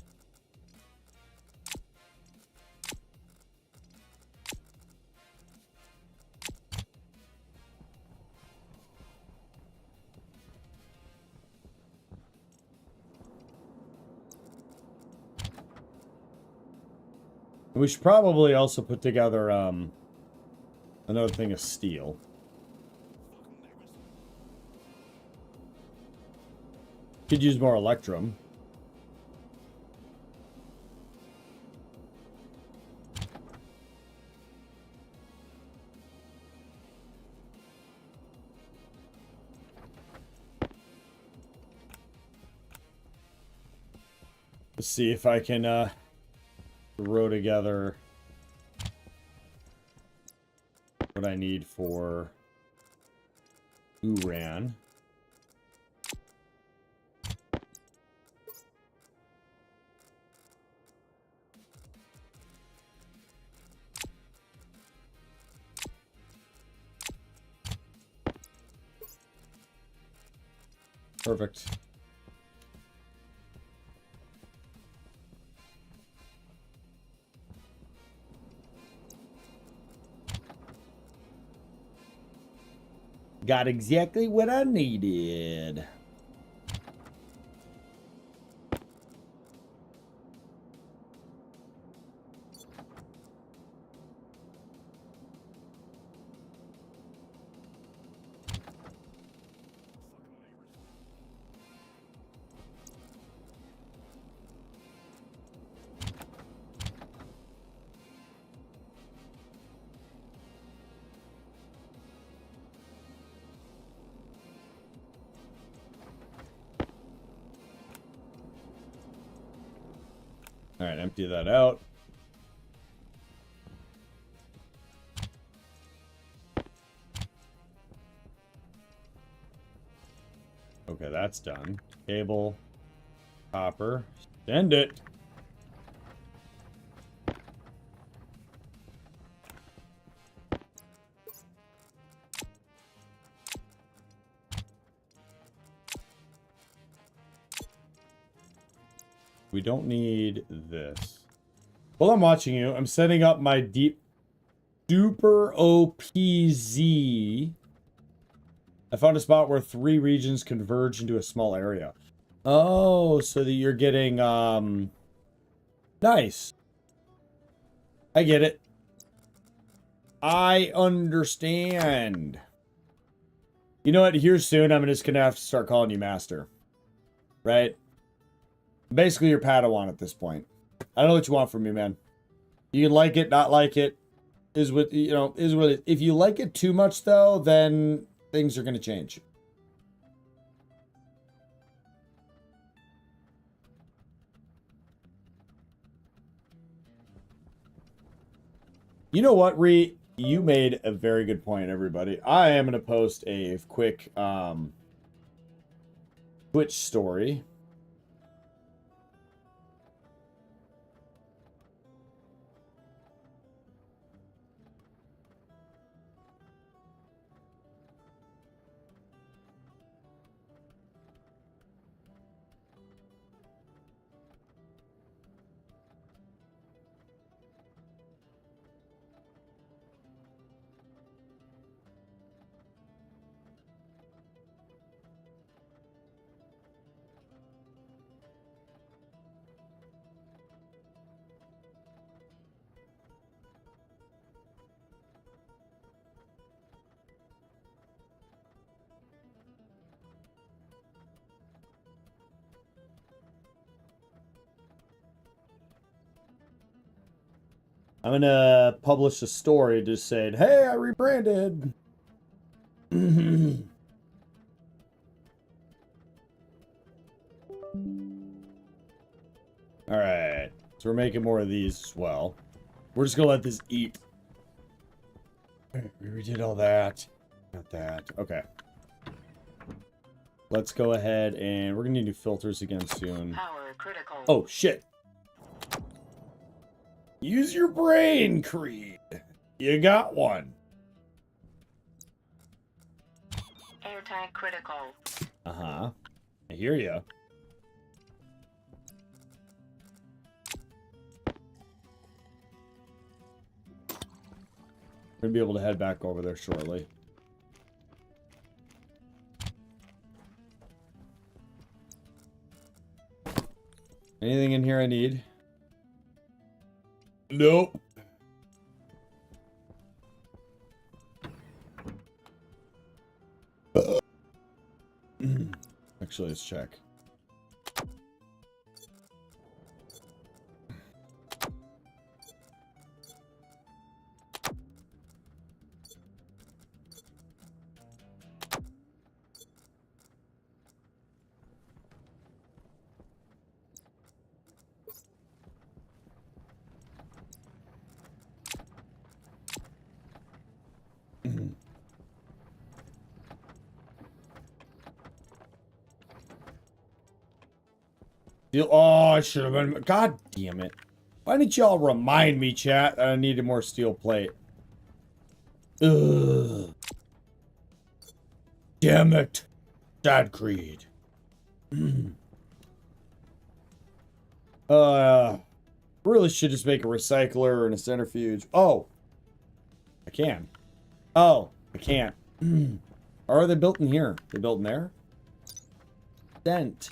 We should probably also put together another thing of steel. Could use more electrum. Let's see if I can throw together what I need for Uran. Perfect. Got exactly what I needed. All right, empty that out. Okay, that's done. Cable, copper, send it. We don't need this. While I'm watching you, I'm setting up my duper OPZ. I found a spot where 3 regions converge into a small area. Oh, so that you're getting, nice. I get it. I understand. You know what? Here soon, I'm just gonna have to start calling you Master. Right? Basically, your Padawan at this point. I don't know what you want from me, man. You can like it, not like it. Is what, you know, is what it is. If you like it too much, though, then things are going to change. You know what, Ree? You made a very good point, everybody. I am going to post a quick Twitch story. I'm gonna publish a story just saying, hey, I rebranded. Alright. So we're making more of these as well. We're just gonna let this eat. We redid all that. Got that. Okay. Let's go ahead and we're gonna need new filters again soon. Power critical. Oh, shit. Use your brain, Creed. You got one. Airtight critical. Uh-huh. I hear ya. We're gonna be able to head back over there shortly. Anything in here I need? Nope. Actually, let's check. Oh, I should have been. God damn it. Why didn't y'all remind me, chat, that I needed more steel plate? Ugh. Damn it. Sad Creed. Really should just make a recycler and a centrifuge. Oh. I can. Oh, I can't. Or are they built in here? They built in there? Dent.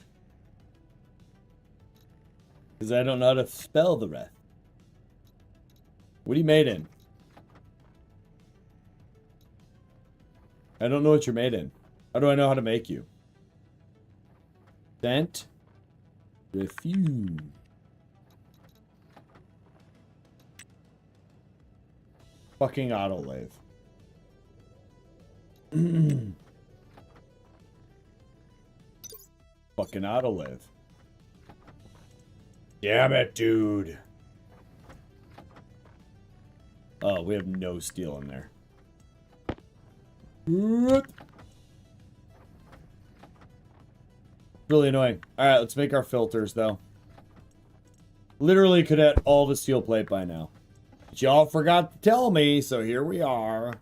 Because I don't know how to spell the rest. What are you made in? I don't know what you're made in. How do I know how to make you? Dent. Refuse. Fucking autolathe. Fucking autolathe. Damn it, dude. Oh, we have no steel in there. Really annoying. Alright, let's make our filters, though. Literally could have all the steel plate by now. But y'all forgot to tell me, so here we are.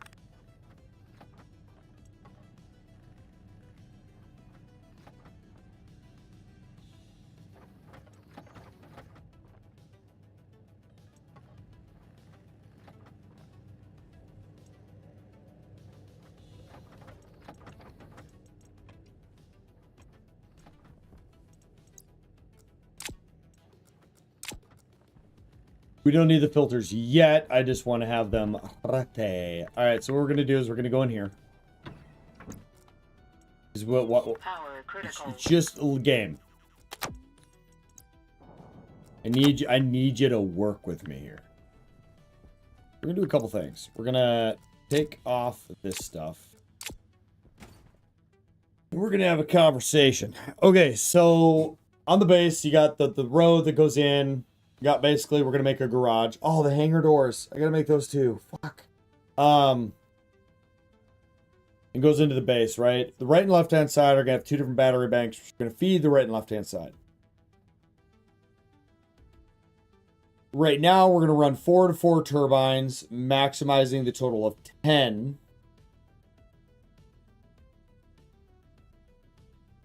We don't need the filters yet. I just want to have them ready. Alright, so what we're going to do is we're going to go in here. Is what Power critical. just a game. I need you to work with me here. We're going to do a couple things. We're going to take off this stuff. And we're going to have a conversation. Okay, so on the base, you got the road that goes in. Got basically, we're gonna make a garage. Oh, the hangar doors. I gotta make those too. Fuck. It goes into the base, right? The right and left hand side are gonna have two different battery banks. We're gonna feed the right and left hand side. Right now, we're gonna run 4 to 4 turbines, maximizing the total of 10.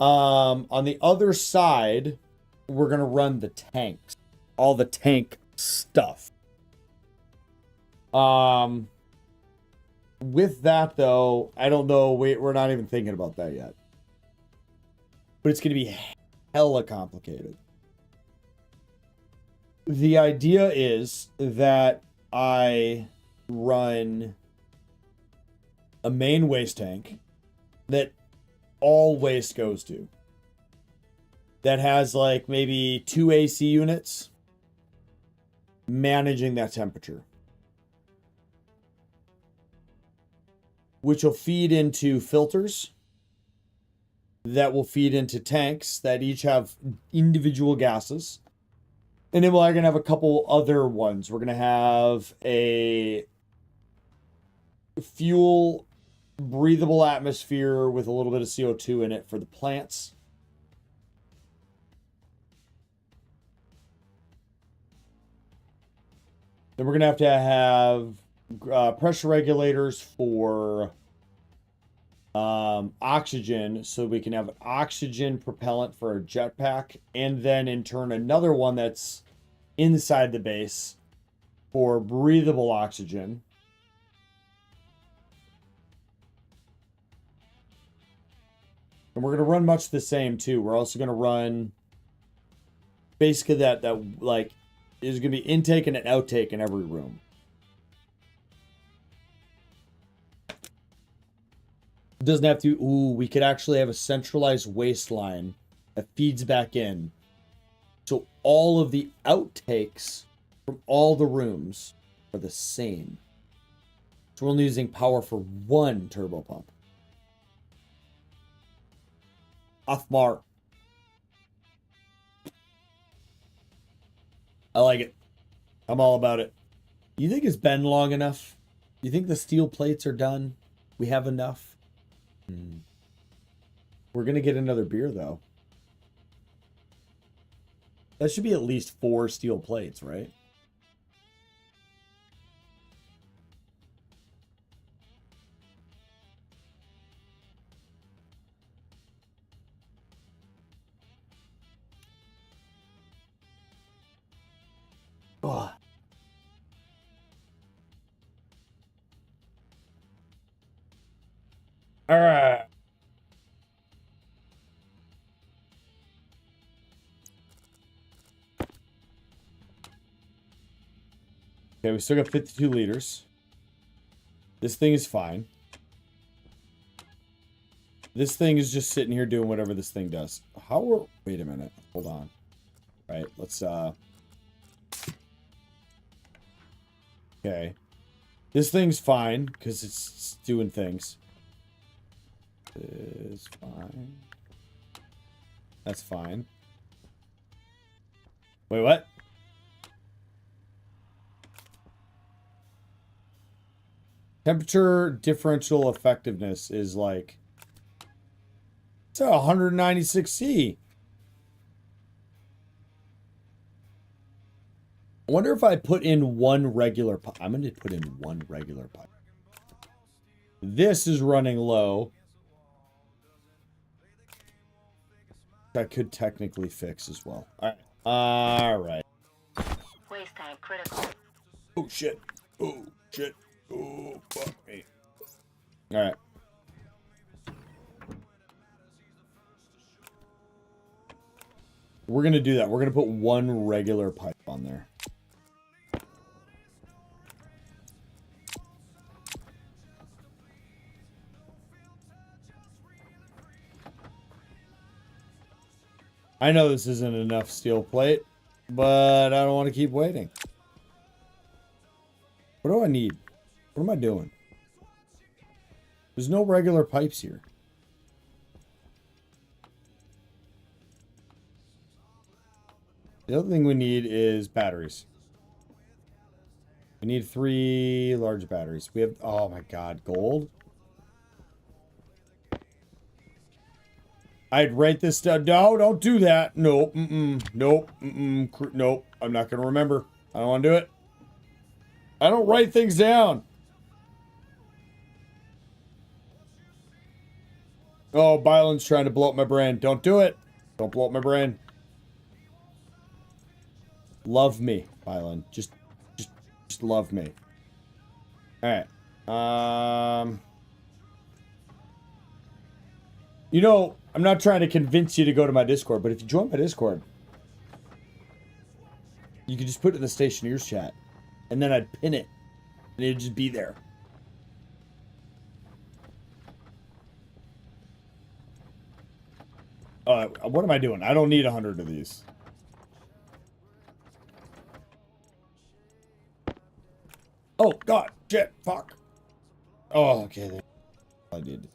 On the other side, we're gonna run the tanks. All the tank stuff. With that, though, I don't know. We're not even thinking about that yet. But it's going to be hella complicated. The idea is that I run a main waste tank that all waste goes to. That has like maybe 2 AC units managing that temperature, which will feed into filters that will feed into tanks that each have individual gases. And then we're going to have a couple other ones. We're going to have a fuel breathable atmosphere with a little bit of CO2 in it for the plants. Then we're going to have pressure regulators for oxygen, so we can have an oxygen propellant for a jetpack, and then in turn another one that's inside the base for breathable oxygen. And we're going to run much the same too. We're also going to run basically that like There's going to be intake and an outtake in every room. It doesn't have to... Ooh, we could actually have a centralized waistline that feeds back in. So all of the outtakes from all the rooms are the same. So we're only using power for one turbo pump. Off-mark. I like it. I'm all about it. You think it's been long enough? You think the steel plates are done? We have enough? We're going to get another beer, though. That should be at least 4 steel plates, right? Ugh. All right. Okay, we still got 52 liters. This thing is fine. This thing is just sitting here doing whatever this thing does. Wait a minute. Hold on. All right, let's, okay. This thing's fine, because it's doing things. It's fine. That's fine. Wait, what? Temperature differential effectiveness is like... It's 196C. I wonder if I put in one regular pipe. I'm going to put in one regular pipe. This is running low. I could technically fix as well. All right. Waste time critical. Oh, shit. Oh, shit. Oh, fuck me. All right. We're going to do that. We're going to put one regular pipe on there. I know this isn't enough steel plate, but I don't want to keep waiting. What do I need? What am I doing? There's no regular pipes here. The other thing we need is batteries. We need 3 large batteries. We have, oh my god, gold? I'd write this down. No, don't do that. Nope. Nope. Nope. I'm not going to remember. I don't want to do it. I don't write things down. Oh, Byland's trying to blow up my brain. Don't do it. Don't blow up my brain. Love me, Byland. Just love me. All right. You know, I'm not trying to convince you to go to my Discord, but if you join my Discord, you can just put it in the Stationeers chat, and then I'd pin it, and it'd just be there. What am I doing? I don't need 100 of these. Oh, God. Shit. Fuck. Oh, okay. I did.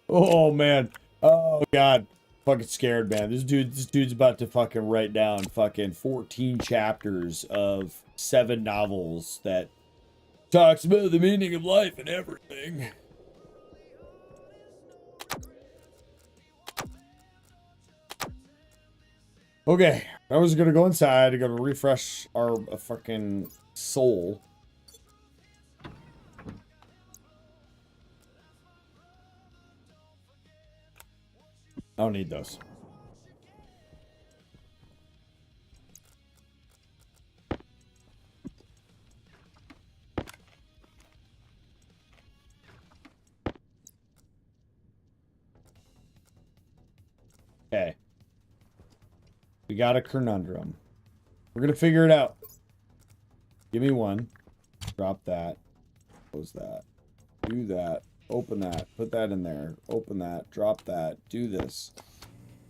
Oh, man. Oh, God. Fucking scared, man. This dude's about to fucking write down fucking 14 chapters of 7 novels that talks about the meaning of life and everything. Okay, I was gonna go inside. I'm gonna refresh our fucking soul. I don't need those. Okay. We got a conundrum. We're gonna figure it out. Give me one. Drop that. Close that. Do that. Open that. Put that in there. Open that. Drop that. Do this.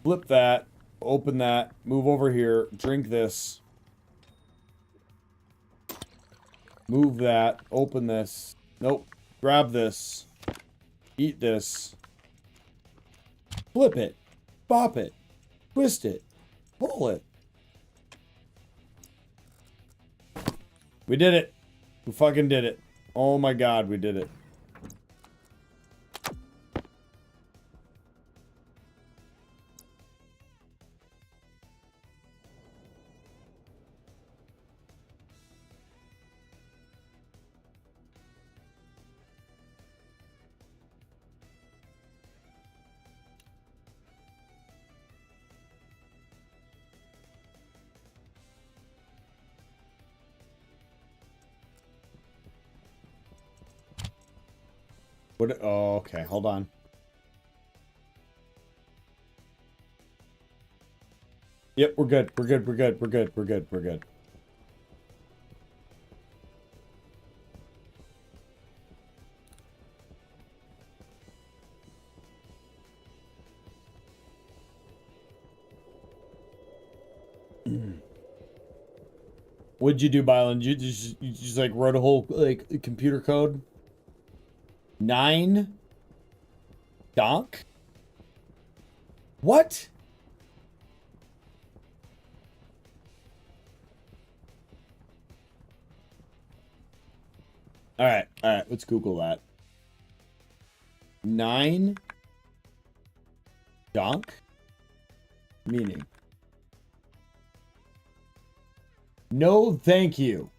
Flip that. Open that. Move over here. Drink this. Move that. Open this. Nope. Grab this. Eat this. Flip it. Bop it. Twist it. Pull it. We did it. We fucking did it. Oh my god, we did it. What? Oh, okay. Hold on. Yep, we're good. We're good. We're good. We're good. We're good. We're good. What'd you do, Byland? You just like wrote a whole like computer code? 9 donk? What? All right, let's Google that. 9 donk? Meaning? No, thank you.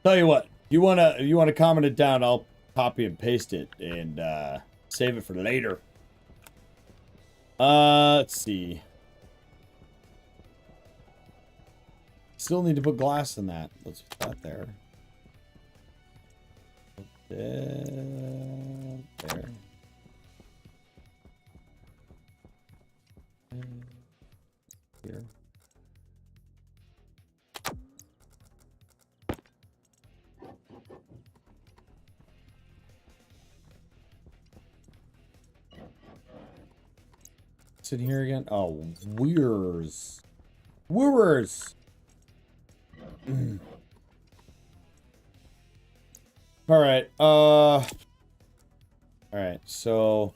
Tell you what, you wanna comment it down, I'll copy and paste it and save it for later. Let's see. Still need to put glass in that. Let's put that there. There. Here. In here again. Oh, Weir's. Wooers. All right. All right. So.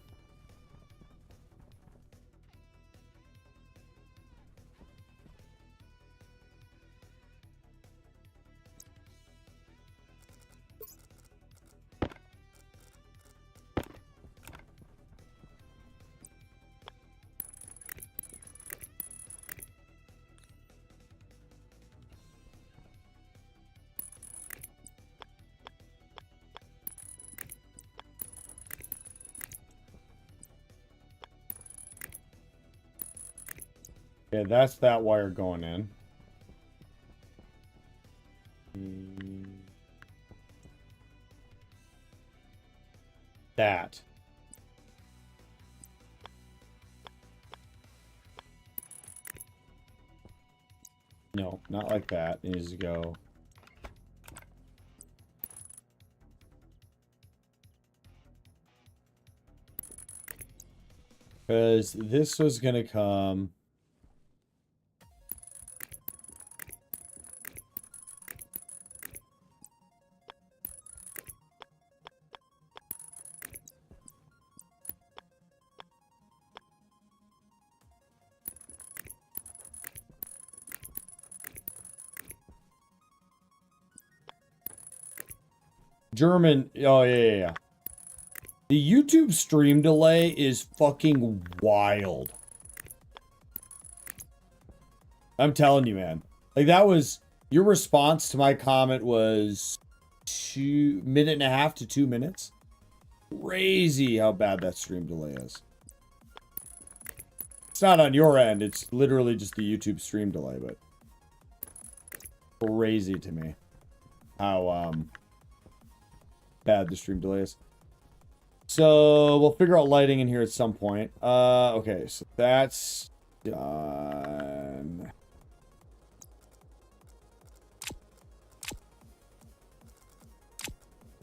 Yeah, that's that wire going in. That. No, not like that. It needs to go. Because this was going to come. German. Oh, yeah. The YouTube stream delay is fucking wild. I'm telling you, man. Like, that was... Your response to my comment was 1.5 to 2 minutes. crazy how bad that stream delay is. It's not on your end. It's literally just the YouTube stream delay, but crazy to me how bad the stream delay is. So we'll figure out lighting in here at some point. Okay, so that's done.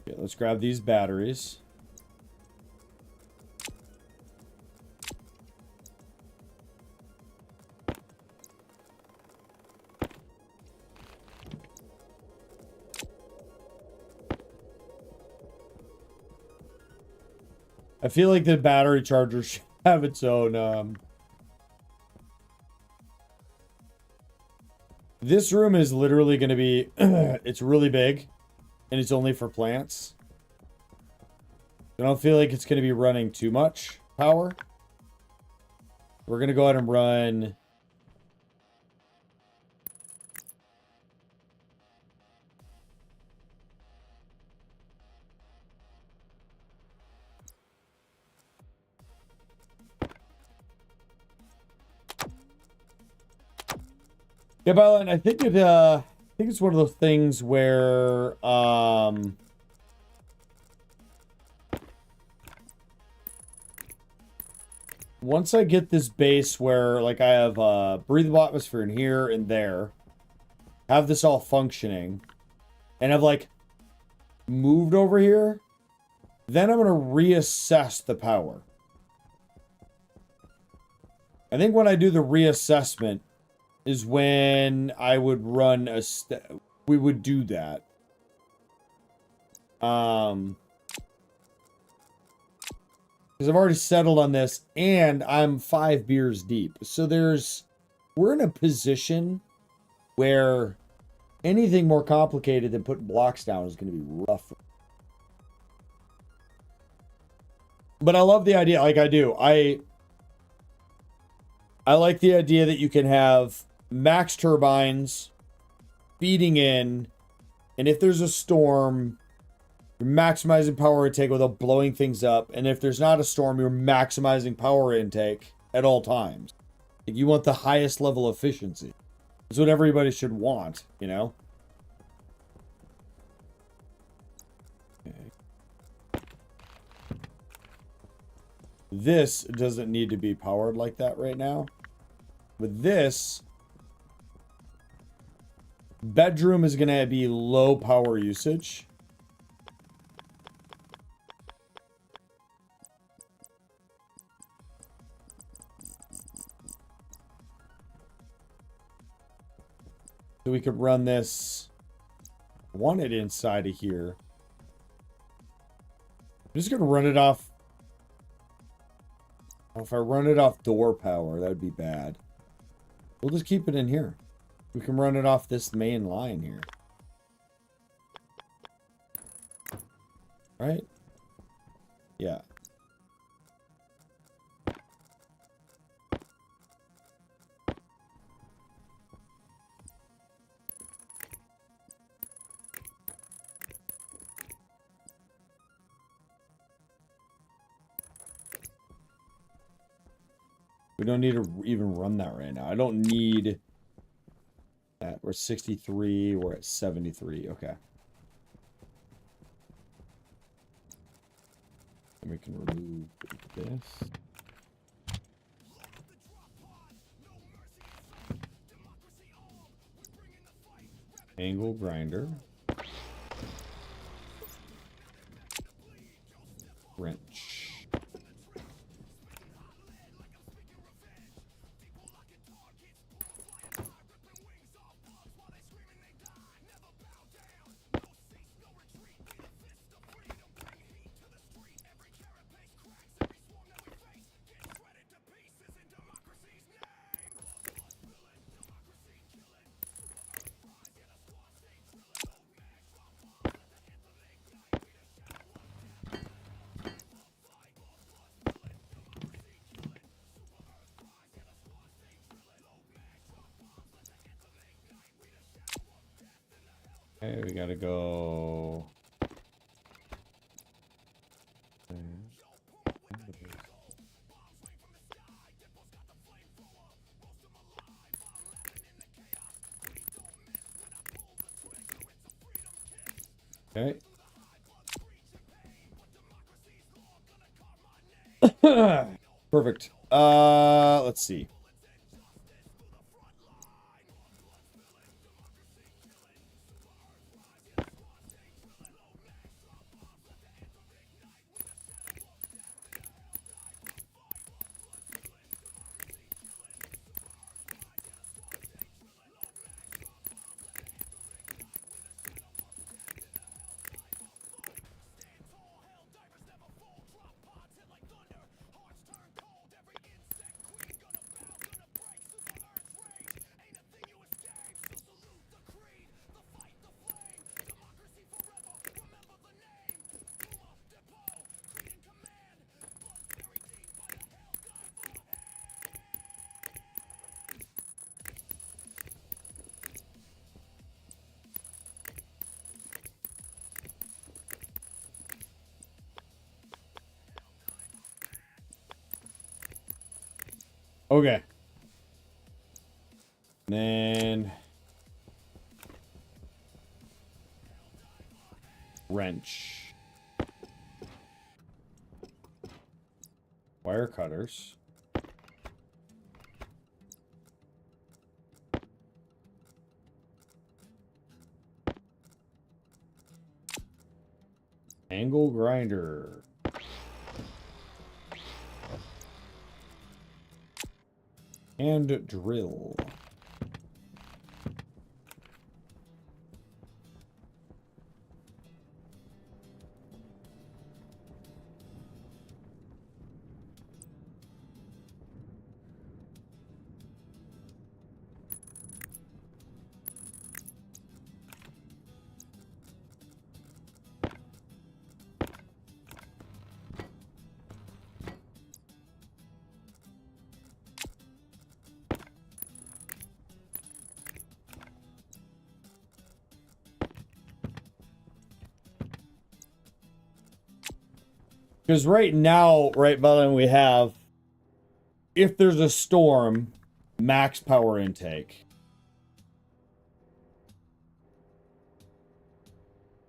Okay, let's grab these batteries. I feel like the battery charger should have its own, This room is literally going to be, it's really big, and it's only for plants. I don't feel like it's going to be running too much power. We're going to go ahead and run... Yeah, Byron, I think it's one of those things where, once I get this base where, like, I have, breathable atmosphere in here and there, have this all functioning, and I've, like, moved over here, then I'm going to reassess the power. I think when I do the reassessment is when I would run we would do that. Because I've already settled on this, and I'm 5 beers deep. So we're in a position where anything more complicated than putting blocks down is going to be rough. But I love the idea, like I do. I like the idea that you can have max turbines feeding in, and if there's a storm, you're maximizing power intake without blowing things up, and if there's not a storm, you're maximizing power intake at all times. Like, you want the highest level of efficiency. That's what everybody should want, you know? Okay. This doesn't need to be powered like that right now. With this, bedroom is going to be low power usage. So we could run this. I want it inside of here. I'm just going to run it off. If I run it off door power, that would be bad. We'll just keep it in here. We can run it off this main line here. Right? Yeah. We don't need to even run that right now. I don't need that. We're 63. We're at 73. Okay. And we can remove this. Angle grinder. Wrench. Okay, we gotta go. Okay. Okay. Perfect. Let's see. Okay. Then wrench. Wire cutters. Angle grinder. And drill. Because right now, right, Valen, we have, if there's a storm, max power intake.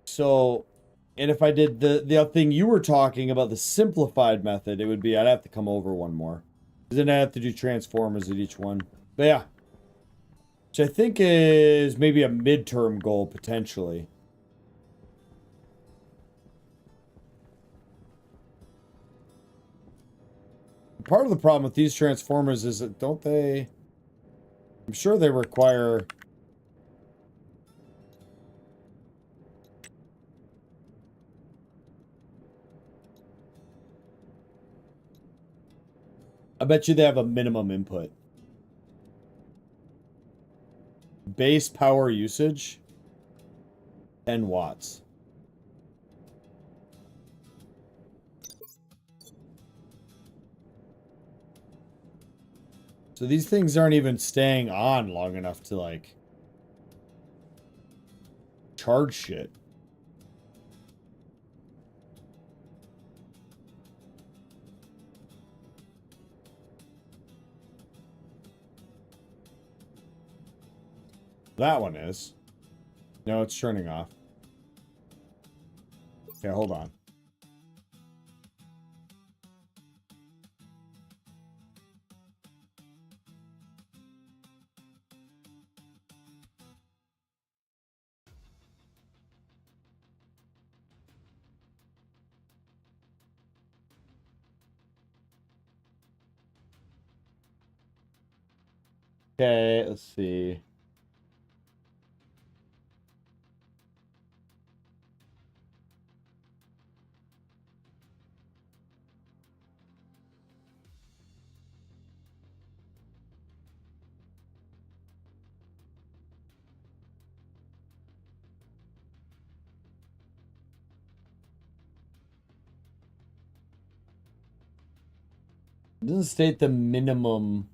So, and if I did the thing you were talking about, the simplified method, it would be, I'd have to come over one more. Then I have to do transformers at each one. But yeah. Which I think is maybe a midterm goal, potentially. Part of the problem with these transformers is that don't they... I'm sure they require... I bet you they have a minimum input. Base power usage, 10 watts. So these things aren't even staying on long enough to, like, charge shit. That one is. No, it's turning off. Okay, hold on. Okay, let's see. It doesn't state the minimum.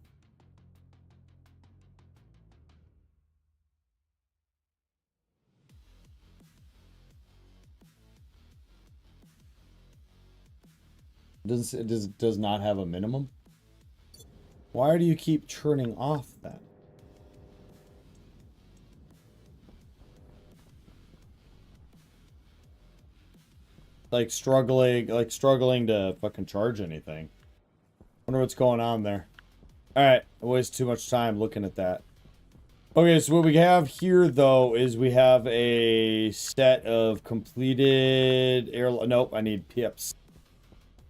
It does not have a minimum. Why do you keep turning off then? like struggling to fucking charge anything. Wonder what's going on there. Alright, I waste too much time looking at that. Okay, so what we have here, though, is we have a set of completed air... Nope, I need pips.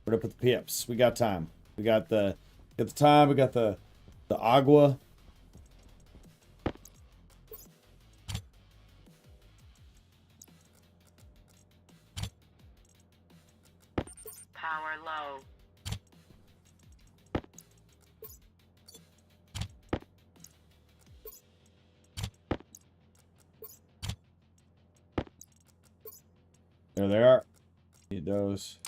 Where to put the pips? We got time. We got the time, we got the agua. Power low. There they are. Need those.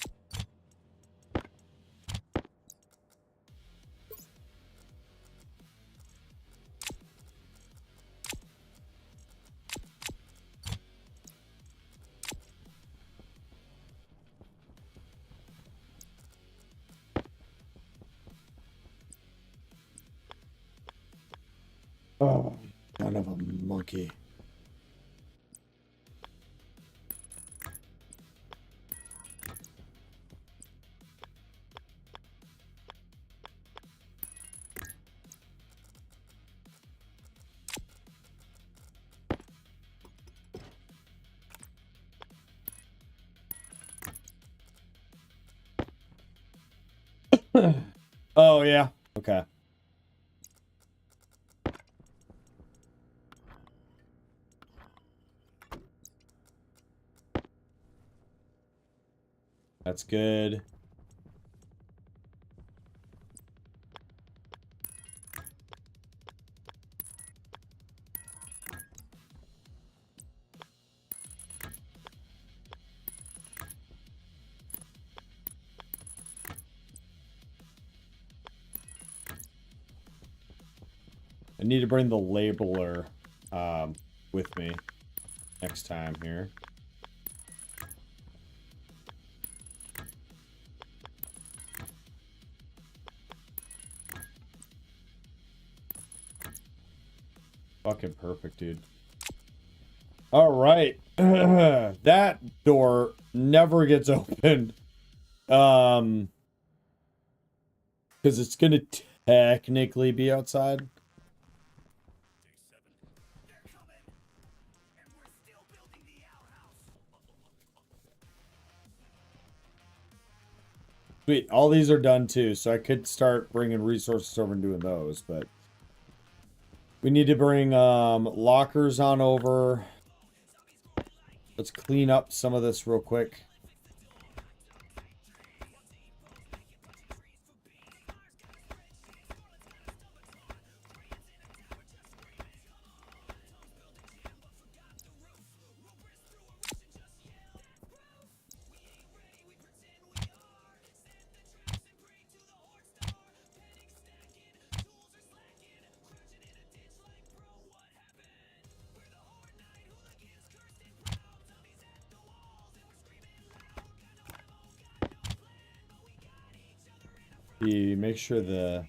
Oh, son of a monkey. Oh, yeah. Okay. That's good. I need to bring the labeler with me next time here. Fucking perfect, dude. All right. That door never gets opened. Because it's going to technically be outside. Sweet. All these are done too, so I could start bringing resources over and doing those, but we need to bring lockers on over. Let's clean up some of this real quick. Make sure the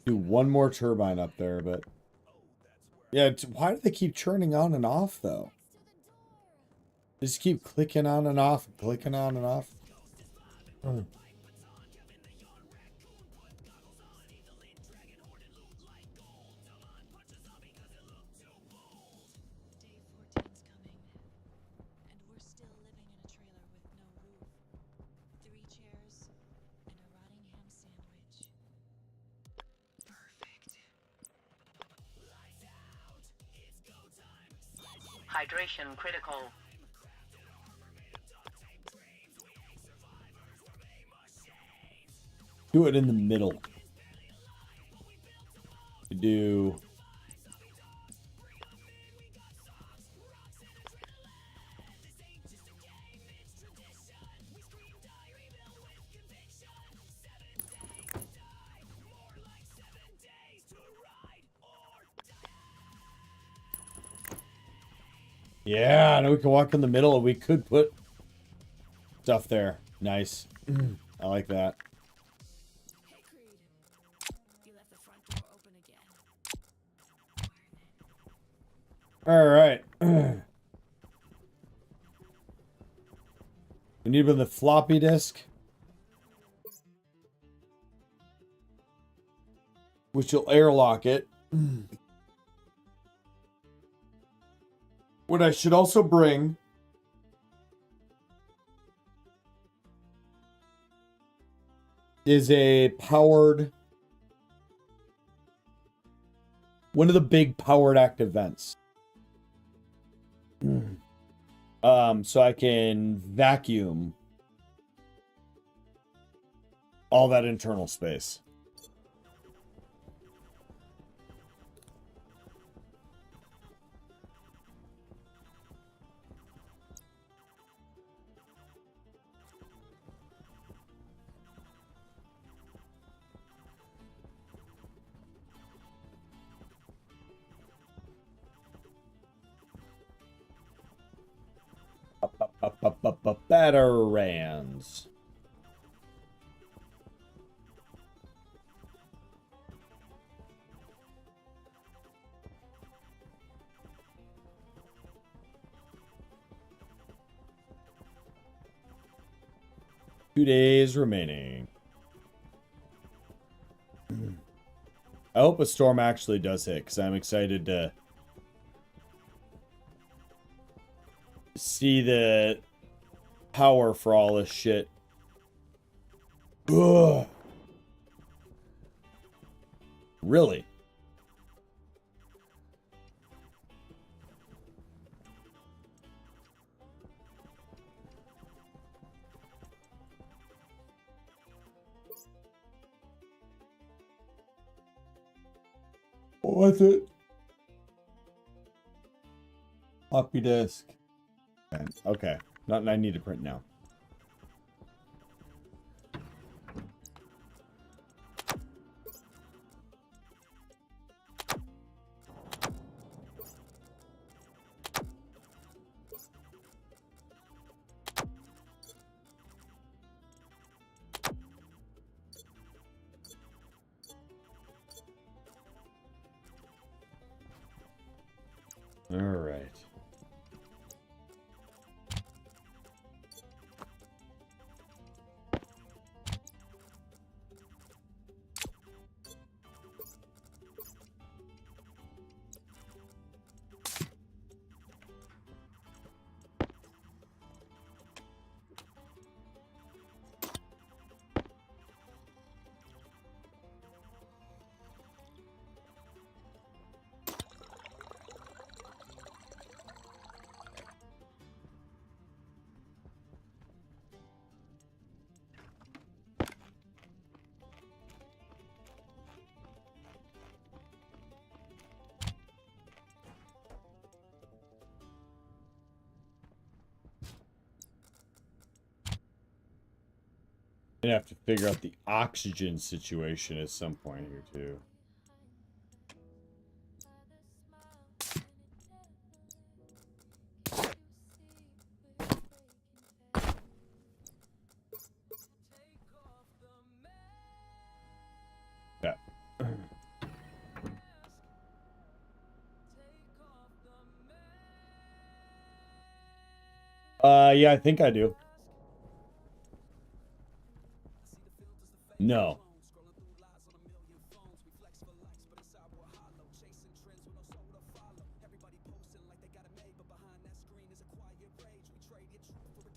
do one more turbine up there, but yeah, why do they keep turning on and off though? They just keep clicking on and off, clicking on and off. Hmm. Hydration critical. Do it in the middle. You do. Yeah, and we can walk in the middle and we could put stuff there. Nice. I like that. Hey, Creed. You left the front door open again. All right. We need the floppy disk, which will airlock it. What I should also bring is a powered, one of the big powered active vents. So I can vacuum all that internal space. Batarans. Two days remaining. I hope a storm actually does hit, because I'm excited to see the power for all this shit. Ugh. Really? What's it? Floppy disk. Okay. Nothing I need to print now. All right. Gonna have to figure out the oxygen situation at some point here too. Yeah. Yeah, I think I do. No.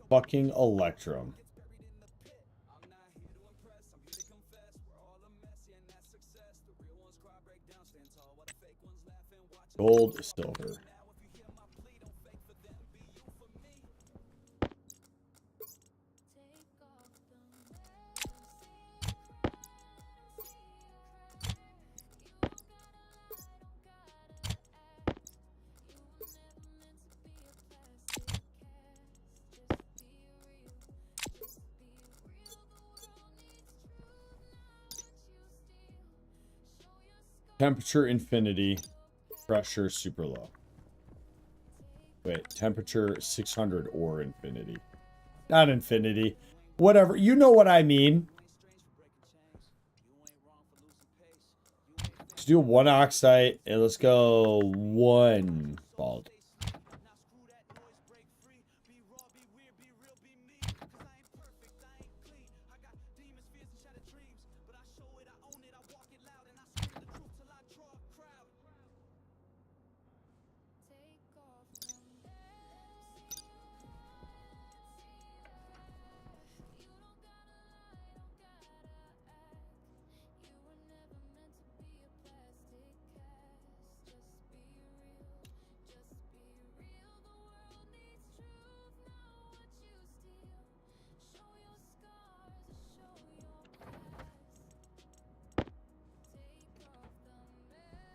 Fucking Electrum. Gold, silver. Temperature infinity. Pressure super low. Wait, temperature 600 or infinity. Not infinity. Whatever. You know what I mean. Let's do one oxide and let's go one bald.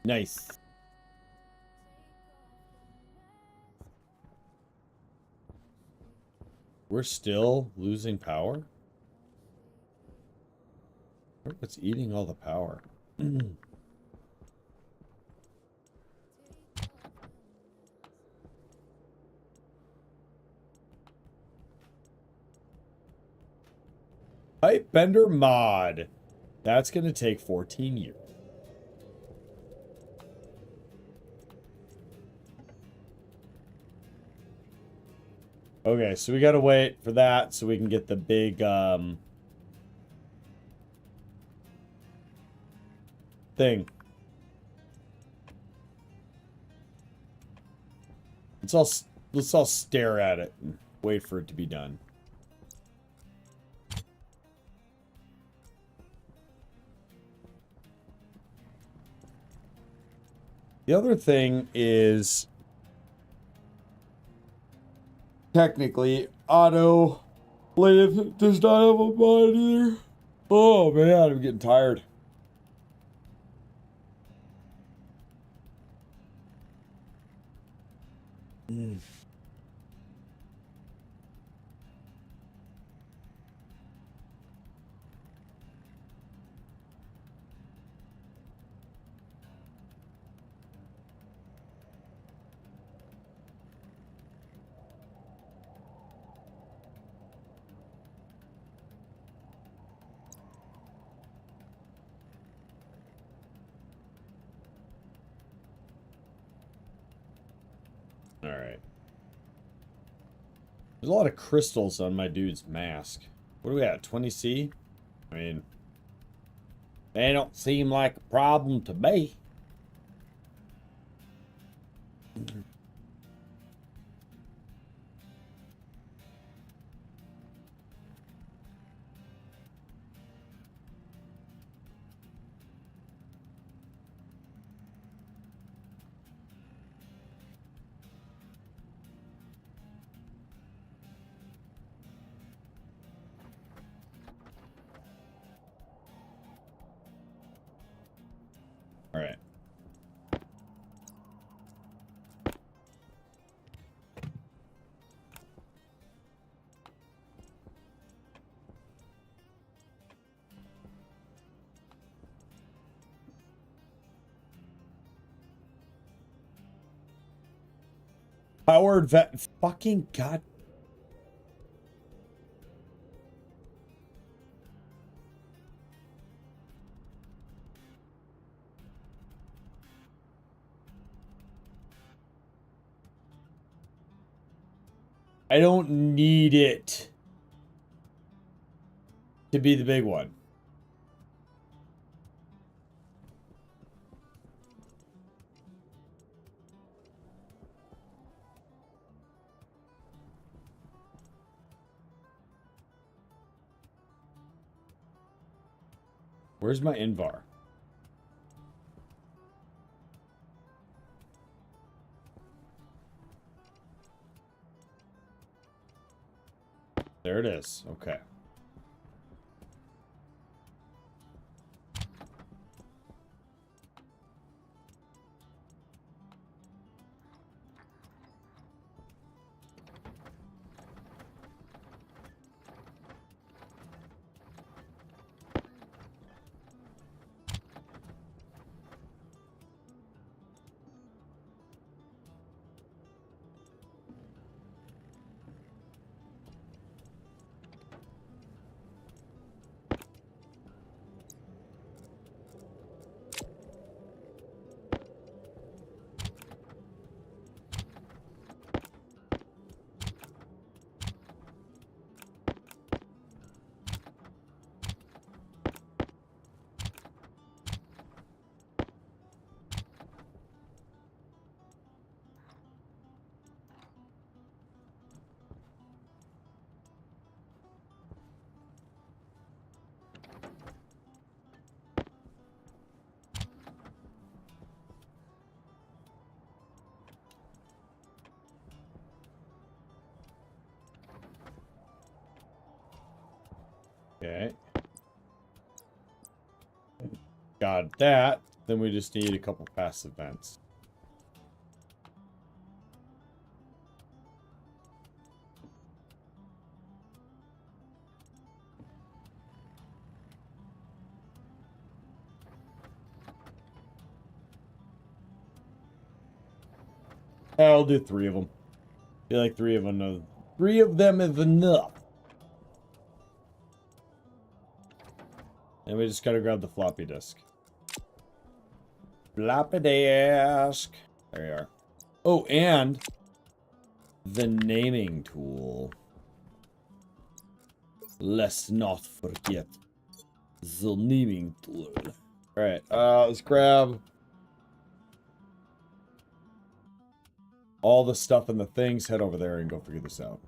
Nice. We're still losing power? What's eating all the power? Pipe Bender mod. That's going to take 14 years. Okay, so we got to wait for that so we can get the big thing. Let's all stare at it and wait for it to be done. The other thing is technically auto lathe does not have a mod either. Oh man, I'm getting tired. All right. There's a lot of crystals on my dude's mask. What are we at? 20C? I mean, they don't seem like a problem to me. All right. Powered vet. Fucking god. I don't need it to be the big one. Where's my Invar? There it is. Okay. Okay. Got that. Then we just need a couple passive vents. I'll do 3 of them. I feel like 3 of them. 3 of them is enough. And we just gotta grab the floppy disk. Floppy disk. There you are. Oh, and the naming tool. Let's not forget the naming tool. Alright, let's grab all the stuff and the things, head over there and go figure this out.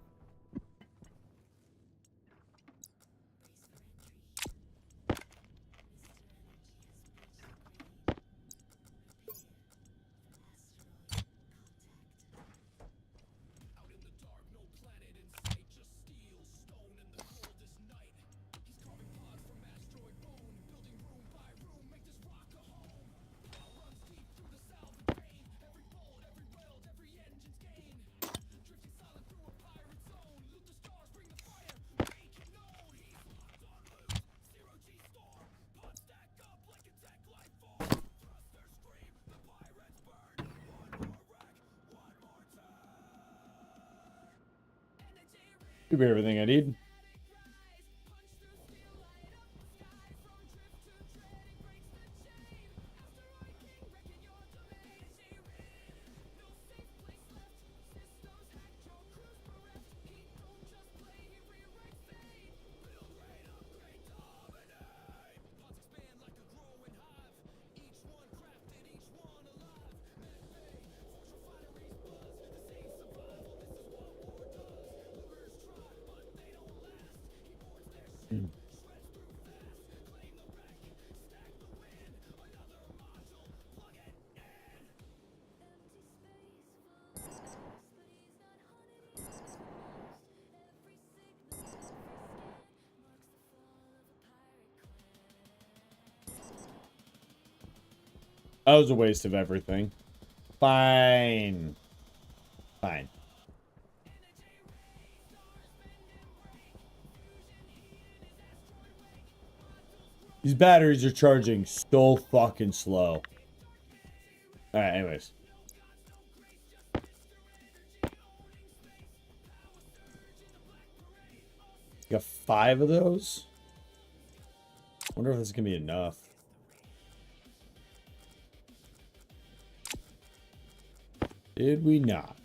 Should be everything I need. That was a waste of everything. Fine. Fine. These batteries are charging so fucking slow. Alright, anyways. Got 5 of those? Wonder if this is gonna be enough. Did we not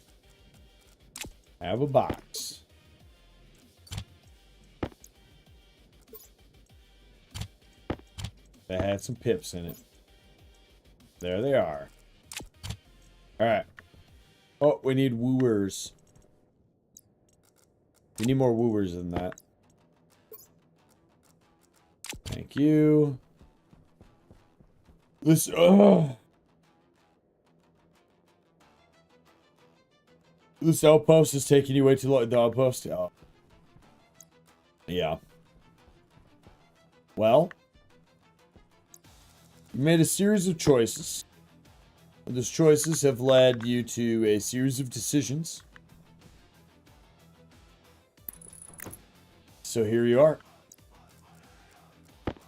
have a box? That had some pips in it. There they are. Alright. Oh, we need wooers. We need more wooers than that. Thank you. This, This outpost is taking you way too long. The outpost? Oh. Yeah. Well. You made a series of choices. And those choices have led you to a series of decisions. So here you are.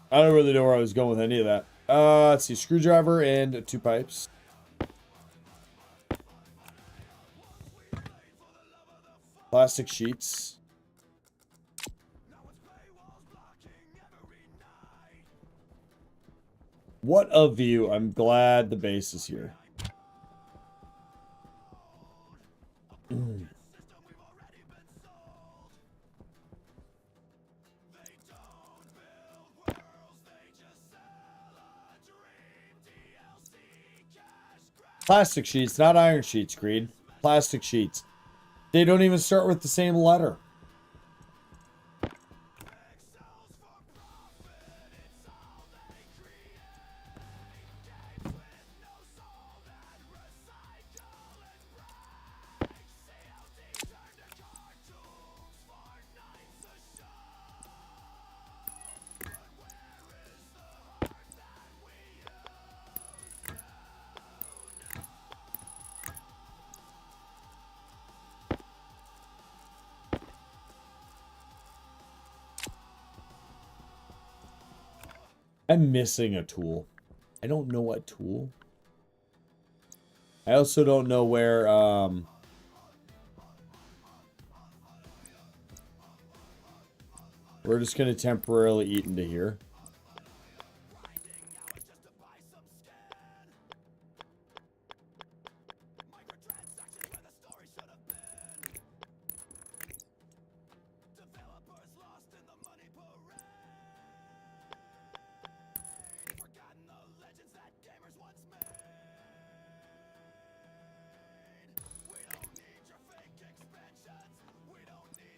I don't really know where I was going with any of that. Let's see. Screwdriver and 2 pipes. Plastic sheets. What a view. I'm glad the base is here. Plastic sheets, not iron sheets, Creed. Plastic sheets. They don't even start with the same letter. I'm missing a tool. I don't know what tool. I also don't know where, we're just going to temporarily eat into here.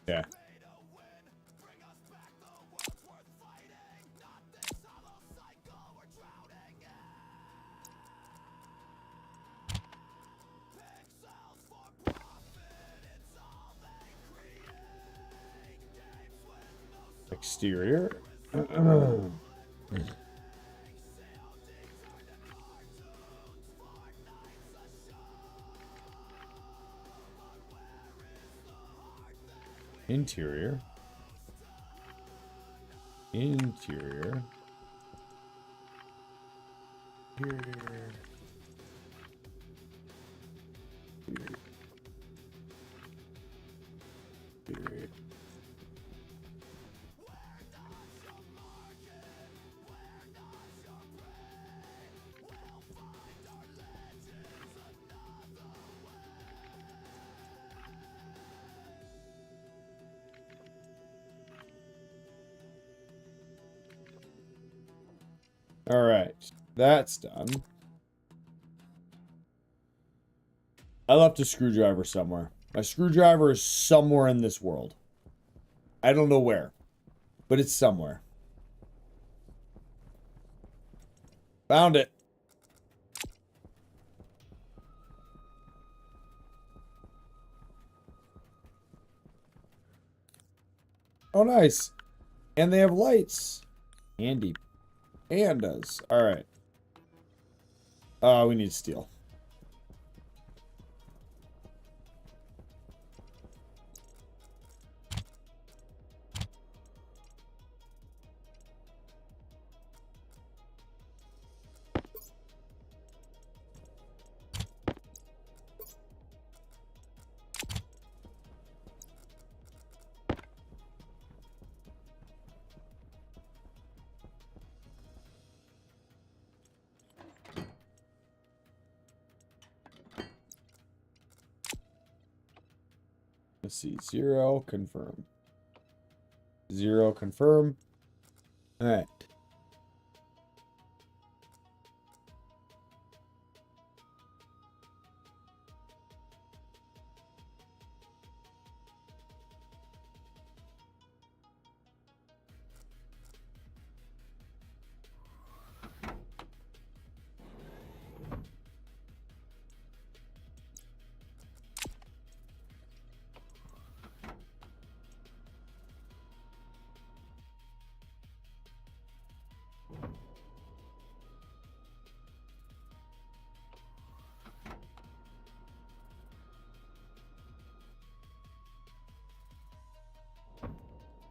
Yeah. Exterior. Interior. Interior. Interior. Interior. All right, that's done. I left a screwdriver somewhere. My screwdriver is somewhere in this world. I don't know where, but it's somewhere. Found it. Oh, nice. And they have lights. Handy. Pandas. All right. We need steel. Let's see. 0, confirm. 0, confirm. All right.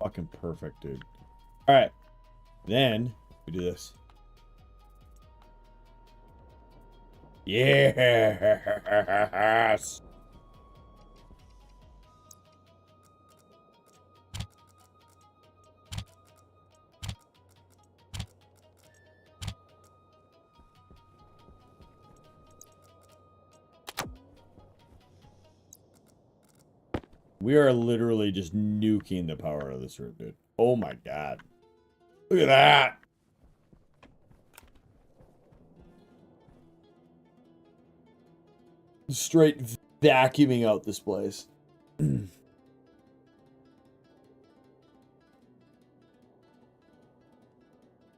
Fucking perfect, dude. All right. Then we do this. Yes. We are literally just nuking the power of this room, dude. Oh my god. Look at that. Straight vacuuming out this place.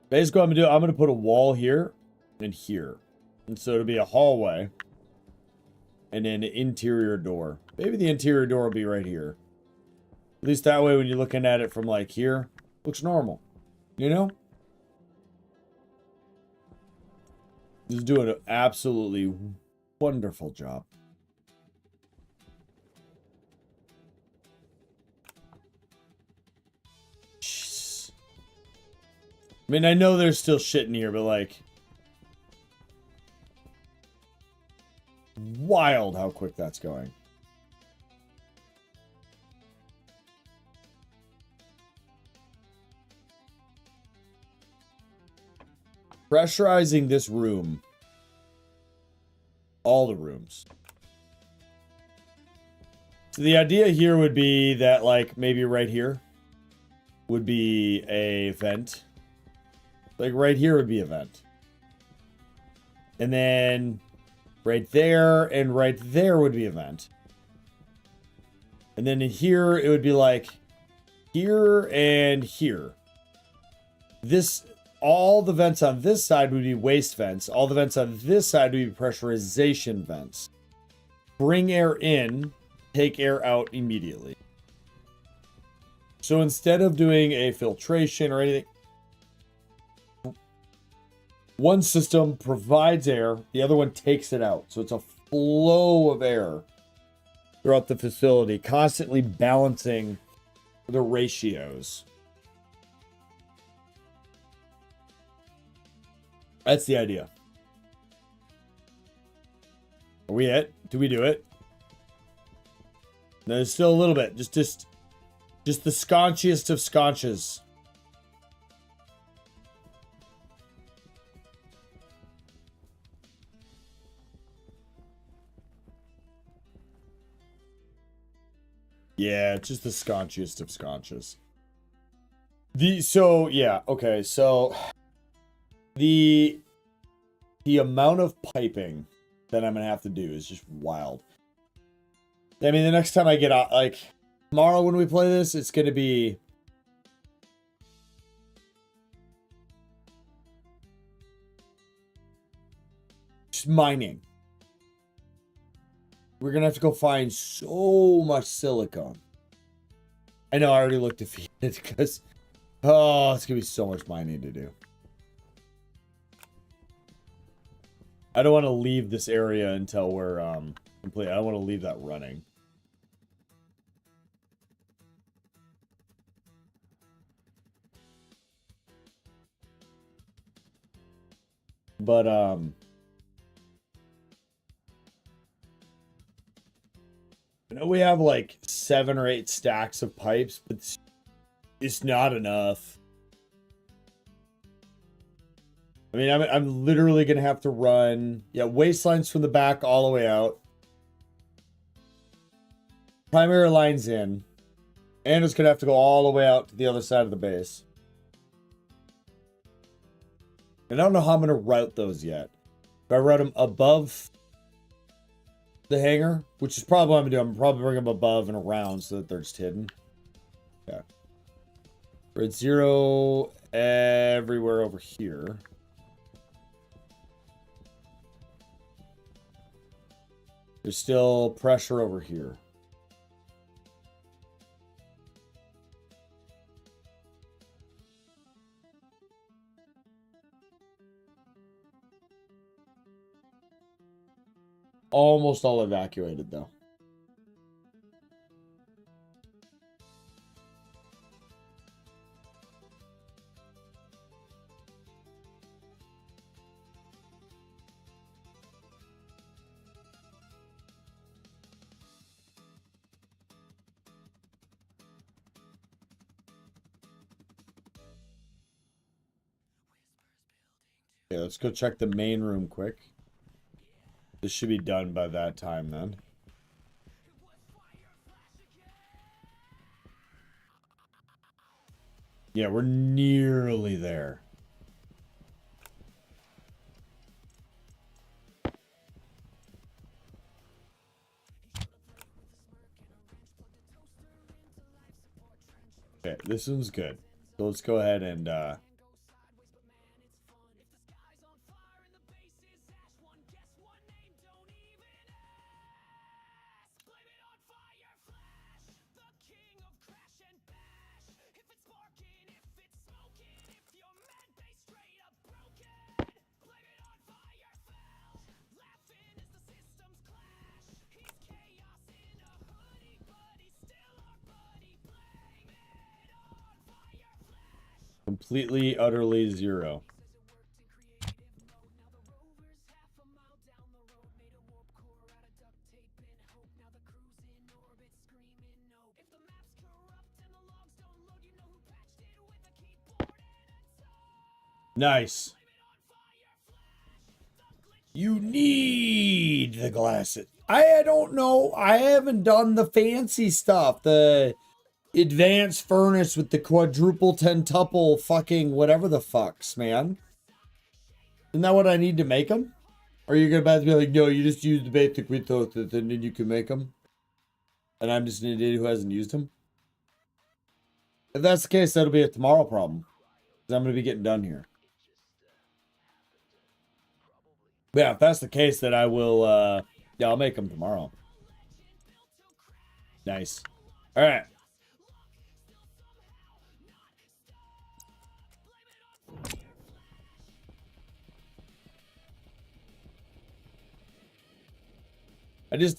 Basically, I'm gonna put a wall here and here. And so it'll be a hallway. And then an interior door. Maybe the interior door will be right here. At least that way when you're looking at it from like here, looks normal. You know? This is doing an absolutely wonderful job. Jeez. I mean, I know there's still shit in here, but like... Wild how quick that's going. Pressurizing this room. All the rooms. So the idea here would be that, like, maybe right here would be a vent. Like, right here would be a vent. And then right there and right there would be a vent. And then in here, it would be like here and here. This, all the vents on this side would be waste vents. All the vents on this side would be pressurization vents. Bring air in, take air out immediately. So instead of doing a filtration or anything, one system provides air, the other one takes it out. So it's a flow of air throughout the facility, constantly balancing the ratios. That's the idea. Are we it? Do we do it? No, there's still a little bit. Just the sconchiest of sconches. Yeah, just the sconchiest of sconches. The amount of piping that I'm gonna have to do is just wild. I mean, the next time I get out, like tomorrow when we play this, it's gonna be just mining. We're gonna have to go find so much silicone. I know I already looked defeated because it's gonna be so much mining to do. I don't want to leave this area until we're complete. I don't want to leave that running. But I know we have like 7 or 8 stacks of pipes, but it's not enough. I mean, I'm literally gonna have to run, waste lines from the back all the way out, primary lines in, and it's gonna have to go all the way out to the other side of the base. And I don't know how I'm gonna route those yet. If I route them above the hangar, which is probably what I'm gonna do. I'm probably bring them above and around so that they're just hidden. Okay. We're at 0 everywhere over here. There's still pressure over here. Almost all evacuated, though. Okay, let's go check the main room quick. This should be done by that time then. Yeah, we're nearly there. Okay, this one's good. So let's go ahead and Completely, utterly zero. Nice. You need the glasses. I don't know. I haven't done the fancy stuff. The advanced furnace with the quadruple tentuple fucking whatever the fucks, man. Isn't that what I need to make them? Or are you gonna about to be like, no, you just use the basic resources and then you can make them? And I'm just an idiot who hasn't used them? If that's the case, that'll be a tomorrow problem. Because I'm gonna be getting done here. But yeah, if that's the case, then I will, yeah, I'll make them tomorrow. Nice. All right.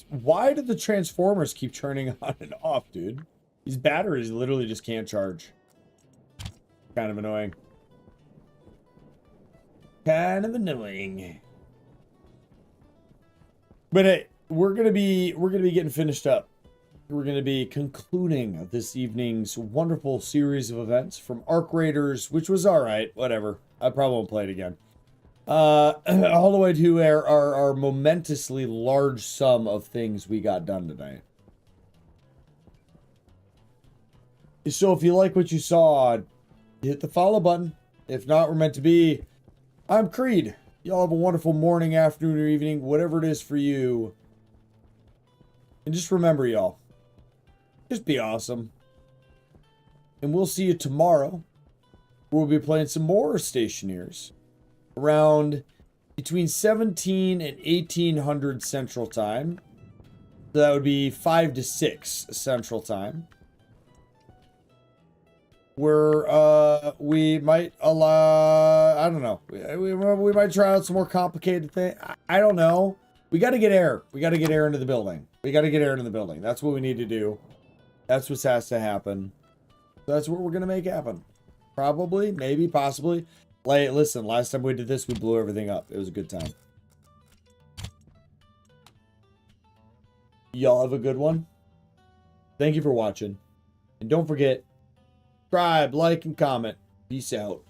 Why do the Transformers keep turning on and off, dude? These batteries literally just can't charge. Kind of annoying. Kind of annoying. But hey, we're gonna be getting finished up. We're gonna be concluding this evening's wonderful series of events from Arc Raiders, which was alright, whatever. I probably won't play it again. All the way to our momentously large sum of things we got done tonight. So if you like what you saw, hit the follow button. If not, we're meant to be. I'm Creed. Y'all have a wonderful morning, afternoon, or evening, whatever it is for you. And just remember, y'all, just be awesome. And we'll see you tomorrow. We'll be playing some more Stationeers. Around between 17 and 1800 Central Time. So that would be 5 to 6 Central Time. Where we might allow, I don't know, we might try out some more complicated things. I don't know. We got to get air. We got to get air into the building. We got to get air into the building. That's what we need to do. That's what has to happen. That's what we're going to make happen. Probably, maybe, possibly. Like, listen, last time we did this, we blew everything up. It was a good time. Y'all have a good one. Thank you for watching. And don't forget, subscribe, like, and comment. Peace out.